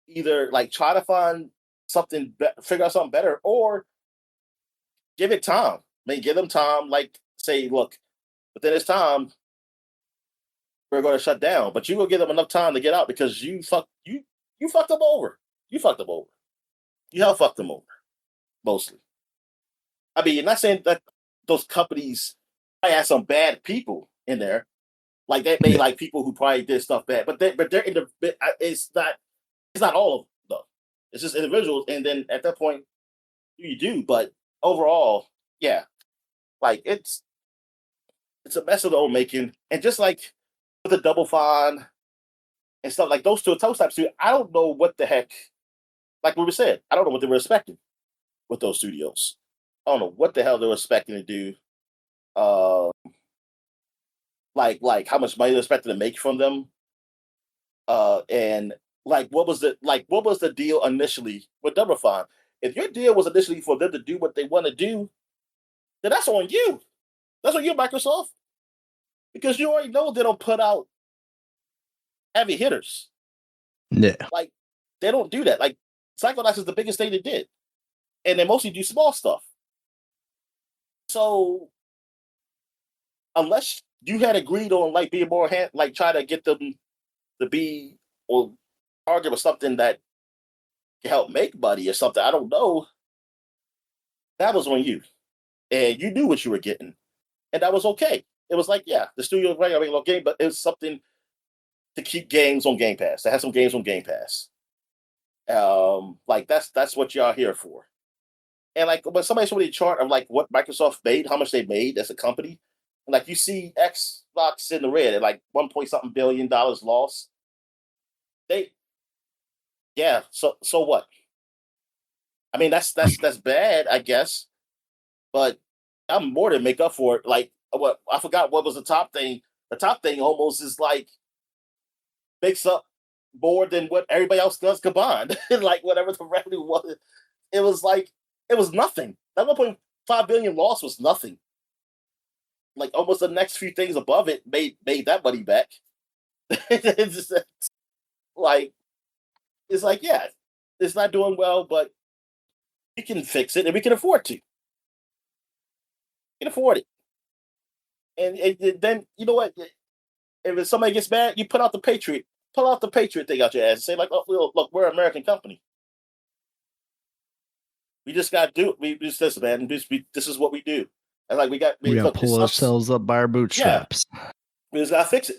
either like try to find something, figure out something better, or give it time. I mean, give them time. Like say, look, within this time, we're going to shut down. But you will give them enough time to get out because you fucked them over. You fucked them over. You have fucked them over mostly. I mean, you're not saying that those companies I had some bad people in there, like they made Yeah. like people who probably did stuff bad, but they're in the. It's not all of them though. It's just individuals, and then at that point, you do. But overall, yeah, like it's a mess of their own making, and just like with the Double Fine and stuff like those two types, I don't know what the heck. Like we said, I don't know what they were expecting with those studios. I don't know what the hell they were expecting to do. Uh, like how much money they're expecting to make from them. And like what was the deal initially with Double Fine? If your deal was initially for them to do what they want to do, then that's on you. That's on you, Microsoft, because you already know they don't put out heavy hitters. Yeah. Like they don't do that. Like Psychonauts is the biggest thing they did, and they mostly do small stuff. So unless you had agreed on like being more like try to get them to be or target with something that can help make money or something, I don't know. That was on you, and you knew what you were getting, and that was okay. It was like, yeah, the studio was running a regular game, but it was something to keep games on Game Pass. To have some games on Game Pass. Like that's what y'all here for. And like when somebody showed me a chart of like what Microsoft made, how much they made as a company, and like you see Xbox in the red at like 1 point something billion loss. They yeah, so what? I mean that's bad, I guess, but I'm more than make up for it. Like what I forgot what was the top thing. The top thing almost is like makes up more than what everybody else does combined. Like whatever the revenue was, it was like it was nothing. That 1.5 billion loss was nothing. Like almost the next few things above it made that money back. It's just like it's like yeah, it's not doing well, but we can fix it and we can afford to. We can afford it. And then you know what? If somebody gets mad, you pull out the Patriot thing out your ass and say like, oh, look, we're an American company. We just got to do it. We just this, man. This is what we do. And like we got to pull ourselves up by our bootstraps. Yeah, we just got to fix it.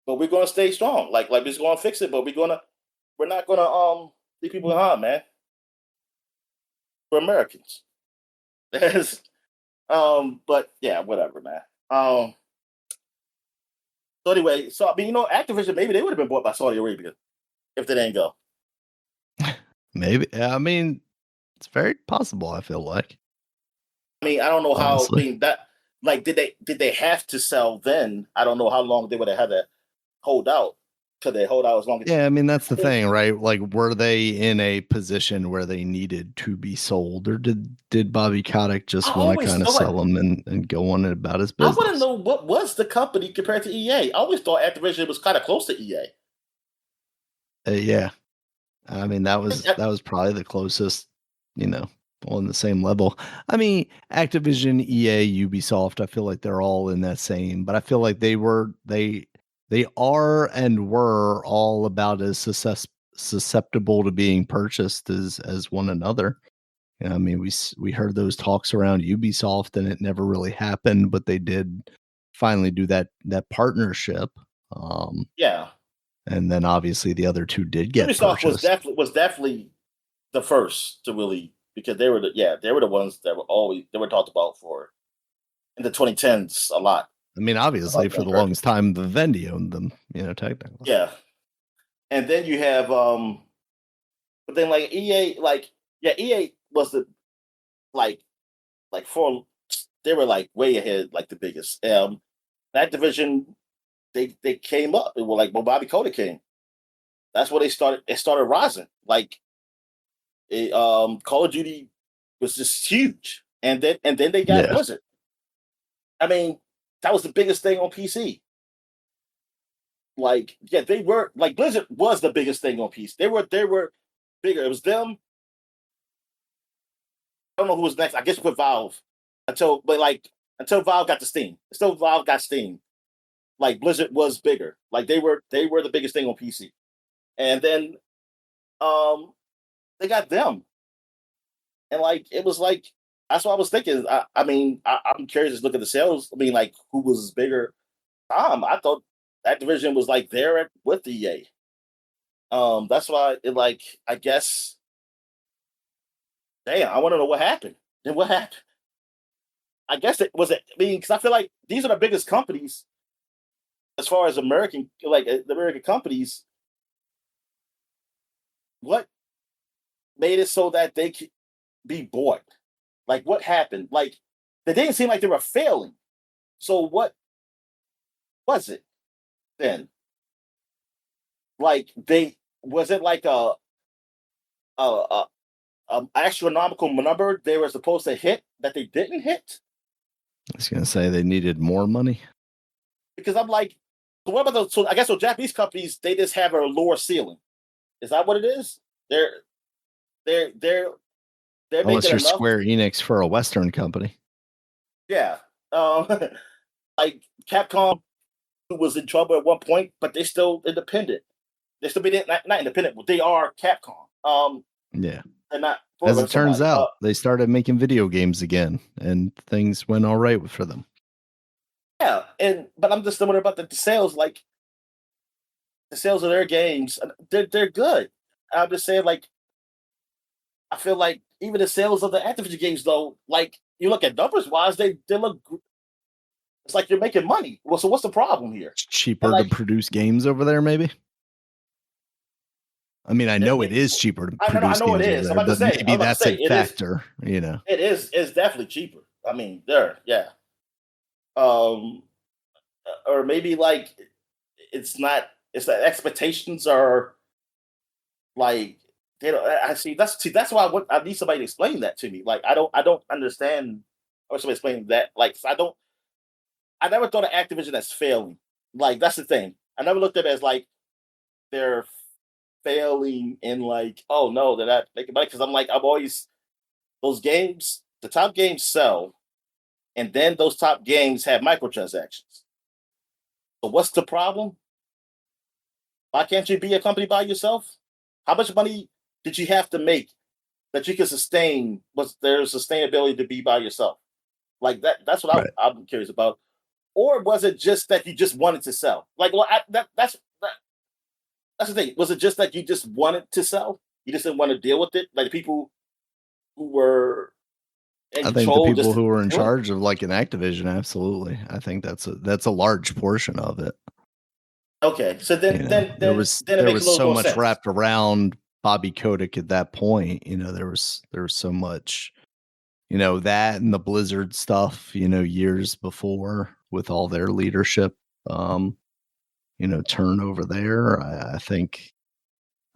But we're gonna stay strong. Like we're just gonna fix it. But we're not gonna leave people behind, man. We're Americans. But yeah, whatever, man. So anyway, so I mean, Activision, maybe they would have been bought by Saudi Arabia if they didn't go. Maybe. I mean, it's very possible, I feel like. I mean, I don't know Honestly. how. I mean, that like did they have to sell then? I don't know how long they would have had to hold out. Could they hold out as long as? Yeah, I mean that's the thing, right? Like, were they in a position where they needed to be sold, or did Bobby Kotick just I want to always kind of thought sell them and go on about his I want to business? know what was the company compared to EA. I always thought Activision was kind of close to EA. Yeah, I mean that was probably the closest, on the same level. I mean, Activision, EA, Ubisoft, I feel like they're all in that same, but I feel like they are and were all about as susceptible to being purchased as one another. I mean, we heard those talks around Ubisoft, and it never really happened, but they did finally do that partnership. Yeah, And then obviously the other two did get Ubisoft purchased. was definitely the first to really because they were the ones that were talked about for in the 2010s a lot. I mean, obviously for the longest time, Vivendi owned them, technically. Yeah, and then you have but then like EA EA was the like for they were like way ahead like the biggest. That division they came up. It was like when Bobby Kotick came. that's where they started. It started rising. Like Call of Duty was just huge, and then they got Yeah. Blizzard. I mean, that was the biggest thing on PC. Like, yeah, they were like Blizzard was the biggest thing on PC. They were bigger. It was them. I don't know who was next. I guess with Valve until Valve got to Steam. Until Valve got Steam, like Blizzard was bigger. Like they were the biggest thing on PC, and then they got them, and like it was like that's what I was thinking. I'm curious to look at the sales. I mean, like who was bigger? I thought that division was like there with EA. That's why it like I guess. Damn, I want to know what happened. Then what happened? I guess it was. I mean, because I feel like these are the biggest companies as far as American, like the American companies. What made it so that they could be bought? Like, what happened? Like, they didn't seem like they were failing. So what was it then? Like, was it like a astronomical number they were supposed to hit that they didn't hit? I was gonna say they needed more money. Because I'm like, so what about those? So I guess those Japanese companies, they just have a lower ceiling. Is that what it is? They're Unless making you're enough. Square Enix for a Western company. Yeah. Like Capcom was in trouble at one point, but they're still independent. They're still not independent, but they are Capcom. Yeah. They're not. As it turns out, they started making video games again, and things went all right for them. Yeah, but I'm just wondering about the sales. Like the sales of their games, they're good. I'm just saying, like I feel like even the sales of the Activision games, though, like you look at numbers wise, they look. It's like you're making money. Well, so what's the problem here? It's cheaper to produce games over there, maybe. I mean, I know it is cheaper to produce games over there, but maybe that's a factor. You know, it is. It's definitely cheaper. I mean, yeah. Or maybe like it's not. It's that expectations are like they don't. I see. That's why I need somebody to explain that to me. Like I don't understand. Or somebody explain that. Like I never thought of Activision as failing. Like that's the thing. I never looked at it as like they're failing in like, oh no, they're not making money. Because I'm always those games, the top games sell, and then those top games have microtransactions. So what's the problem? Why can't you be a company by yourself? How much money did you have to make that you could sustain? Was there sustainability to be by yourself? Like that's what I'm curious about. Or was it just that you just wanted to sell? Like, well, that's the thing. Was it just that you just wanted to sell? You just didn't want to deal with it? Like the people who were in control. I think the people who were in charge of like an Activision, absolutely. I think that's a large portion of it. Okay, so then there was so much sense. Wrapped around Bobby Kotick at that point. You know, there was so much, you know, that and the Blizzard stuff, you know, years before with all their leadership, you know, turnover there. I think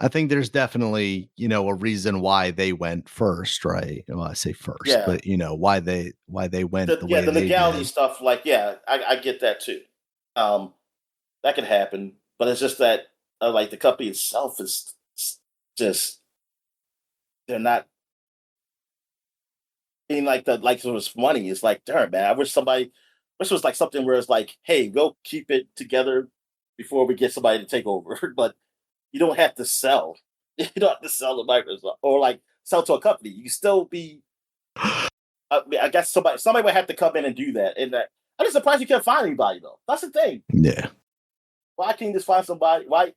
there's definitely, you know, a reason why they went first, right? Well, I say first, but you know, why they went the way the they legality did. stuff. Like, I get that too. That could happen, but it's just that like the company itself is just they're not being like it was funny. It's like, darn man, I wish it was like something where it's like, hey, go keep it together before we get somebody to take over. But you don't have to sell. You don't have to sell to Microsoft or like sell to a company. You can still be. I guess somebody would have to come in and do that. And I'm just surprised you can't find anybody though. That's the thing. Yeah. Why can't you just find somebody? Why?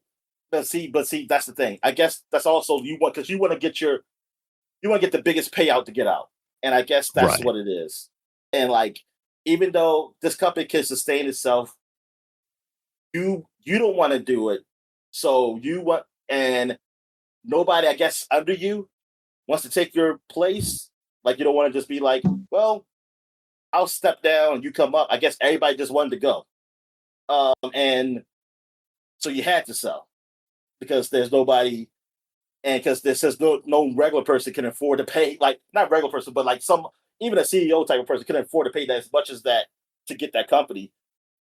But see, that's the thing. I guess that's also you want to get the biggest payout to get out, and I guess that's what it is. And like, even though this company can sustain itself, you don't want to do it. So you want, and nobody, I guess, under you wants to take your place. Like you don't want to just be like, well, I'll step down and you come up. I guess everybody just wanted to go, and so you had to sell because there's nobody, and because there says no regular person can afford to pay, like not regular person, but like some even a CEO type of person can afford to pay that as much as that to get that company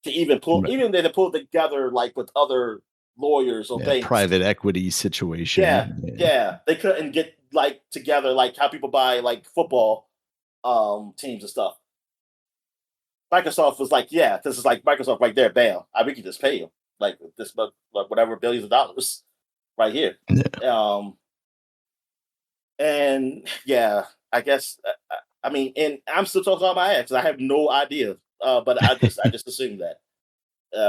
to even pull, Right. even they to pull together like with other lawyers or Yeah, banks. private equity Yeah, situation. yeah, they couldn't get like together like how people buy like football teams and stuff. Microsoft was like, yeah, this is like Microsoft right there, bam. We can just pay you like this, like whatever billions of dollars right here. Yeah. And yeah, I guess I mean, and I'm still talking about my ex. I have no idea, but I just assume that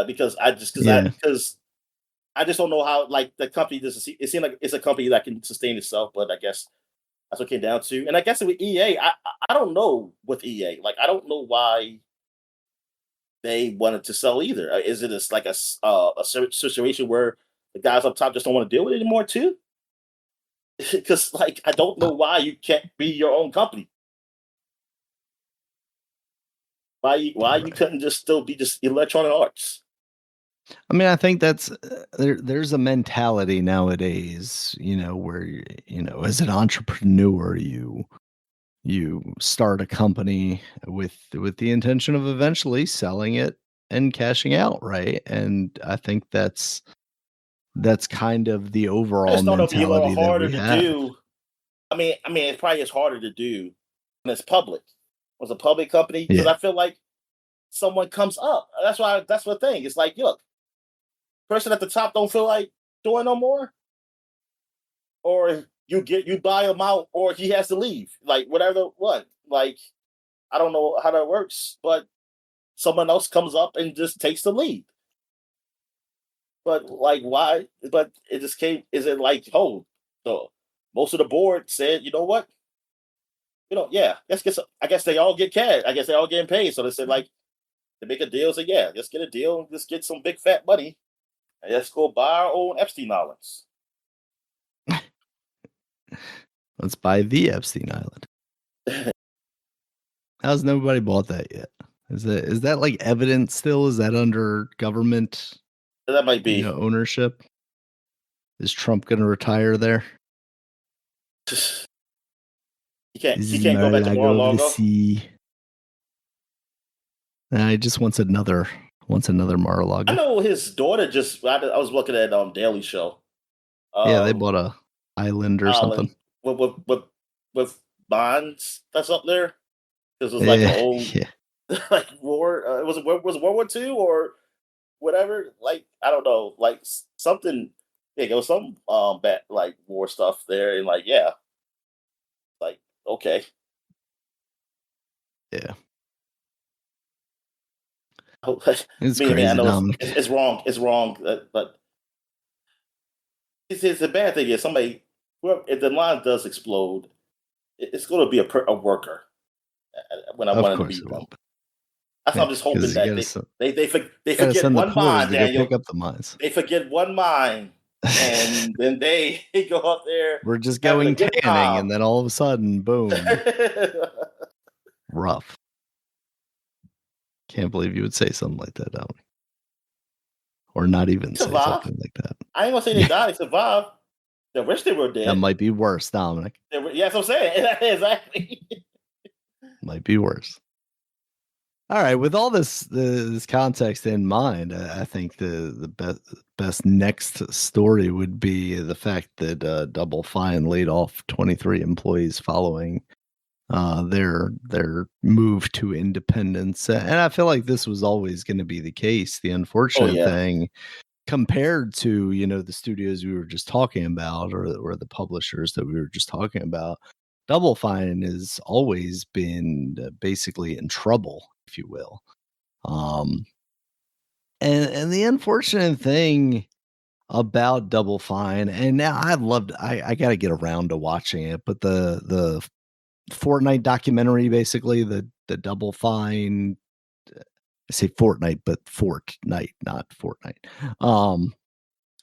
because Yeah. because I just don't know how like the company does. It seems like it's a company that can sustain itself, but I guess that's what it came down to. And I guess with EA, I don't know with EA. Like I don't know why they wanted to sell either. Is it like a situation where the guys up top just don't want to deal with it anymore too? Because like I don't know why you can't be your own company. Why you Right. couldn't just still be just Electronic Arts? I mean, I think that's there's a mentality nowadays, where as an entrepreneur, you start a company with the intention of eventually selling it and cashing out, right? And I think that's kind of the I overall just don't know if it'd be a little mentality that harder we to have. do. I mean, it probably is harder to do when it's public. Was a public company because Yeah. I feel like someone comes up. That's why. That's the thing. It's like, look, person at the top don't feel like doing no more, or you buy him out, or he has to leave. Like whatever. What? Like I don't know how that works, but someone else comes up and just takes the lead. But like, why? But it just came. Is it like, oh, so most of the board said, you know what? Yeah, let's get. I guess they all get cash. I guess they all getting paid. So they said, like, to make a deal. Say, yeah, let's get a deal. Let's get some big fat money. And let's go buy our own Epstein Islands. Let's buy the Epstein Island. How's nobody bought that yet? Is that like evidence still? Is that under government, That might be. ownership? Is Trump going to retire there? This He is can't go back to Mar-a-Lago of the Mar-a-Lago. sea. He just wants another I Mar-a-Lago. know his daughter just. I was looking at Daily Show. Yeah, they Um, bought a island or Island something. with bonds that's up there because it was like an Yeah, old yeah, like war. Was it World War II or whatever? Like I don't know, like something. Yeah, there was some bad like war stuff there, and like yeah, like okay. yeah. It's I mean, I crazy, know Dominic. it's wrong. It's wrong, but it's the bad thing is somebody. Well, if the line does explode, it's going to be a worker when I Of want to course be it one. will. That's why I'm just hoping Because you that gotta they gotta forget send the one pillars mine, to go pick Daniel. up the mines. They forget one mine, and then they go up there We're just having a going good tanning, time. and then all of a sudden, boom, rough. Can't believe you would say something like that, Dominic. Or not even say Survive. something like that. I ain't gonna say they died. They survived. They wish they were That dead. might be worse, Dominic. Yeah, that's what I'm saying. Exactly. Might be worse. All right, with all this context in mind, I think the best next story would be the fact that Double Fine laid off 23 employees following their move to independence, and I feel like this was always going to be the case. The Oh unfortunate yeah. thing, compared to the studios we were just talking about, or the publishers that we were just talking about, Double Fine has always been basically in trouble, if you will. Um, and the unfortunate thing about Double Fine, and now I got to get around to watching it, but the Fortnite documentary, basically the Double Fine, I say Fortnite, but Fortnite, not Fortnite.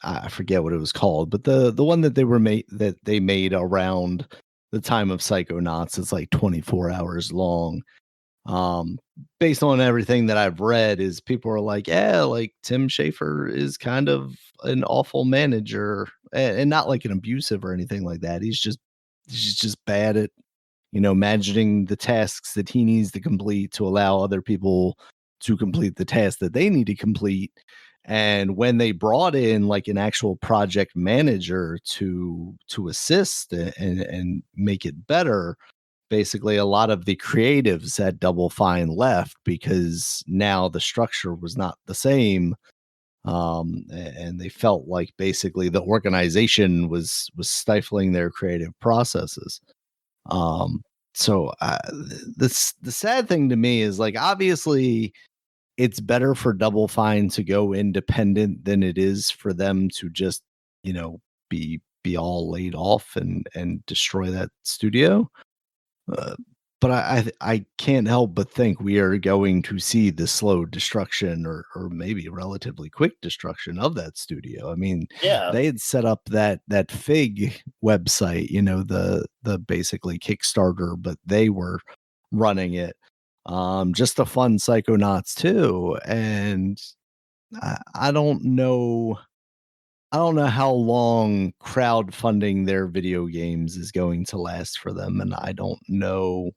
I forget what it was called, but the one that they made around the time of Psychonauts is like 24 hours long. Based on everything that I've read, is people are like, yeah, like Tim Schafer is kind of an awful manager, and not like an abusive or anything like that. He's just bad at managing the tasks that he needs to complete to allow other people to complete the tasks that they need to complete. And when they brought in like an actual project manager to assist and make it better, basically a lot of the creatives at Double Fine left because now the structure was not the same. And they felt like basically the organization was stifling their creative processes. So the sad thing to me is, like, obviously it's better for Double Fine to go independent than it is for them to just, be all laid off and destroy that studio. Uh, but I can't help but think we are going to see the slow destruction or maybe relatively quick destruction of that studio. I mean, Yeah, they had set up that Fig website, the basically Kickstarter, but they were running it. Just to fund Psychonauts too. And I don't know. I don't know how long crowdfunding their video games is going to last for them, and I don't know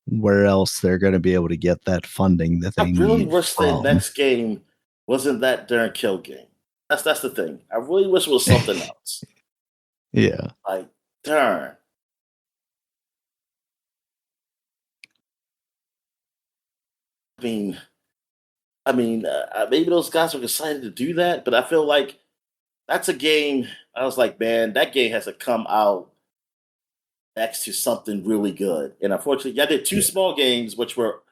where else they're going to be able to get that funding that I they really need wish the from. next game wasn't that darn kill game. That's the thing. I really wish it was something else. Yeah. Like, darn. I mean, maybe those guys were excited to do that, but I feel like that's a game. I was like, man, that game has to come out next to something really good. And unfortunately, I did two Yeah. small games, which were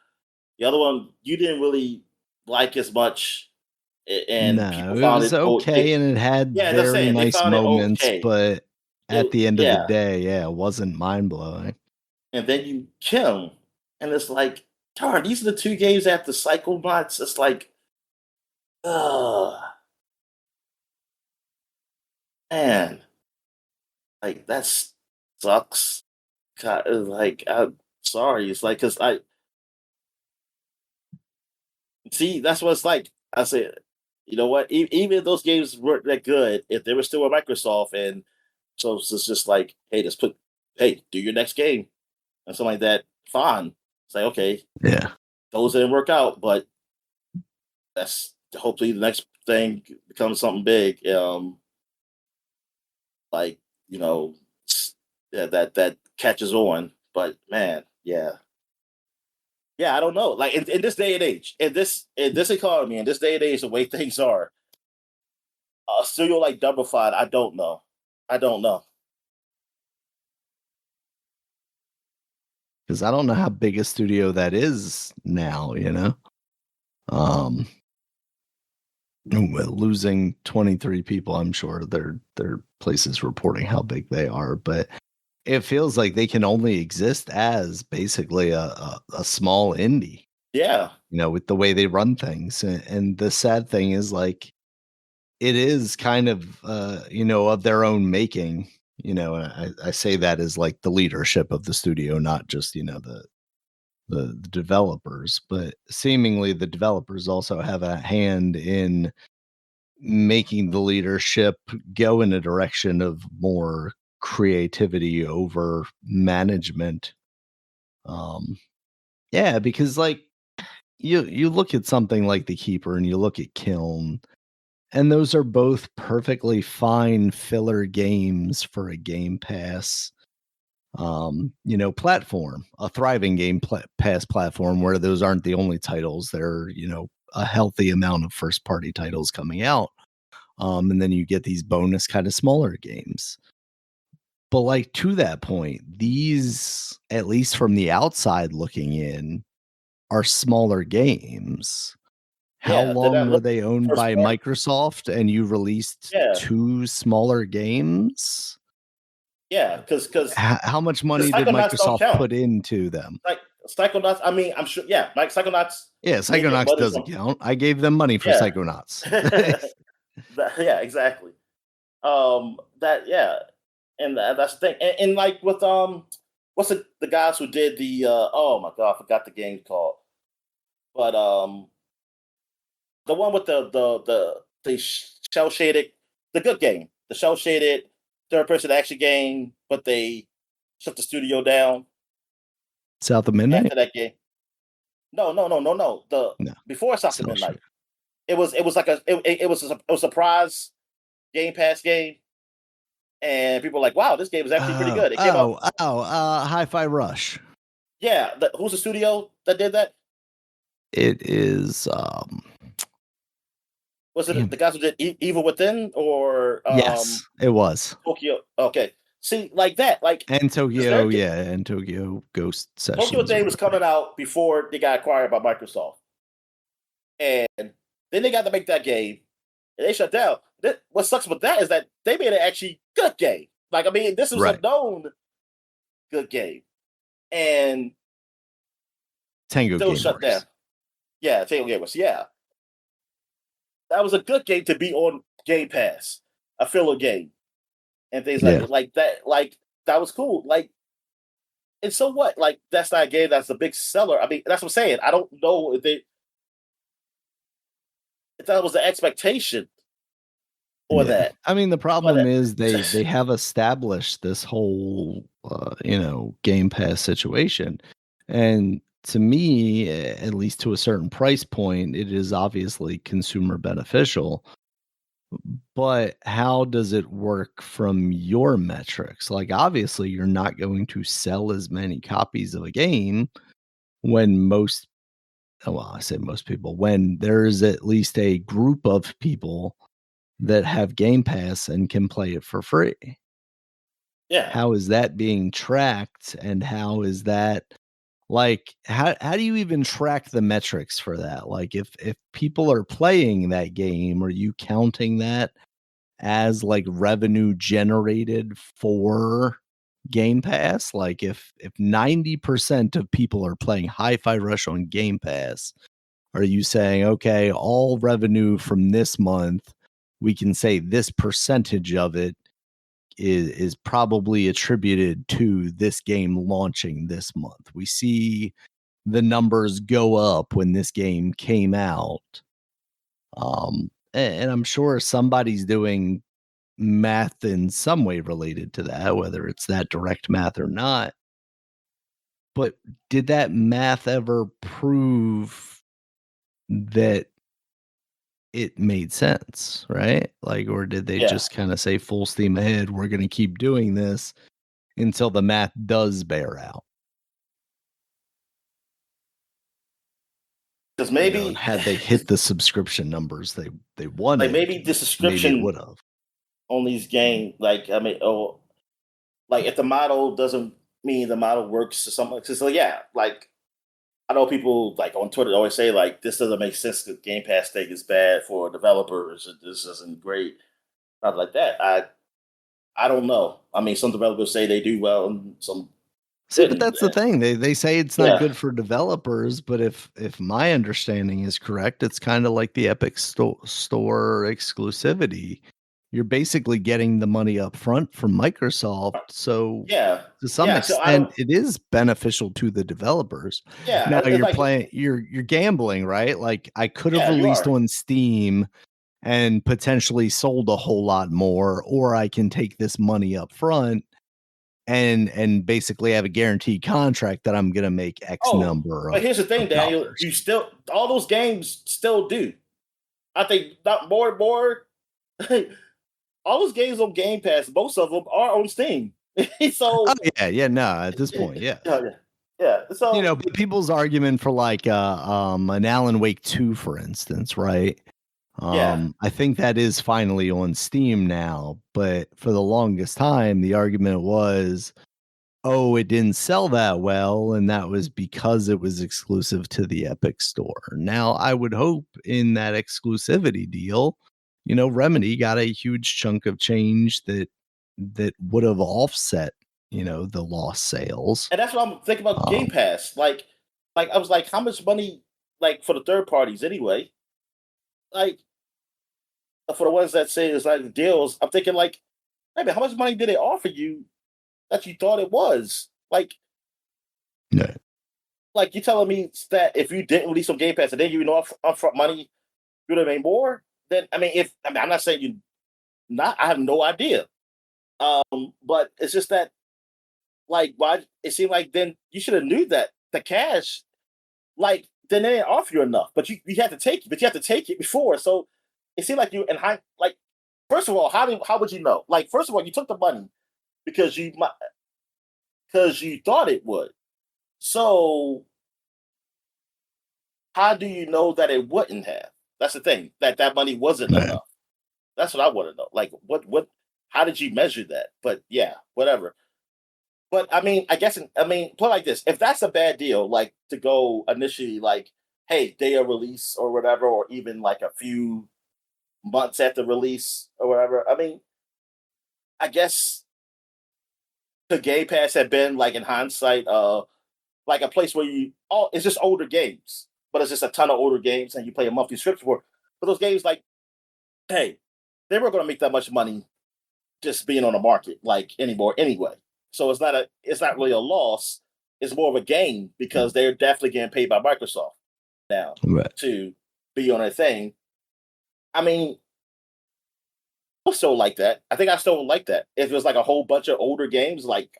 the other one you didn't really like as much, and No, people it found was it. okay and it had Yeah, that's very saying they nice found it moments, okay. but at the end of the Yeah, day, yeah, it wasn't mind blowing. and then you kill 'em, and it's like, darn, these are the two games after Psychonauts. It's like, ugh, man, like that sucks. Like, I'm sorry. It's like, cause I see that's what it's like. I said, you know what? Even if those games weren't that good, if they were still with Microsoft, and so it's just like, hey, hey, do your next game and something like that. Fine. It's like, okay, Yeah. those didn't work out, but that's hopefully the next thing becomes something big. Like, you know, that catches on. But man, yeah, yeah, I don't know. Like in this day and age, in this economy, in this day and age, the way things are, a studio like Double Fine, I don't know. I don't know. Because I don't know how big a studio that is now, Um, losing 23 people, I'm sure their places reporting how big they are, but it feels like they can only exist as basically a small indie, Yeah, with the way they run things. And the sad thing is, like, it is kind of of their own making. And I say that as like the leadership of the studio, not just the developers, but seemingly the developers also have a hand in making the leadership go in a direction of more creativity over management. Um, yeah, because, like, you look at something like The Keeper and you look at Kiln, and those are both perfectly fine filler games for a Game Pass platform, a thriving Game Pass platform where those aren't the only titles. There are, a healthy amount of first party titles coming out. And then you get these bonus kind of smaller games. But, like, to that point, these, at least from the outside looking in, are smaller games. How yeah. They're long not were looking they owned first by party. Microsoft and you released Yeah, two smaller games? yeah. How much Because money did Psychonauts don't Microsoft count. put into them? Like Psychonauts. I mean, I'm sure. Yeah, like Psychonauts Yeah, did get Psychonauts money doesn't from. count. I gave them money for Yeah, Psychonauts. yeah, exactly. That yeah, and that's the thing. And like with what's the guys who did the oh my god, I forgot the game called. But the one with the shell shaded, the good game, the shell shaded third person action game, but they shut the studio down South of Midnight? after that game. No. The No. before South of Cell Midnight, shaded. it was like it was a surprise Game Pass game, and people were like, wow, this game is actually pretty good. It came out. Hi-Fi Rush. Yeah, who's the studio that did that? It is Was it damn the it. guys who did Evil Within or Yes, it was. Tokyo? Okay, see, like that, like And because their Tokyo, yeah, and Tokyo Ghost Tokyo Sessions or Day was whatever. coming out before they got acquired by Microsoft, and then they got to make that game, and they shut down. What sucks with that is that they made an actually good game. Like, I mean, this was a Right. known good game, and Tango still shut down. Gameworks. Yeah, Taylor Gamers. Yeah, that was a good game to be on Game Pass, a filler game, and things Yeah. like that. Like that was cool. Like, and so what? Like, that's not a game that's a big seller. I mean, that's what I'm saying. I don't know if that was the expectation or Yeah. that. I mean, the But problem is they have established this whole Game Pass situation. And to me, at least to a certain price point, it is obviously consumer beneficial. But how does it work from your metrics? Like, obviously, you're not going to sell as many copies of a game when well, I say most people, when there's at least a group of people that have Game Pass and can play it for free. yeah, How is that being tracked, and how is that like how do you even track the metrics for that? Like if people are playing that game, are you counting that as like revenue generated for Game Pass? Like if 90% of people are playing Hi-Fi Rush on Game Pass, are you saying, okay, all revenue from this month, we can say this percentage of it is probably attributed to this game launching this month? We see the numbers go up when this game came out. And I'm sure somebody's doing math in some way related to that, whether it's that direct math or not. But did that math ever prove that it made sense, right? Like, or did they yeah. just kind of say full steam ahead, we're going to keep doing this until the math does bear out? Because And maybe, had they hit the subscription numbers they like wanted, maybe the maybe it subscription would have. on these games, like I mean, oh, like if the model doesn't mean the model works or something. So yeah, like I know people like on Twitter always say like this doesn't make sense. The Game Pass thing is bad for developers. This isn't great. Not like that. I don't know. I mean, some developers say they do well, and some See, but didn't. that's the thing. They say it's not Yeah. good for developers, but if my understanding is correct, it's kind of like the Epic Store exclusivity. You're basically getting the money up front from Microsoft, so Yeah. to some Yeah. So I extent don't. it is beneficial to the developers. Yeah. Now It's you're like playing you're gambling, right? Like I could have yeah, you released are. on Steam and potentially sold a whole lot more, or I can take this money up front and basically have a guaranteed contract that I'm gonna make X Oh, number but here's the thing, of Daniel. dollars. You still all those games still do. I think not more and more. All those games on Game Pass, most of them are on Steam. Oh, So yeah, yeah, no, at this point, yeah, yes. yeah, yeah. So But people's argument for like an Alan Wake 2, for instance, right? yeah. I think that is finally on Steam now, but for the longest time, the argument was, oh, it didn't sell that well, and that was because it was exclusive to the Epic Store. Now, I would hope in that exclusivity deal, Remedy got a huge chunk of change that would have offset, the lost sales. And that's what I'm thinking about Game Um, Pass. Like I was like, how much money like for the third parties anyway? Like for the ones that say it's like deals, I'm thinking like, hey man, how much money did they offer you that you thought it was? Like Yeah. Like, you telling me that if you didn't release on Game Pass and then you know upfront money, you would have made more? Then I mean, I'm not saying you not. I have no idea. But it's just that, like, why it seemed like then you should have knew that the cash, like, then they didn't offer you enough, but you had to take it, but you have to take it before. So it seemed like you and like, first of all, how would you know? Like, first of all, you took the money because you thought it would. So how do you know that it wouldn't have? That's the thing. That money wasn't Right. enough. That's what I want to know. Like, how did you measure that? But yeah, whatever. But I mean, I guess I mean, put it like this: if that's a bad deal, like to go initially, like, hey, day of release or whatever, or even like a few months after release or whatever. I mean, I guess the Game Pass had been like in hindsight, like a place where it's just older games, but it's just a ton of older games, and you pay a monthly subscription for. But those games, like, hey, they weren't going to make that much money just being on the market like anymore anyway. So it's not really a loss. It's more of a gain because they're definitely getting paid by Microsoft now Right. to be on a thing. I mean, I still like that. I think I still would like that. If it was like a whole bunch of older games, like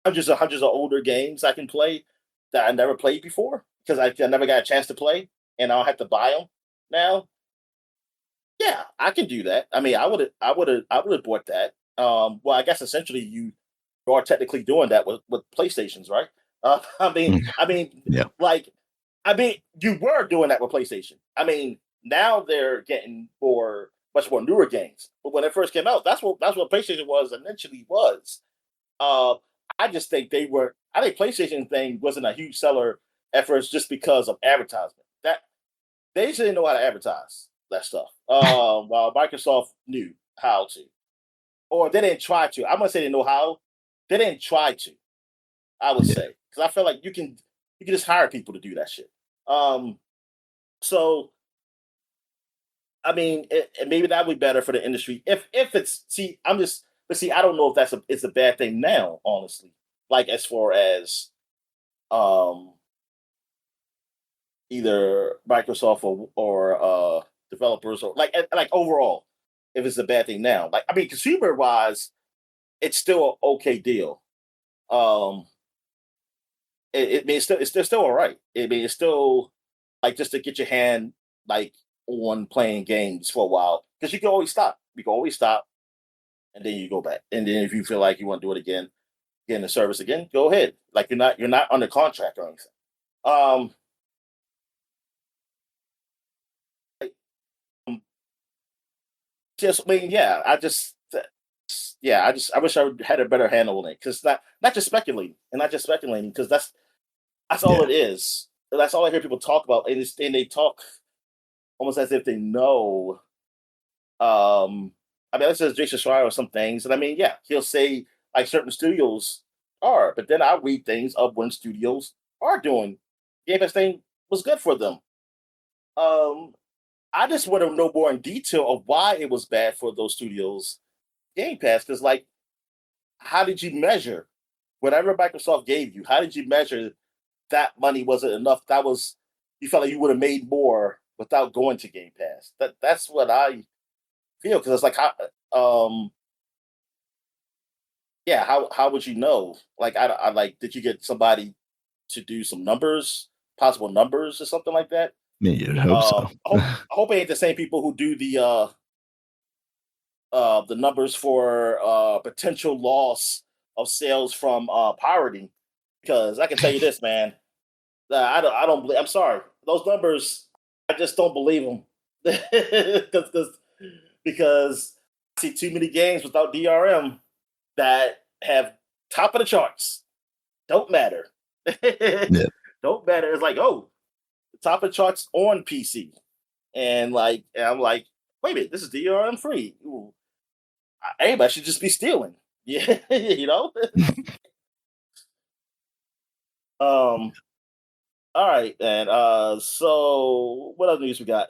hundreds of older games I can play that I never played before because I never got a chance to play, and I don't have to buy them now. Yeah, I can do that. I mean, I would have bought that. Well, I guess essentially you are technically doing that with PlayStations, right? Mm. Yeah. Like, I mean, you were doing that with PlayStation. I mean, now they're getting much more newer games. But when it first came out, that's what PlayStation was initially was. Uh, I just think they were. I think PlayStation thing wasn't a huge seller at first just because of advertisement. That they just didn't know how to advertise that stuff. While Microsoft knew how to, or they didn't try to. I'm gonna say they know how. They didn't try to. I would Yeah. say because I feel like you can just hire people to do that shit. Um, so I mean, maybe that would be better for the industry if it's see. But see, I don't know if it's a bad thing now, honestly. Like as far as um either Microsoft or developers or like overall, if it's a bad thing now. Like I mean, consumer wise, it's still an okay deal. Um, I mean, it's still all right. I mean, it's still like just to get your hand like on playing games for a while because you can always stop. You can always stop and then you go back. And then if you feel like you want to do it again, get in the service again, go ahead. Like you're not under contract or anything. Um, um, just I mean, yeah, I wish I had a better handle on it because not just speculating and not just speculating because that's all Yeah. it is. That's all I hear people talk about, and they talk almost as if they know. I mean, that's just Jason Schreier or some things, and I mean, yeah, he'll say like certain studios are, but then I read things of when studios are doing. Game Pass thing was good for them. Um, I just want to know more in detail of why it was bad for those studios Game Pass because, like, how did you measure whatever Microsoft gave you? How did you measure that money wasn't enough? That was you felt like you would have made more without going to Game Pass. That's what I feel because it's like um yeah, how would you know? Like I like did you get somebody to do some numbers, possible numbers or something like that? Yeah, you'd hope so. I hope it ain't the same people who do the numbers for potential loss of sales from pirating. Because I can tell you this, man, I don't believe. I'm sorry, those numbers. I just don't believe them because because I see too many games without DRM that have top of the charts. Don't matter. Yeah. Don't matter. It's like top of the charts on PC, and I'm like, wait a minute, this is DRM free. Ooh, everybody should just be stealing. Yeah, you know. Um. All right, and so what other news we got?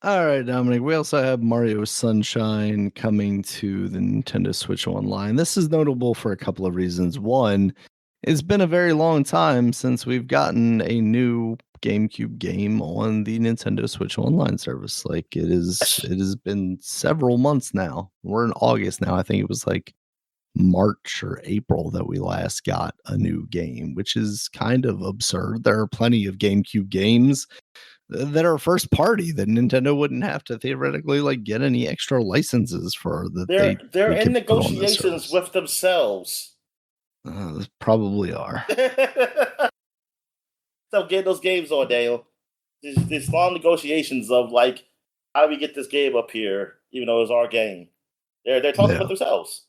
All right, Dominic. We also have Mario Sunshine coming to the Nintendo Switch Online. This is notable for a couple of reasons. One, It's been a very long time since we've gotten a new GameCube game on the Nintendo Switch Online service. Like it has been several months now. We're in August now. I think it was like March or April that we last got a new game, which is kind of absurd. There are plenty of GameCube games that are first party that Nintendo wouldn't have to theoretically like get any extra licenses for that They're they in could put on this negotiations service. with themselves. Probably are. So get those games on, Dale. These long negotiations of like, how do we get this game up here, even though it's our game? They're talking about themselves.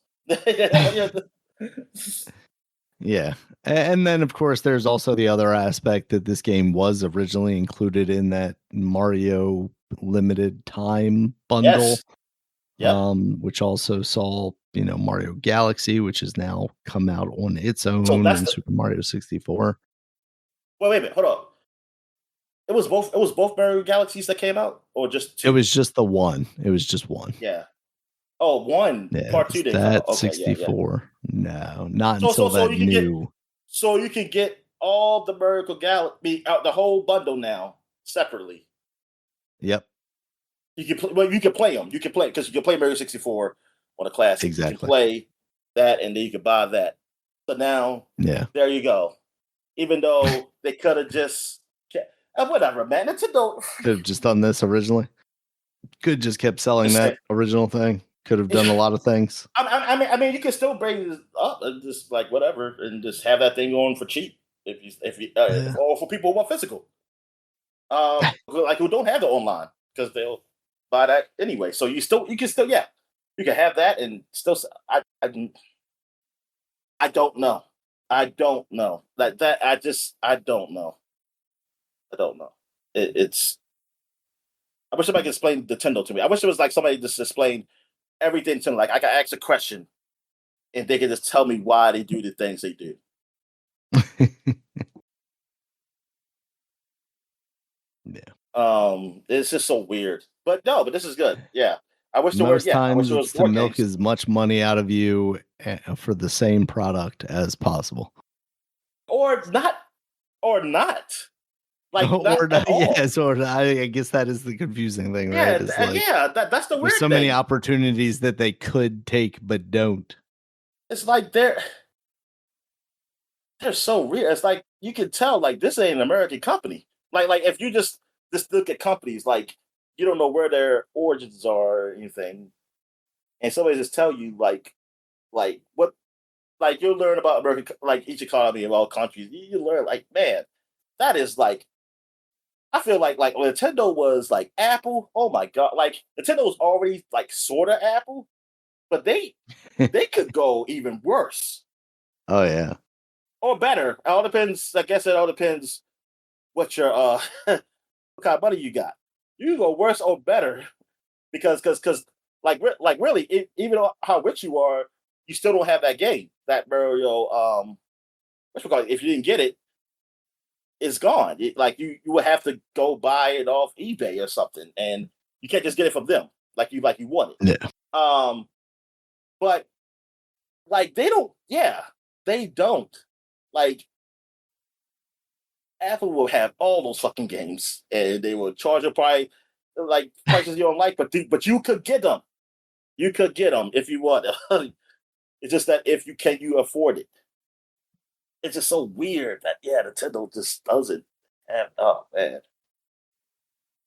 Yeah. And then, of course, there's also the other aspect that this game was originally included in that Mario limited time bundle, Yes. Yep. which also saw, Mario Galaxy, which has now come out on its own So that's in Super Mario 64. Wait a minute, hold on. It was both Mario Galaxies that came out, or just two? It was just the one. It was just one. Yeah. Oh, one. Yeah, Part two didn't come out. that Okay, 64. Yeah. No, not So until that you can new. you can get all the Mario Galaxy out the whole bundle now separately. Yep. You can play them. You can play because you can play Mario 64 on a classic. Exactly. You can play that, and then you can buy that. So now, there you go. Even though they could have just whatever, man. Nintendo could have just done this originally. Could just kept selling that original thing. Could have done a lot of things. I mean, you can still bring this up and just like whatever, and just have that thing going for cheap if you or for people who want physical, like who don't have the online because they'll buy that anyway. So you can still you can have that and still. I don't know. I don't know that I don't know. I don't know. It's. I wish somebody could explain Nintendo to me. I wish it was like somebody just explained everything to me. Like I could ask a question, and they could just tell me why they do the things they do. Yeah. It's just so weird. But this is good. Yeah. I wish there Most were. Yeah. I wish times there was it's to more milk games. as much money out of you for the same product as possible, or not. Like not or at all. yes, or I guess that is the confusing thing, right? It's like, that's the weird there's so thing. many opportunities that they could take but don't. It's like they're so weird. It's like you can tell like this ain't an American company. Like if you just look at companies, like you don't know where their origins are or anything, and somebody just tell you like what, like you'll learn about American, like each economy of all countries. You learn like, man, that is like, I feel like when Nintendo was like Apple. Oh my god, like Nintendo was already like sort of Apple, but they could go even worse. Oh yeah. Or better. It all depends. I guess it all depends what your what kind of money you got. You can go worse or better because like really, even how rich you are, you still don't have that game. That Mario if you didn't get it, it's gone. Like you would have to go buy it off eBay or something, and you can't just get it from them like you want it. Yeah. But like they don't. Yeah, they don't. Like Apple will have all those fucking games, and they will charge you probably like prices you don't like, but you could get them. You could get them if you want. It's just that if you afford it. It's just so weird that Nintendo just doesn't have. Oh man,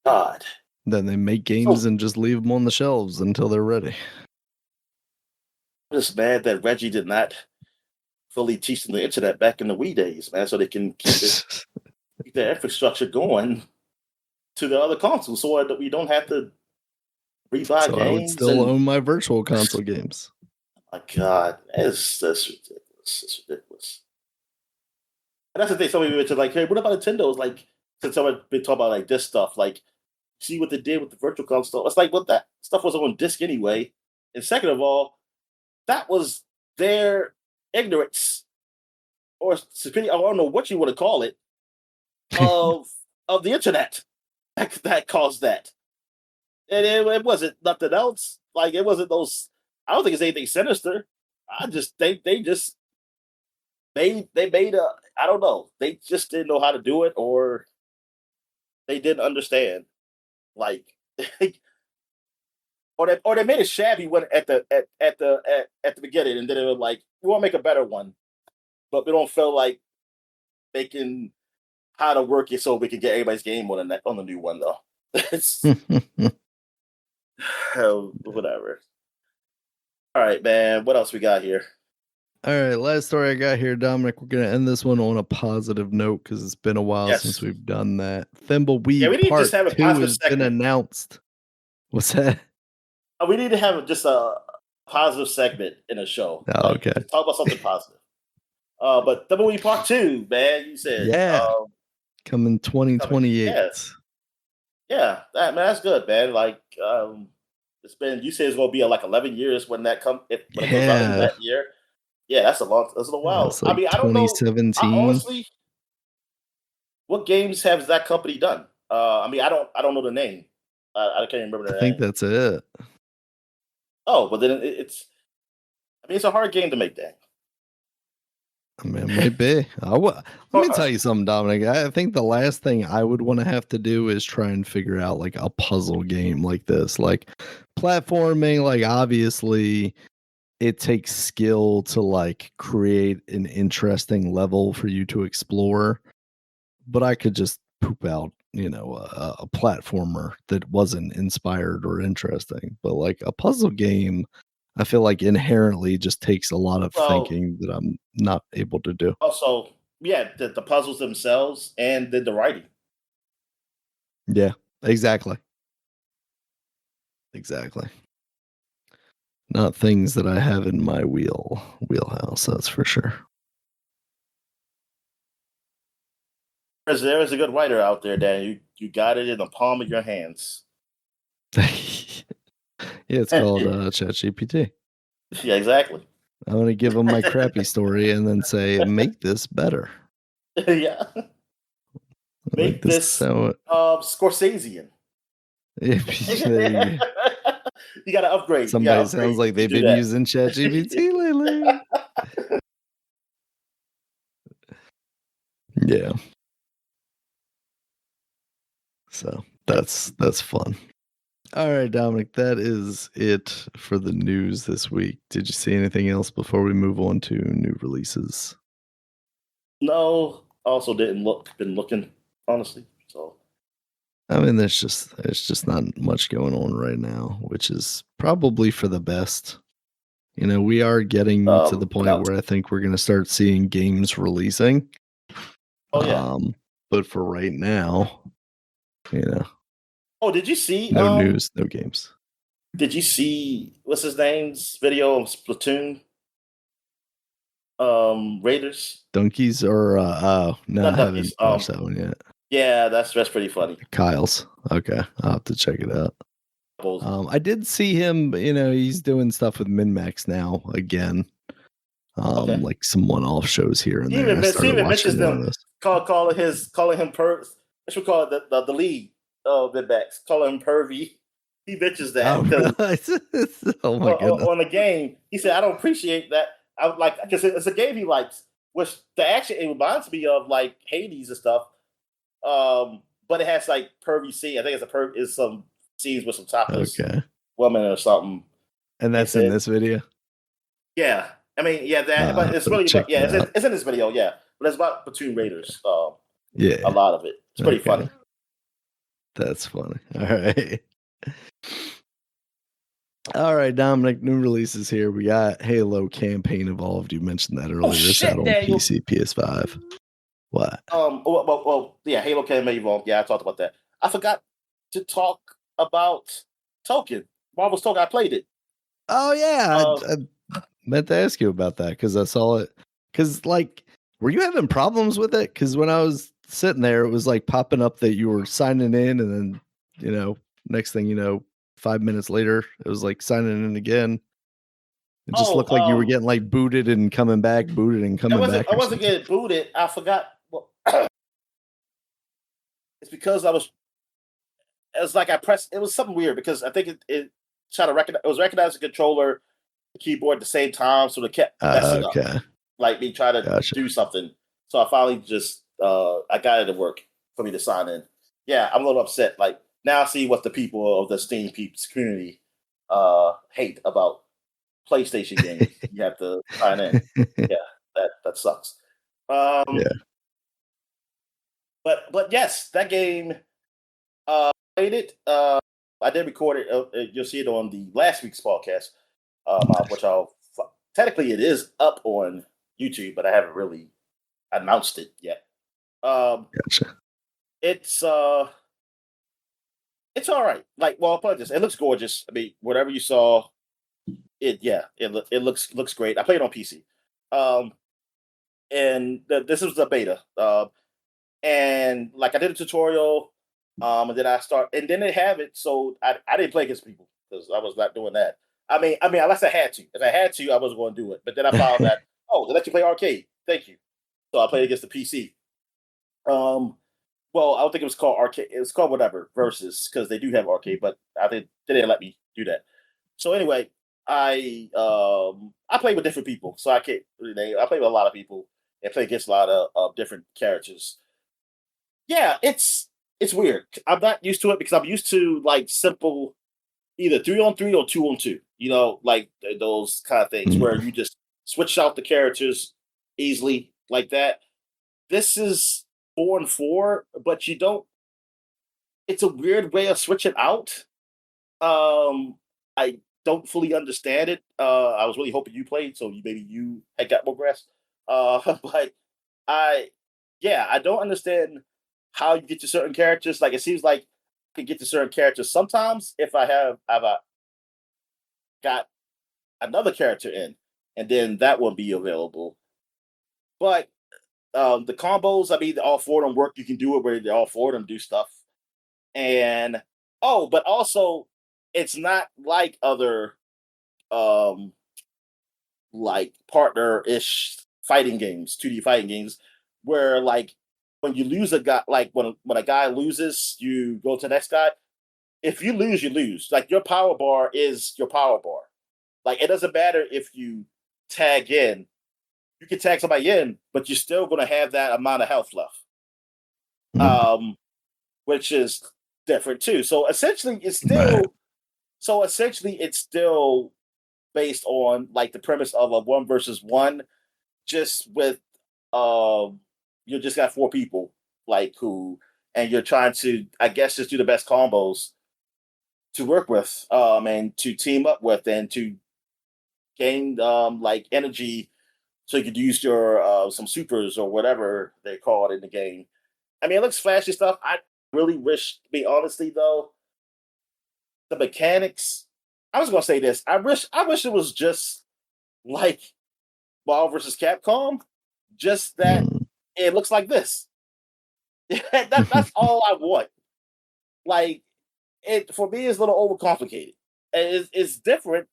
God. Then they make games and just leave them on the shelves until they're ready. I'm just mad that Reggie did not fully teach them the internet back in the Wii days, man, so they can keep the infrastructure going to the other consoles, so that we don't have to rebuy so games. I would still own my virtual console games. My God, that's ridiculous. It's ridiculous. And that's the thing. Somebody mentioned like, hey, what about Nintendo? It's like, since someone been talking about like this stuff, like, see what they did with the virtual console. It's like, well, that stuff was on disc anyway. And second of all, that was their ignorance or superior, I don't know what you want to call it, of the internet that caused that. And it wasn't nothing else. Like it wasn't those. I don't think it's anything sinister. I just think they they made a, I don't know, they just didn't know how to do it, or they didn't understand. Like, or they made a shabby one at the beginning, and then it was like, we want to make a better one, but we don't feel like making how to work it so we can get everybody's game on the new one though. It's whatever. All right, man. What else we got here? All right, last story I got here, Dominic. We're gonna end this one on a positive note because it's been a while since Yes. we've done that. Yeah, we Thimbleweed need to Part just have a 2 positive has been segment. announced. What's that? We need to have just a positive segment in a show. Oh, okay. Just talk about something positive. But Thimbleweed Part 2, man, you said. Yeah. Coming 2028. Yeah, that's good, man. Like, it's been, you said it's gonna be like 11 years when it comes out in that year. Yeah, that's a while. It's like I mean, I don't know. 2017. Honestly, what games has that company done? I mean, I don't know the name. I can't remember the name. I think that's it. Oh, but then it's. I mean, it's a hard game to make that. I mean, it might be. Let me tell you something, Dominic. I think the last thing I would want to have to do is try and figure out like a puzzle game like this. Like platforming, like obviously it takes skill to like create an interesting level for you to explore. But I could just poop out, a platformer that wasn't inspired or interesting. But like a puzzle game, I feel like inherently just takes a lot of thinking that I'm not able to do. Also, yeah, the puzzles themselves and the writing. Yeah, exactly. Exactly. Not things that I have in my wheelhouse, that's for sure. There is a good writer out there, Dan. You got it in the palm of your hands. Yeah, it's called ChatGPT. Yeah, exactly. I'm going to give them my crappy story and then say, make this better. Yeah. Make this Scorsesean. You got to upgrade. Somebody sounds like they've been using ChatGPT lately. Yeah. So that's fun. All right, Dominic, that is it for the news this week. Did you see anything else before we move on to new releases? No, also been looking, honestly. So I mean, it's just not much going on right now, which is probably for the best. We are getting to the point where I think we're going to start seeing games releasing. Oh yeah. But for right now, Oh, did you see? No news, no games. Did you see what's his name's video of Splatoon? Raiders. Donkeys or no, Not I haven't watched that one yet. Yeah, that's pretty funny. Kyle's. Okay, I'll have to check it out. I did see him, he's doing stuff with MinMax now again. Like some one-off shows here and there. Steven mentions them calling him what should we call it, the league of MinMax, calling him pervy. He mentions that oh my goodness. On the game. He said, I don't appreciate that. I would like, because it's a game he likes, which the action, it reminds me of like Hades and stuff. But it has like pervy scene. I think it's some scenes with some topless woman or something. And that's in this video? Yeah. I mean, yeah, but it's really about, it's in this video, yeah. But it's about Platoon Raiders. Yeah. A lot of it. It's pretty funny. That's funny. All right. All right, Dominic, new releases here. We got Halo Campaign Evolved. You mentioned that earlier. It's out on PC, PS5. What? Well, yeah, Halo Campaign Evolved. Yeah, I talked about that. I forgot to talk about Tōkon. Marvel's Tōkon. I played it. Oh yeah, I meant to ask you about that because I saw it. Because like, were you having problems with it? Because when I was sitting there, it was like popping up that you were signing in, and then next thing you know, 5 minutes later, it was like signing in again. It just looked like you were getting like booted and coming back, booted and coming back. I wasn't getting booted. I forgot. Well, it's because it was like I pressed. It was something weird because I think it tried to recognize. It was recognizing the controller, the keyboard at the same time, so it kept messing up. like me try to Gotcha. do something. So I finally just I got it to work for me to sign in. Yeah, I'm a little upset. Like now I see what the people of the Steam peeps community hate about PlayStation games. You have to sign in. Yeah, that sucks. Um, Yeah. but yes, that game played it. I did record it. You'll see it on the last week's podcast, Nice. which technically it is up on YouTube, but I haven't really announced it yet. Um, Gotcha. it's it's all right. Like, well, I'll put it this: it looks gorgeous. I mean, whatever you saw, it looks great. I played it on PC, um, and this was the beta. And like I did a tutorial, and then and then they have it. So I didn't play against people because I was not doing that. I mean, unless I had to. If I had to, I was going to do it. But then I found that they let you play arcade. Thank you. So I played against the PC. Um, well, I don't think it was called arcade. It was called whatever versus because they do have arcade, but they didn't let me do that. So anyway, I play with different people, so I can't really name. I play with a lot of people and play against a lot of different characters. Yeah, it's weird. I'm not used to it because I'm used to like simple either 3-on-3 or 2-on-2. You know, like those kind of things where Mm, you just switch out the characters easily like that. This is 4-on-4, but you don't. It's a weird way of switching out. I don't fully understand it. I was really hoping you played, so maybe you had got more grasp. But I, yeah, I don't understand how you get to certain characters. Like it seems like I can get to certain characters sometimes if I got another character in, and then that will be available. But the combos, I mean, all four of them work. You can do it where all four of them do stuff. And but also it's not like other um like partner-ish fighting games, 2D fighting games, where like when you lose a guy, like when a guy loses, you go to the next guy. If you lose, you lose. Like your power bar is your power bar. Like it doesn't matter if you tag in, you can tag somebody in, but you're still gonna have that amount of health left. mm, Um, which is different too. right. So essentially it's still based on like the premise of a one versus one, just with you just got four people like who and you're trying to I guess just do the best combos to work with and to team up with and to gain like energy so you could use your some supers or whatever they call it in the game. I mean it looks flashy stuff. I really wish to be honestly though, the mechanics I was gonna say this. I wish it was just like Marvel versus Capcom, just that Mm. it looks like this. That's all I want. Like it for me is a little overcomplicated. It's different.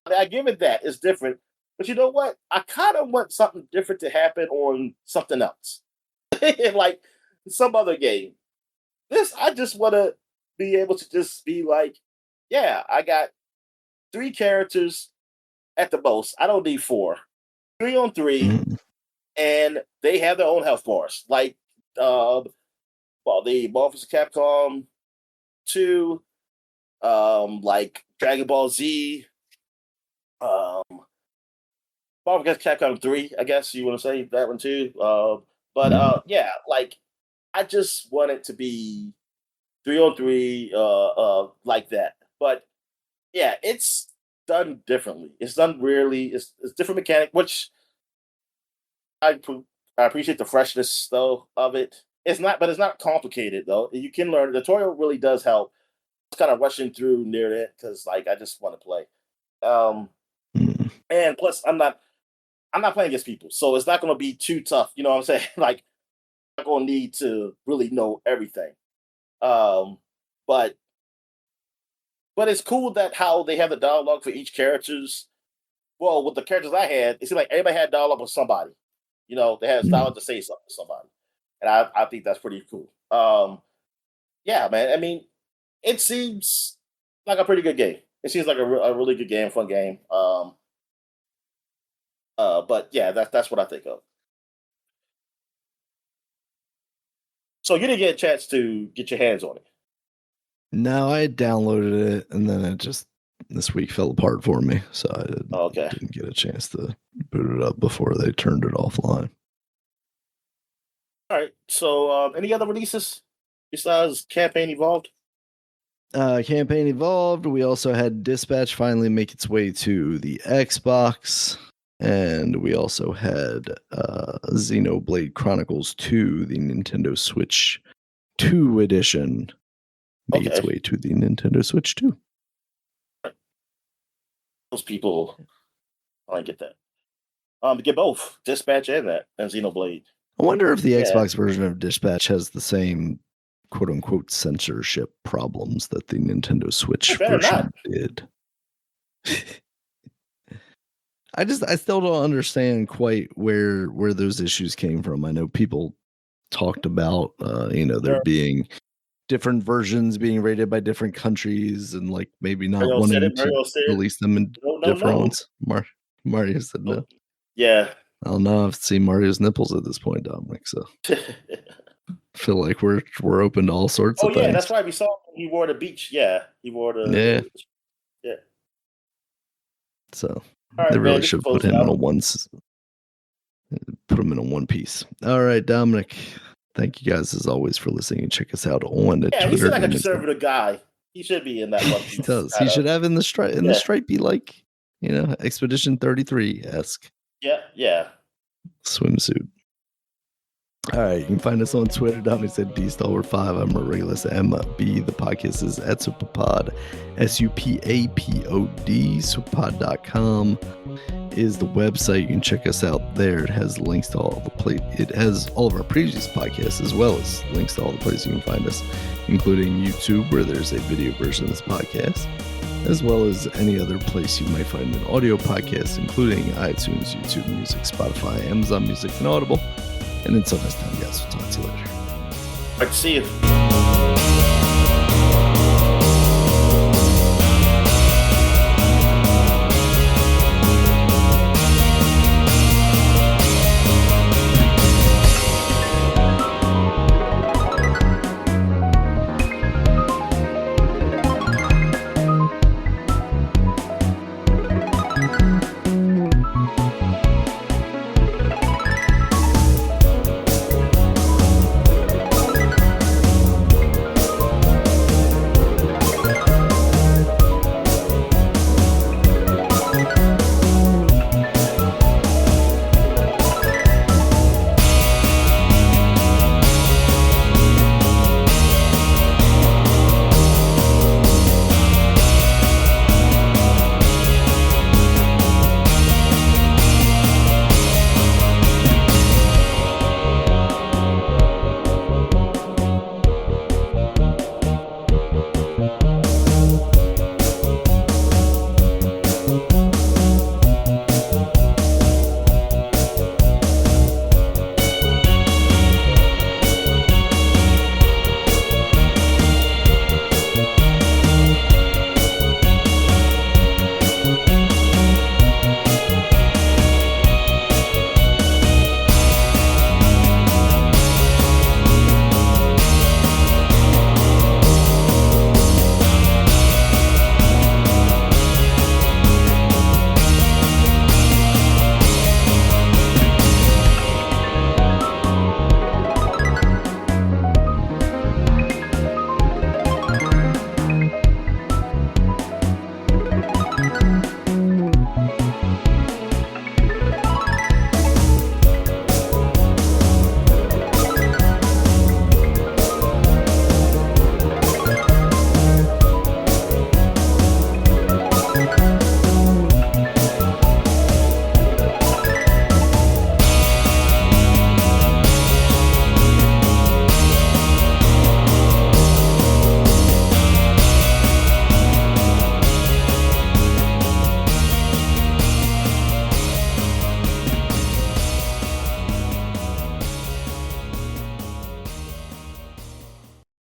I give it that it's different, but you know what? I kind of want something different to happen on something else, like some other game. This I just want to be able to just be like, yeah, I got three characters at the most. I don't need four. 3-on-3, Mm, and they have their own health bars. Like the Marvel vs. Capcom 2, like Dragon Ball Z, um, Marvel vs. Capcom 3, I guess you want to say that one too. But mm, yeah, like I just want it to be 3-on-3, like that. But yeah, it's done differently. It's done really. It's different mechanic, which I I appreciate the freshness though of it. It's not, but it's not complicated though. You can learn. The tutorial really does help. It's kind of rushing through near it because like I just want to play. Um, mm. and plus I'm not playing against people, so it's not going to be too tough. You know what I'm saying? Like I'm going to need to really know everything. Um, but it's cool that how they have the dialogue for each characters. Well, with the characters I had, it seemed like everybody had dialogue with somebody. You know, they had Mm. dialogue to say something to somebody, and I think that's pretty cool. Yeah, man. I mean, it seems like a pretty good game. It seems like a really good game, fun game. But yeah, that's what I think of. So you didn't get a chance to get your hands on it. No, I had downloaded it, and then it just this week fell apart for me, so I didn't get a chance to boot it up before they turned it offline. All right. So any other releases besides Campaign Evolved? Campaign Evolved. We also had Dispatch finally make its way to the Xbox, and we also had Xenoblade Chronicles 2, the Nintendo Switch 2 edition, make its way to the Nintendo Switch 2. Those people, I get that. Get both Dispatch and Xenoblade. I wonder if the Xbox version of Dispatch has the same quote unquote censorship problems that the Nintendo Switch version did. I still don't understand quite where those issues came from. I know people talked about there being different versions being rated by different countries and like maybe not wanting to release them in different ones. Mario said no. Yeah. I don't know. I've seen Mario's nipples at this point, Dominic, so I feel like we're open to all sorts of things. Oh yeah, that's right. We saw he wore the beach. Yeah. He wore the Yeah. So they really should put him in a one piece. All right, Dominic. Thank you guys as always for listening. Check us out on Twitter. He's like a conservative guy. He should be in that one piece. He does. He should have in the stripe. The stripe be like, Expedition 33-esque. Yeah. Swimsuit. All right, you can find us on Twitter. Dominic said DStalwart5. I'm Regulus MB. The podcast is at SupaPod, SUPAPOD. SupaPod.com is the website. You can check us out there. It has links to it has all of our previous podcasts as well as links to all the places you can find us, including YouTube, where there's a video version of this podcast, as well as any other place you might find an audio podcast, including iTunes, YouTube Music, Spotify, Amazon Music, and Audible. And until next time, guys, we'll talk to you later. All right, see you.